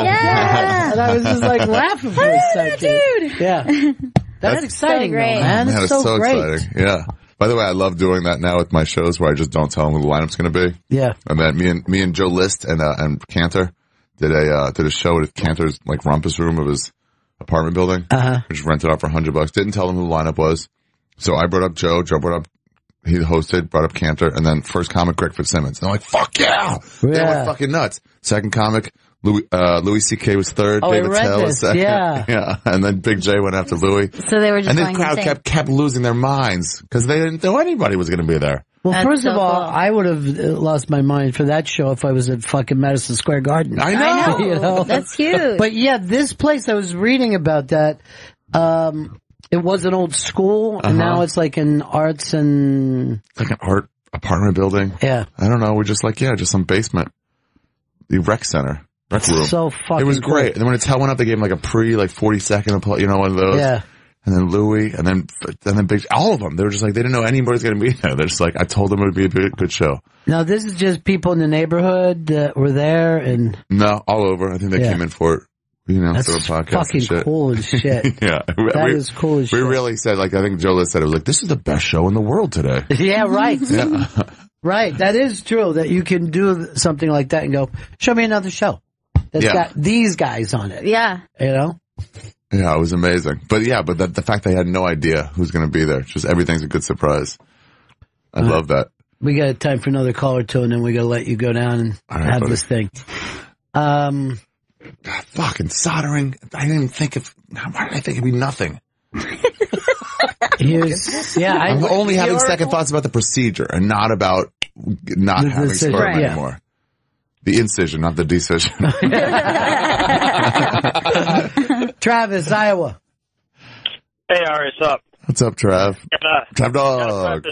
Yeah! And I was just like laughing for a second. Dude! Yeah. That's exciting, so great. though, man. Man, it's so great. exciting. Yeah. By the way, I love doing that now with my shows where I just don't tell them who the lineup's going to be. Yeah. And then me and Joe List and Cantor did a show at Cantor's like rumpus room of his apartment building. Which rented out for $100. Didn't tell them who the lineup was. So I brought up Joe brought up, he hosted, brought up Cantor, and then first comic, Greg Fitzsimmons. And I'm like, fuck yeah! They went fucking nuts. Second comic, Louis C.K. was third, David Tell was second. Yeah. And then Big J went after Louis. So they were just and then the crowd kept losing their minds, because they didn't know anybody was going to be there. Well, That's first so of all, cool. I would have lost my mind for that show if I was at fucking Madison Square Garden. I know. You know? That's huge. But yeah, this place, I was reading about that, it was an old school, and now it's like an arts and... Like an art apartment building. Yeah. I don't know. We're just like, just some basement. The rec center. Rec room. So fucking It was cool. great. And then when Tell went up, they gave him like a 40-second, one of those. Yeah. And then Louis, and then Big, all of them. They were just like, they didn't know anybody's going to be there. They're just like, I told them it would be a good show. Now, this is just people in the neighborhood that were there, and... No, all over. I think they came in for it. That's for a podcast fucking and shit. cool as shit. Yeah. That is cool as shit. We really said, I think Joe List said, it was like, this is the best show in the world today. Yeah, right. Yeah. Right. That is true, that you can do something like that and go, show me another show that's got these guys on it. Yeah. You know? Yeah, it was amazing. But the fact they had no idea who's going to be there, just everything's a good surprise. I love that. We got time for another call or two, and then we got to let you go down and have this thing. Fucking soldering. I didn't even think why did I think it'd be nothing? I'm only having second thoughts about the procedure and not about not having sperm anymore. The incision, not the decision. Travis, Iowa. Hey, Ari, what's up? What's up, Trav? Trav Dog.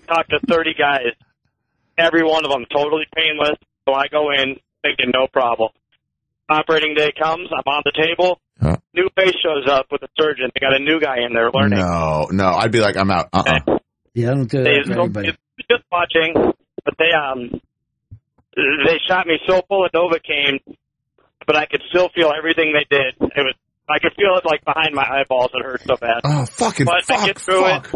Talk to 30 guys. Every one of them totally painless. So I go in thinking no problem. Operating day comes. I'm on the table. New face shows up with a surgeon. They got a new guy in there learning. No. I'd be like, I'm out. Yeah, I don't do that for anybody. Just watching, but they shot me so full of Novocaine, but I could still feel everything they did. I could feel it like behind my eyeballs. It hurt so bad. Oh, But I get through it.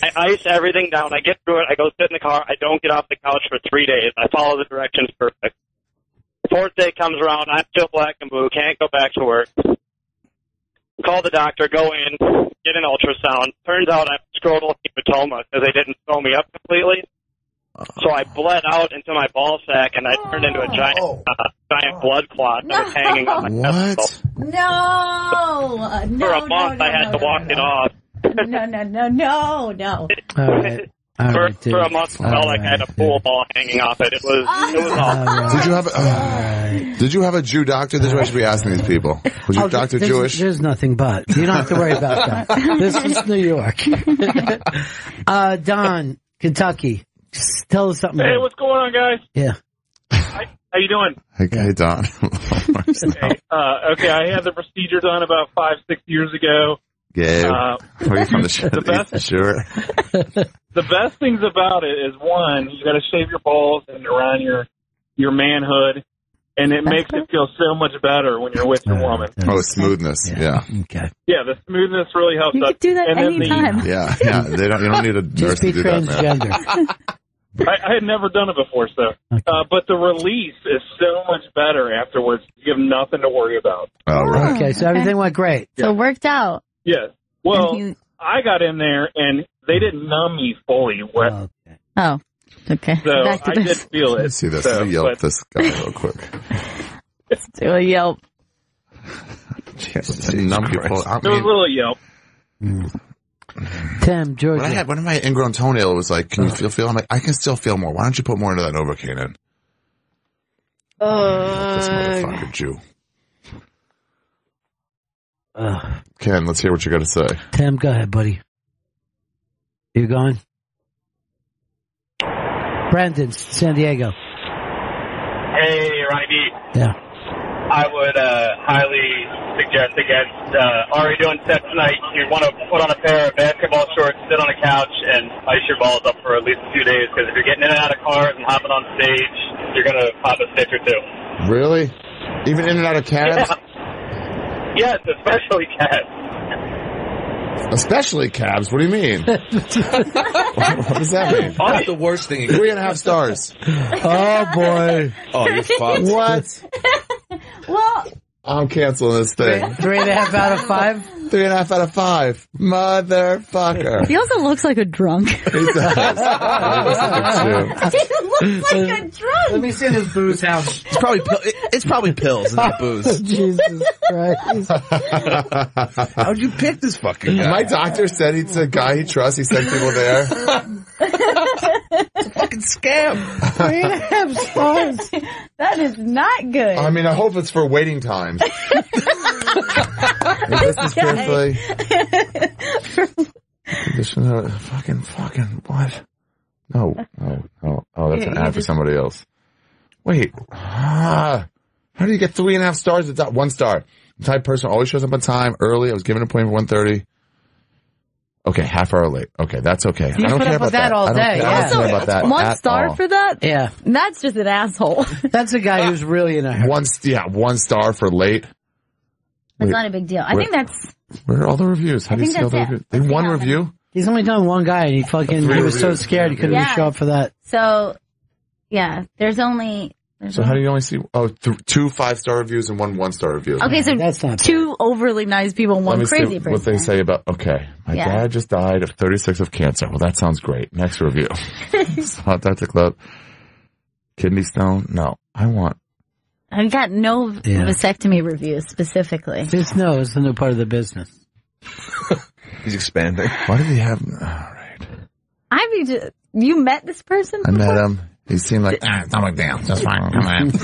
I ice everything down. I get through it. I go sit in the car. I don't get off the couch for 3 days. I follow the directions perfect. Fourth day comes around. I'm still black and blue. Can't go back to work. Call the doctor. Go in. Get an ultrasound. Turns out I have scrotal hematoma because they didn't sew me up completely. So I bled out into my ball sack, and I turned into a giant blood clot that was hanging on my testicle. No! For a month, I had to walk it off. No. All right, for a month, I felt like I had a pool ball hanging off it. It was awful. Did you have a Jew doctor? This is what I should be asking these people. Was your doctor Jewish? There's nothing but. You don't have to worry about that. This is New York. Don, Kentucky. Just tell us something. Hey, what's going on, guys? Yeah. How you doing? Hey, Don. Okay, I had the procedure done about 5-6 years ago. Yeah. Are you from the The best things about it is, one, you got to shave your balls and around your manhood, and it makes it feel so much better when you're with your woman. Oh, smoothness. Yeah. Okay. Yeah, the smoothness really helps. You could do that and then anytime. Yeah. You don't need a nurse to do transgender. I had never done it before, so. But the release is so much better afterwards. You have nothing to worry about. Oh, right. Okay, so everything went great. So it worked out. Yes. Well, I got in there, and they didn't numb me fully. Oh, okay. So I did feel it. Let's see this. So, Let me yelp this guy real quick. Let's do a yelp. Numb people. I There was a little yelp. Tim, Georgia. When my ingrown toenail was like, can you feel? I'm like, I can still feel more. Why don't you put more into that Novocaine in? This motherfucker Jew. Ken, let's hear what you got to say. Tim, go ahead, buddy. You going? Brandon, San Diego. Hey, Ronnie B. Yeah. I would highly suggest against already doing sets tonight. You want to put on a pair of basketball shorts, sit on a couch, and ice your balls up for at least a few days. Because if you're getting in and out of cars and hopping on stage, you're going to pop a stitch or two. Really? Even in and out of cabs? Yes, especially cabs. Especially cabs? What do you mean? What does that mean? That's the worst thing. 3.5 stars. Oh, boy. Oh, you're fucked. What? Well, I'm canceling this thing. 3.5 out of 5? 3.5 out of 5. Motherfucker. he also looks like a drunk. He does. He looks like a drunk. Let me see this booze house. It's probably pills and not booze. Jesus Christ. How'd you pick this fucking guy? My doctor said he's a guy he trusts. He sent people there. It's a fucking scam. 3.5 stars. That is not good. I mean, I hope it's for waiting times. Business carefully. Conditioner, fucking, what? No. Oh, that's an ad for somebody else. Wait. How do you get 3.5 stars? It's not 1 star. The type of person always shows up on time, early. I was given an appointment for 1:30. Okay, half hour late. Okay, that's okay. You I don't put care up with about that all day. I don't care about that 1 at star all. for that? Yeah. That's just an asshole. That's a guy who's really in a hurry. 1 star for late. That's Wait, not a big deal. I think that's... Where are all the reviews? How do you see all the reviews? They one review? He's only done one guy, and he was so scared he couldn't even show up for that. So, yeah, there's only... So how do you only see 2 5-star reviews and 1 1-star review? Okay, so that's not 2 overly nice people and 1 crazy person. What they say about, my dad just died of 36 of cancer. Well, that sounds great. Next review. Hot Dr. Club. Kidney stone? No. I got no vasectomy reviews specifically. Just no, it's a new part of the business. He's expanding. Why did he have... All right. I mean, you met this person before? I met him. He seemed like, it's not a big deal. Just fine. Come on. He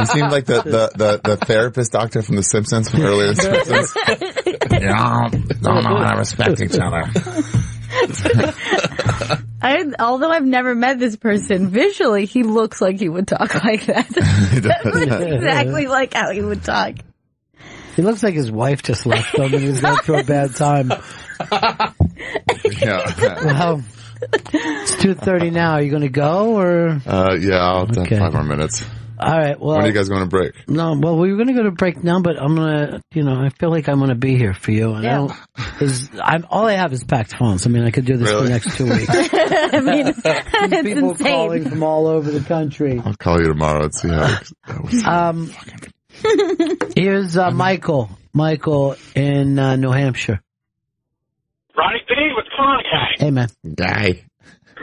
seemed like the therapist doctor from The Simpsons, from earlier Simpsons. Don't know how to respect each other. Although I've never met this person, visually he looks like he would talk like that. He does. That's exactly like how he would talk. He looks like his wife just left him and he's going through a bad time. Yeah. Well, it's 2:30 now. Are you going to go or? Yeah, I'll have 5 more minutes. All right. Well, when are you guys going to break? No, well, we were going to go to break now, but I'm going to, I feel like I'm going to be here for you. And all I have is packed phones. I mean, I could do this for the next 2 weeks. I mean, it's people insane. calling from all over the country. I'll call you tomorrow and see how here's Michael. Michael in New Hampshire. Ronnie B, what's going on, guy? Hey, man. Guy.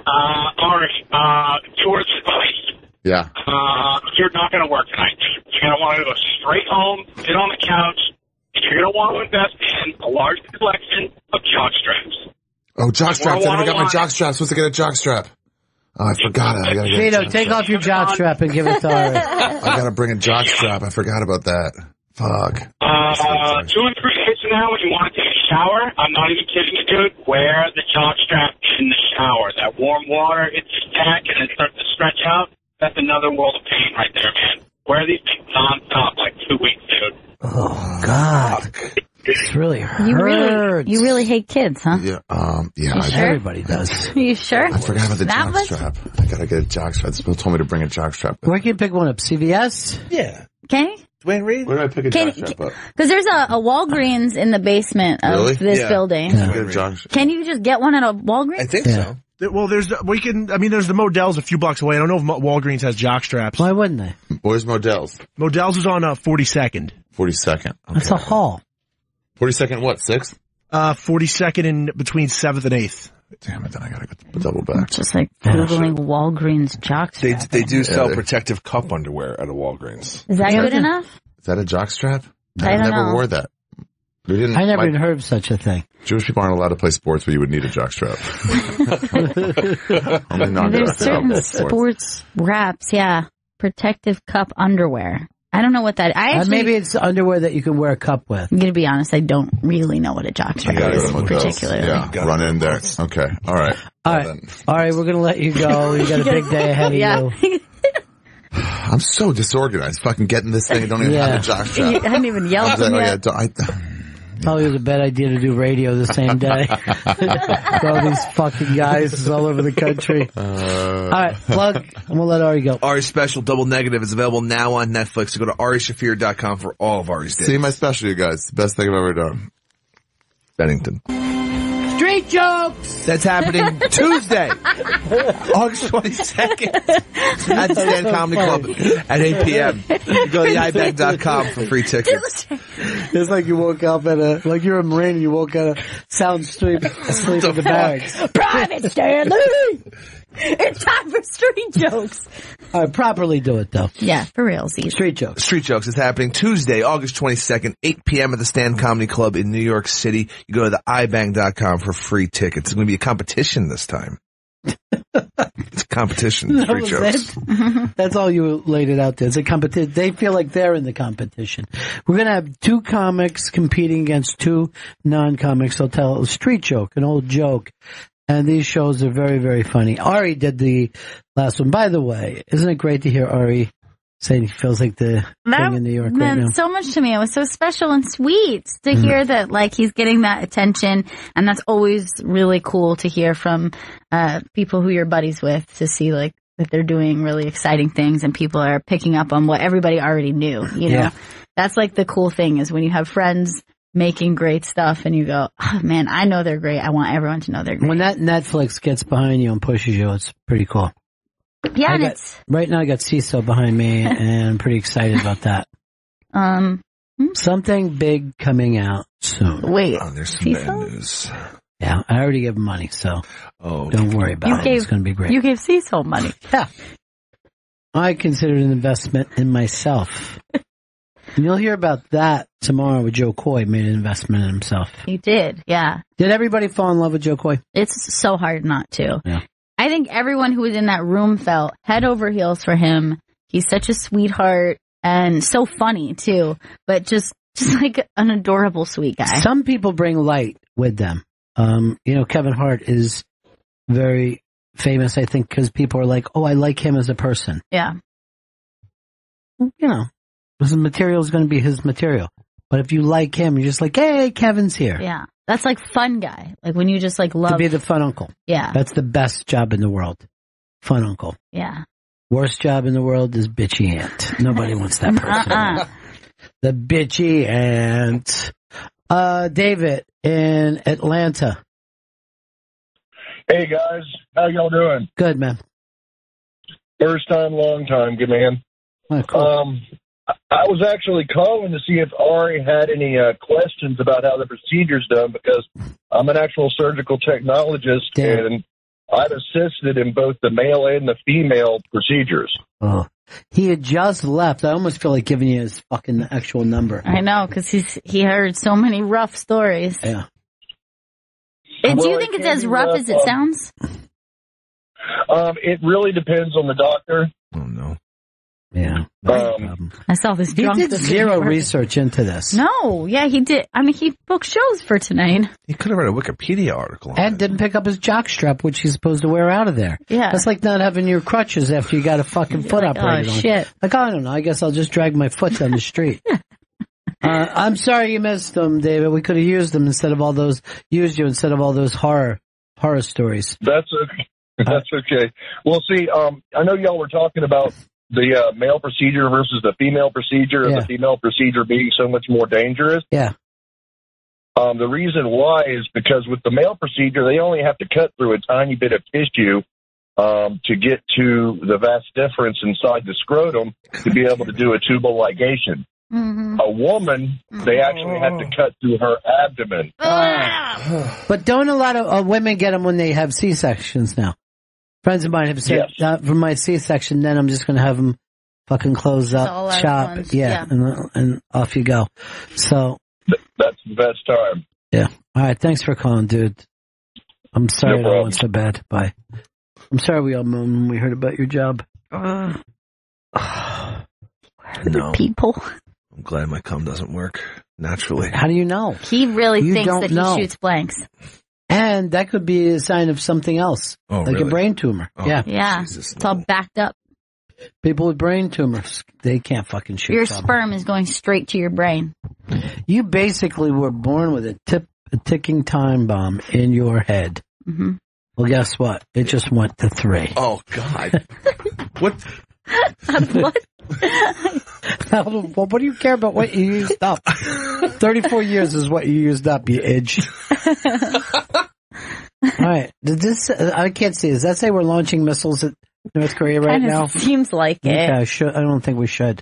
Ari, George advice. Yeah. You're not going to work tonight. You're going to want to go straight home, sit on the couch, and you're going to want to invest in a large collection of jock straps. Oh, jock straps. I never got my jock straps. Supposed to get a jock strap. Oh, I forgot it. I gotta get Vito, take off your jock strap and give it to Ari. I gotta bring a jock strap. I forgot about that. Fuck. 2 and 3 days from now, when you want to take a shower, I'm not even kidding you, dude, wear the jock strap in the shower. That warm water hits your neck and it starts to stretch out. That's another world of pain right there, man. Wear these things non-stop like 2 weeks, dude. Oh, God. This really hurts. sports. You really hate kids, huh? Yeah, You sure? Everybody does. You sure? I forgot about the That much? jockstrap. I gotta get a jockstrap. This people told me to bring a jockstrap. Where can you pick one up? CVS? Yeah. Can you? Dwayne Reed? Where do I pick a jockstrap up? Because there's a Walgreens in the basement of Really? this building. Can I get a jockstrap? Can you just get one at a Walgreens? I think so. Well, there's the Modell's a few blocks away. I don't know if Walgreens has jock straps. Why wouldn't they? Where's Modell's? Modell's is on 42nd. 42nd. Okay. That's a hall. 42nd what, 6th? 42nd in between 7th and 8th. Damn it, then I gotta go double back. Just like Googling Walgreens jockstrap. They do sell protective cup underwear at a Walgreens. Is that good enough? Is that a jockstrap? I don't never know. wore that. I never even heard of such a thing. Jewish people aren't allowed to play sports where you would need a jockstrap. Only There's certain sports wraps, protective cup underwear. I don't know what that is. Maybe it's underwear that you can wear a cup with. I'm going to be honest, I don't really know what a jockstrap is particularly. Yeah, run in there. Okay, all right. All right, we're going to let you go. You got a big day ahead of you. I'm so disorganized. Fucking getting this thing. I don't even have a jockstrap. I hadn't even yelled at me. Probably was a bad idea to do radio the same day. All these fucking guys all over the country. All right, plug, and we'll let Ari go. Ari's special, Double Negative, is available now on Netflix. So go to arishafir.com for all of Ari's days. See my special, you guys. Best thing I've ever done. Bennington. Street jokes! That's happening Tuesday, August 22nd at the Stand Comedy Club at 8 p.m. You go to theibag.com for free tickets. It's like you woke up like you're a Marine and you woke out of sound asleep in the bags. Private Stanley! It's time for street jokes. All right, properly do it though. Yeah, for realsies. Street jokes. Street Jokes is happening Tuesday, August 22nd, 8 p.m. at the Stand Comedy Club in New York City. You go to theibang.com for free tickets. It's going to be a competition this time. It's a competition. Street Jokes. That's all you laid it out there. It's a competition. They feel like they're in the competition. We're going to have two comics competing against two non-comics. They'll tell a street joke, an old joke. And these shows are very, very funny. Ari did the last one. By the way, isn't it great to hear Ari saying he feels like the king in New York right now? Meant so much to me. It was so special and sweet to hear that, like, he's getting that attention. And that's always really cool to hear from people who you're buddies with, to see, like, that they're doing really exciting things and people are picking up on what everybody already knew, you know? Yeah. That's, like, the cool thing is when you have friends making great stuff and you go, oh man, I know they're great. I want everyone to know they're great. When that Netflix gets behind you and pushes you, it's pretty cool. Yeah, and it's right now I got CISO behind me and I'm pretty excited about that. Something big coming out soon. Wait, there's some bad news. Yeah, I already gave him money, so don't worry about it. It's going to be great. You gave CISO money. Yeah. I consider it an investment in myself. And you'll hear about that tomorrow with Joe Coy made an investment in himself. He did, yeah. Did everybody fall in love with Joe Coy? It's so hard not to. Yeah. I think everyone who was in that room fell head over heels for him. He's such a sweetheart and so funny too, but just like an adorable sweet guy. Some people bring light with them. Kevin Hart is very famous, I think, because people are like, oh, I like him as a person. Yeah. His material is going to be his material. But if you like him, you're just like, hey, Kevin's here. Yeah. That's like fun guy. Like when you just like love. To be the fun uncle. Yeah. That's the best job in the world. Fun uncle. Yeah. Worst job in the world is bitchy aunt. Nobody wants that person. The bitchy aunt. David in Atlanta. Hey guys, how y'all doing? Good, man. First time, long time, good man. Oh, cool. I was actually calling to see if Ari had any questions about how the procedure's done, because I'm an actual surgical technologist, and I've assisted in both the male and the female procedures. Oh, he had just left. I almost feel like giving you his fucking actual number. I know, because he heard so many rough stories. Yeah. Do you think it's as rough as it sounds? It really depends on the doctor. Oh, no. Yeah. I saw this drunk. He did zero research into this. No, yeah, he did. I mean, he booked shows for tonight. He could have read a Wikipedia article on and didn't pick up his jockstrap, which he's supposed to wear out of there. Yeah. That's like not having your crutches after you got a fucking foot operated on. Shit. Like, I don't know. I guess I'll just drag my foot down the street. I'm sorry you missed them, David. We could have used you instead of all those horror stories. That's okay. That's okay. Well, see, I know y'all were talking about the male procedure versus the female procedure, and the female procedure being so much more dangerous. Yeah. The reason why is because with the male procedure, they only have to cut through a tiny bit of tissue to get to the vas deferens inside the scrotum to be able to do a tubal ligation. Mm-hmm. A woman, they actually have to cut through her abdomen. But don't a lot of women get them when they have C-sections now? Friends of mine have said, for my C-section, then I'm just going to have them fucking close up, chop, and off you go. So that's the best time. Yeah. All right. Thanks for calling, dude. I'm sorry that went so bad. Bye. I'm sorry we all moaned when we heard about your job. No. People. I'm glad my cum doesn't work naturally. How do you know? He really thinks that he shoots blanks. And that could be a sign of something else, like really? a brain tumor. Yeah. Jesus, it's all backed up. People with brain tumors, they can't fucking shoot. Your sperm is going straight to your brain. You basically were born with a ticking time bomb in your head. Mm-hmm. Well, guess what? It just went to 3. Oh, God. What? What? Well, what do you care about what you used up? 34 years is what you used up, you edge. All right. I can't see. Does that say we're launching missiles at North Korea right now? Seems like it. Yeah, I don't think we should.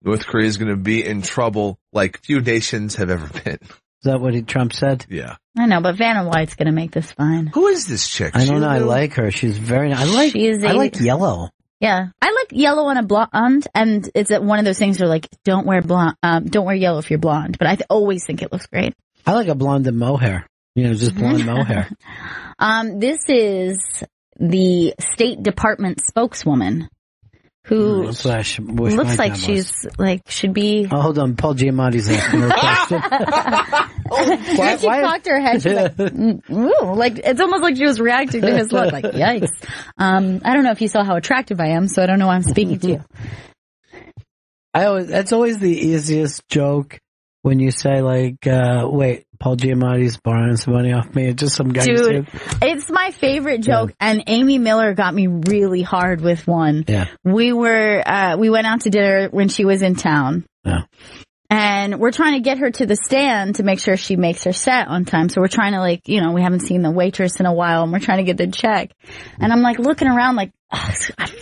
North Korea is going to be in trouble like few nations have ever been. Is that what Trump said? Yeah. I know, but Vanna White's going to make this fine. Who is this chick? I don't know. I like her. She's very nice. I like yellow. Yeah. I like yellow on a blonde, and it's one of those things where like, don't wear yellow if you're blonde, but I always think it looks great. I like a blonde and mohair. Just blonde mohair. This is the State Department spokeswoman who looks like should be. Oh, hold on. Paul Giamatti's asking her question. She cocked her head. She's like, it's almost like she was reacting to his look. Like, yikes. I don't know if you saw how attractive I am, so I don't know why I'm speaking to you. That's always the easiest joke when you say like, wait, Paul Giamatti's borrowing some money off me. It's just some guy. Dude, it's my favorite joke, and Amy Miller got me really hard with one. Yeah. We went out to dinner when she was in town. Yeah. And we're trying to get her to the stand to make sure she makes her set on time. So we're trying to we haven't seen the waitress in a while, and we're trying to get the check. And I'm like looking around like,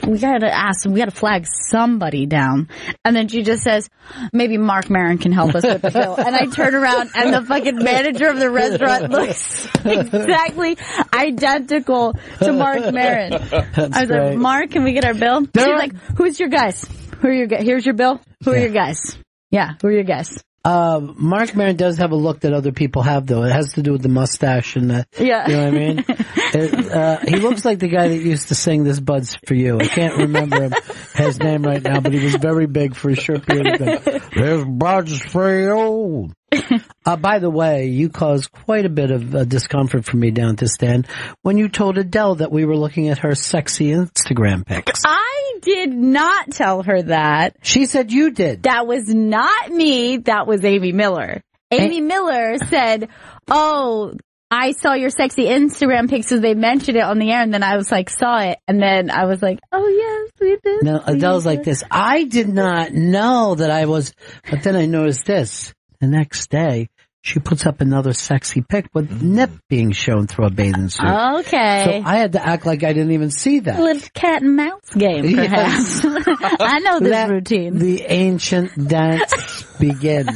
we gotta flag somebody down. And then she just says, maybe Mark Maron can help us with the bill. And I turn around and the fucking manager of the restaurant looks exactly identical to Mark Maron. I was like, Mark, can we get our bill? She's like, who's your guys? Who are your guys? Here's your bill. Who are your guys? Yeah, who are your guys? Mark Maron does have a look that other people have, though. It has to do with the mustache and the, you know what I mean? He looks like the guy that used to sing This Bud's For You. I can't remember his name right now, but he was very big for a short period of time. This Bud's For You. By the way, you caused quite a bit of discomfort for me down at the stand when you told Adele that we were looking at her sexy Instagram pics. I did not tell her that. She said you did. That was not me. That was Amy Miller. Amy Miller said, oh, I saw your sexy Instagram pics, so they mentioned it on the air, and then I was like, saw it, and then I was like, oh yes, we did. No, Adele's like this. I did not know that I was, but then I noticed this. The next day, she puts up another sexy pic with nip being shown through a bathing suit. Okay. So I had to act like I didn't even see that. A little cat and mouse game, perhaps. I know this Let routine. The ancient dance begin.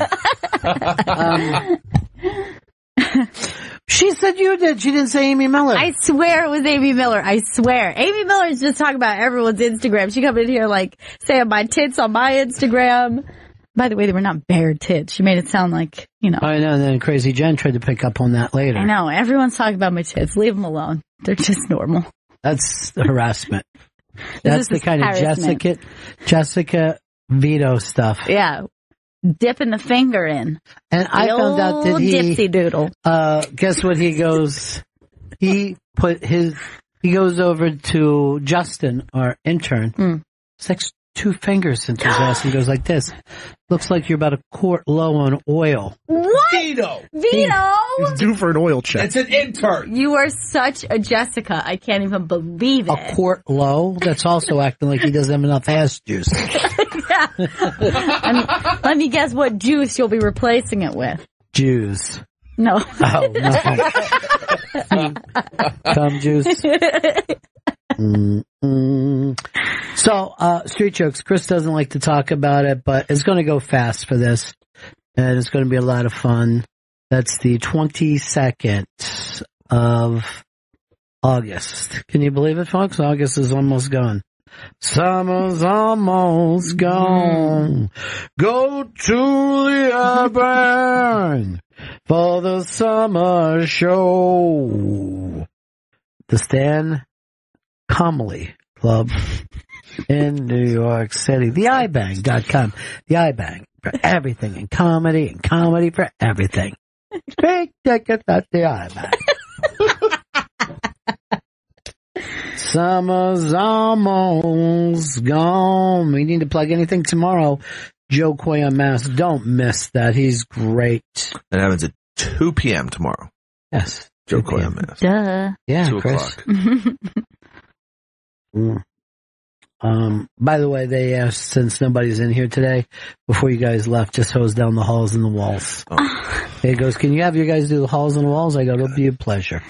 She said you did. She didn't say Amy Miller. I swear it was Amy Miller. I swear. Amy Miller is just talking about everyone's Instagram. She come in here like saying my tits on my Instagram. By the way, they were not bare tits. She made it sound like, I know, and then Crazy Jen tried to pick up on that later. I know. Everyone's talking about my tits. Leave them alone. They're just normal. That's harassment. That's the kind of Jessica Vito stuff. Yeah. Dipping the finger in. And I found out that dipsy doodle. Guess what he goes? He goes over to Justin, our intern. It's like 2 fingers into his ass and goes like this. Looks like you're about a quart low on oil. What? Vito! He's due for an oil check. It's an intern. You are such a Jessica. I can't even believe it. A quart low? That's also acting like he doesn't have enough ass juice. Yeah. Let me guess what juice you'll be replacing it with. Juice. No. Oh, no. Cum juice. So, street jokes. Chris doesn't like to talk about it, but it's going to go fast for this. And it's going to be a lot of fun. That's the 22nd of August. Can you believe it, folks? August is almost gone. Summer's almost gone. Go to the Urban for the summer show. The Stan Comely Club in New York City. The iBang.com. The iBang for everything in comedy and comedy for everything. Big tickets at the iBang. Summer's almost gone. We need to plug anything tomorrow. Joe Coy on Mass. Don't miss that. He's great. That happens at 2 p.m. tomorrow. Yes. Joe Coy on Mass. Duh. Yeah, 2 Chris. o'clock. By the way, they asked, since nobody's in here today, before you guys left, just hose down the halls and the walls. He goes, can you have your guys do the halls and the walls? I go, it'll be a pleasure.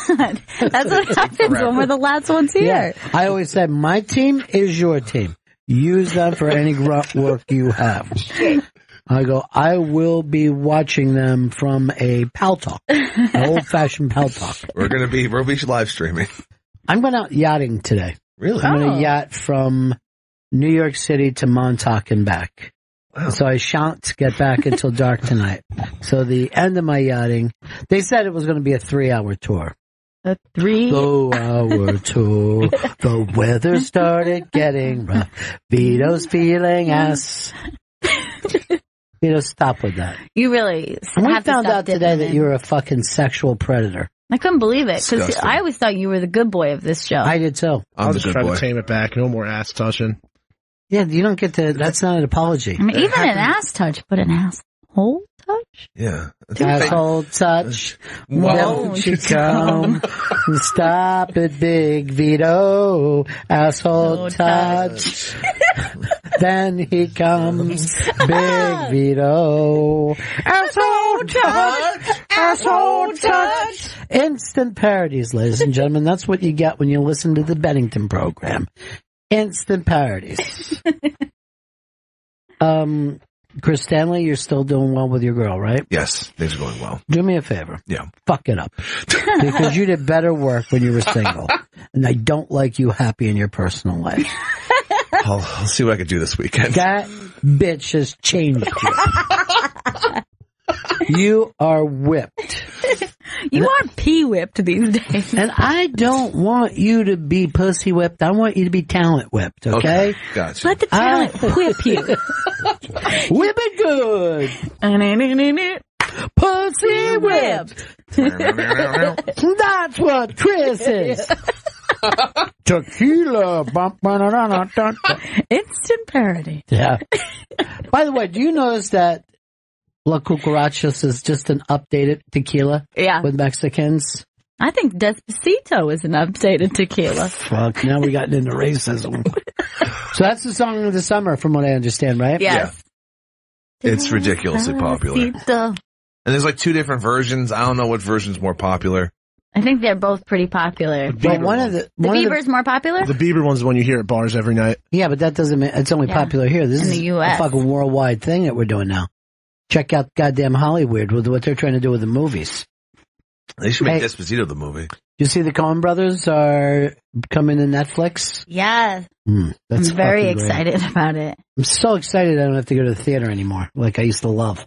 That's what happens when we're the last ones here. Yeah. I always said, my team is your team. Use them for any grunt work you have. I go, I will be watching them from a Pal Talk, an old-fashioned Pal Talk. We'll be live streaming. I'm going out yachting today. Really? I'm going to yacht from New York City to Montauk and back. Wow. So I shan't get back until dark tonight. So the end of my yachting, they said it was going to be a 3-hour tour. A 3-hour tour. The weather started getting rough. Vito's feeling us. Vito, stop with that. You really And we have to found stop out today dipping that in. you're a fucking sexual predator. I couldn't believe it, because Disgusting. I always thought you were the good boy of this show. I did too. I'll just try to tame it back. No more ass touching. Yeah, you don't get to, that's not an apology. I mean, even an ass touch, but an asshole touch? Yeah. Asshole touch. Won't you come? Stop it, Big Vito. Asshole touch. Then he comes, Big Vito. Asshole touch. Asshole touch. Instant parodies, ladies and gentlemen. That's what you get when you listen to the Bennington program. Instant parodies. Chris Stanley, you're still doing well with your girl, right? Yes, things are going well. Do me a favor. Yeah. Fuck it up. Because you did better work when you were single. And I don't like you happy in your personal life. I'll see what I can do this weekend. That bitch has changed you. You are whipped. You are pee whipped these days. And I don't want you to be pussy whipped. I want you to be talent whipped, okay? Gotcha. Let the talent whip you. Whip it good. Pussy whipped. That's what Chris is. Tequila. Instant parody. Yeah. By the way, do you notice that La Cucarachas is just an updated tequila? Yeah. With Mexicans? I think Despacito is an updated tequila. Fuck, now we got into racism. So that's the song of the summer, from what I understand, right? Yes. Yeah. It's ridiculously popular. And there's like 2 different versions. I don't know what version's more popular. I think they're both pretty popular. But one of the Bieber's more popular? The Bieber one's the one you hear at bars every night. Yeah, but that doesn't mean it's only popular here. This In is the US. a fucking worldwide thing that we're doing now. Check out goddamn Hollywood with what they're trying to do with the movies. They should make Despacito the movie. You see the Coen brothers are coming to Netflix? Yeah. That's I'm very fucking great. excited about it. I'm so excited I don't have to go to the theater anymore, like I used to love.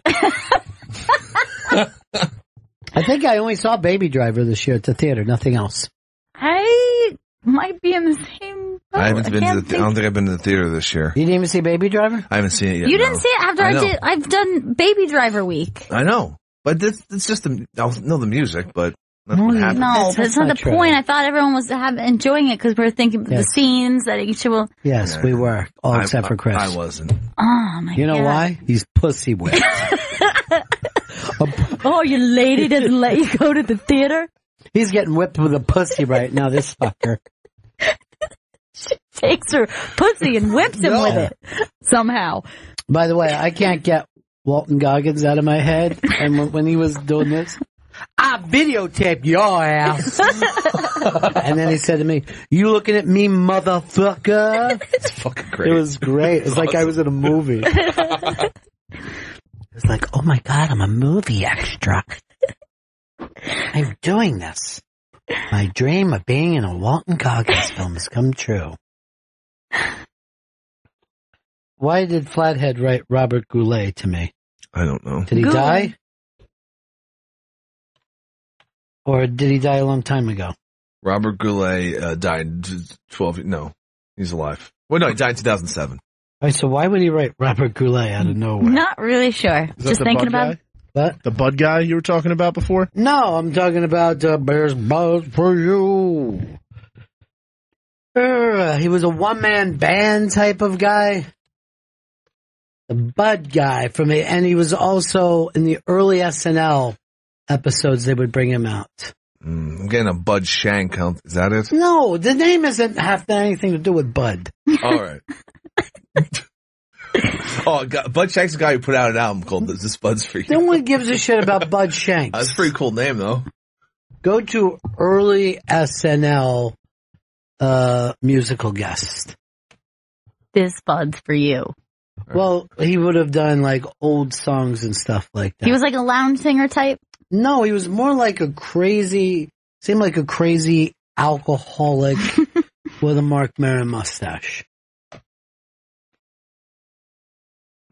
I think I only saw Baby Driver this year at the theater, nothing else. I might be in the same boat. I haven't been can't to the. I don't think I've been to the theater this year. You didn't even see Baby Driver? I haven't seen it yet. You no. didn't see it after I know. I've done Baby Driver week. I know, but it's just I know the music, but Nothing happened. No, but it's not the point. I thought everyone was enjoying it because we were thinking of the scenes that each will. Yes, we were. All except for Chris. I wasn't. Oh, my God. You know why? He's pussy whipped. Oh, your lady doesn't let you go to the theater? He's getting whipped with a pussy right now, this fucker. She takes her pussy and whips him with it. Somehow. By the way, I can't get Walton Goggins out of my head. And when he was doing this, I videotaped your ass. And then he said to me, "You looking at me, motherfucker?" It's fucking great. It was great. It was like I was in a movie. It was like, oh my God, I'm a movie extra. I'm doing this. My dream of being in a Walton Goggins film has come true. Why did Flathead write Robert Goulet to me? I don't know. Did he die? Or did he die a long time ago? Robert Goulet died 12. No, he's alive. Well, no, he died in 2007. All right, so why would he write Robert Goulet out of nowhere? Not really sure. Just thinking about What? The Bud guy you were talking about before? No, I'm talking about Bears Buzz for You. He was a one-man band type of guy. The Bud guy and he was also in the early SNL episodes. They would bring him out. I'm getting a Bud Shank. Is that it? No, the name doesn't have anything to do with Bud. All right. Bud Shank's the guy who put out an album called "This Bud's For You." No one gives a shit about Bud Shanks. That's a pretty cool name, though. Go to early SNL musical guest. This Bud's For You. Well, he would have done like old songs and stuff like that. He was like a lounge singer type? No, he was more like seemed like a crazy alcoholic with a Mark Maron mustache.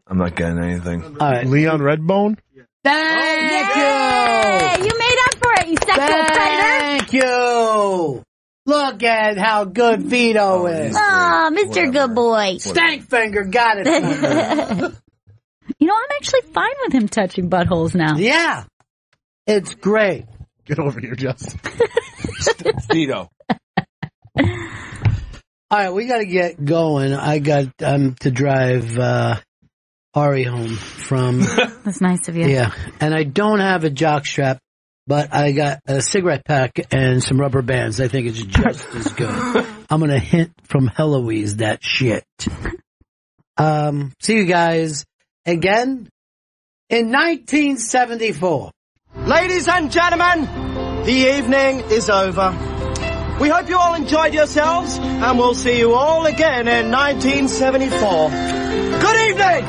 I'm not getting anything. All right. Leon Redbone? Thank you! You made up for it, you sexual predator! Thank you! Look at how good Vito is. Oh, Mr. Good Boy. Stank Finger got it. You know, I'm actually fine with him touching buttholes now. Yeah. It's great. Get over here, Justin. Vito. All right, we got to get going. I got to drive Ari home from... That's nice of you. Yeah, and I don't have a jock strap, but I got a cigarette pack and some rubber bands. I think it's just as good. I'm going to hint from Heloise that shit. See you guys again in 1974. Ladies and gentlemen, the evening is over. We hope you all enjoyed yourselves, and we'll see you all again in 1974. Good evening!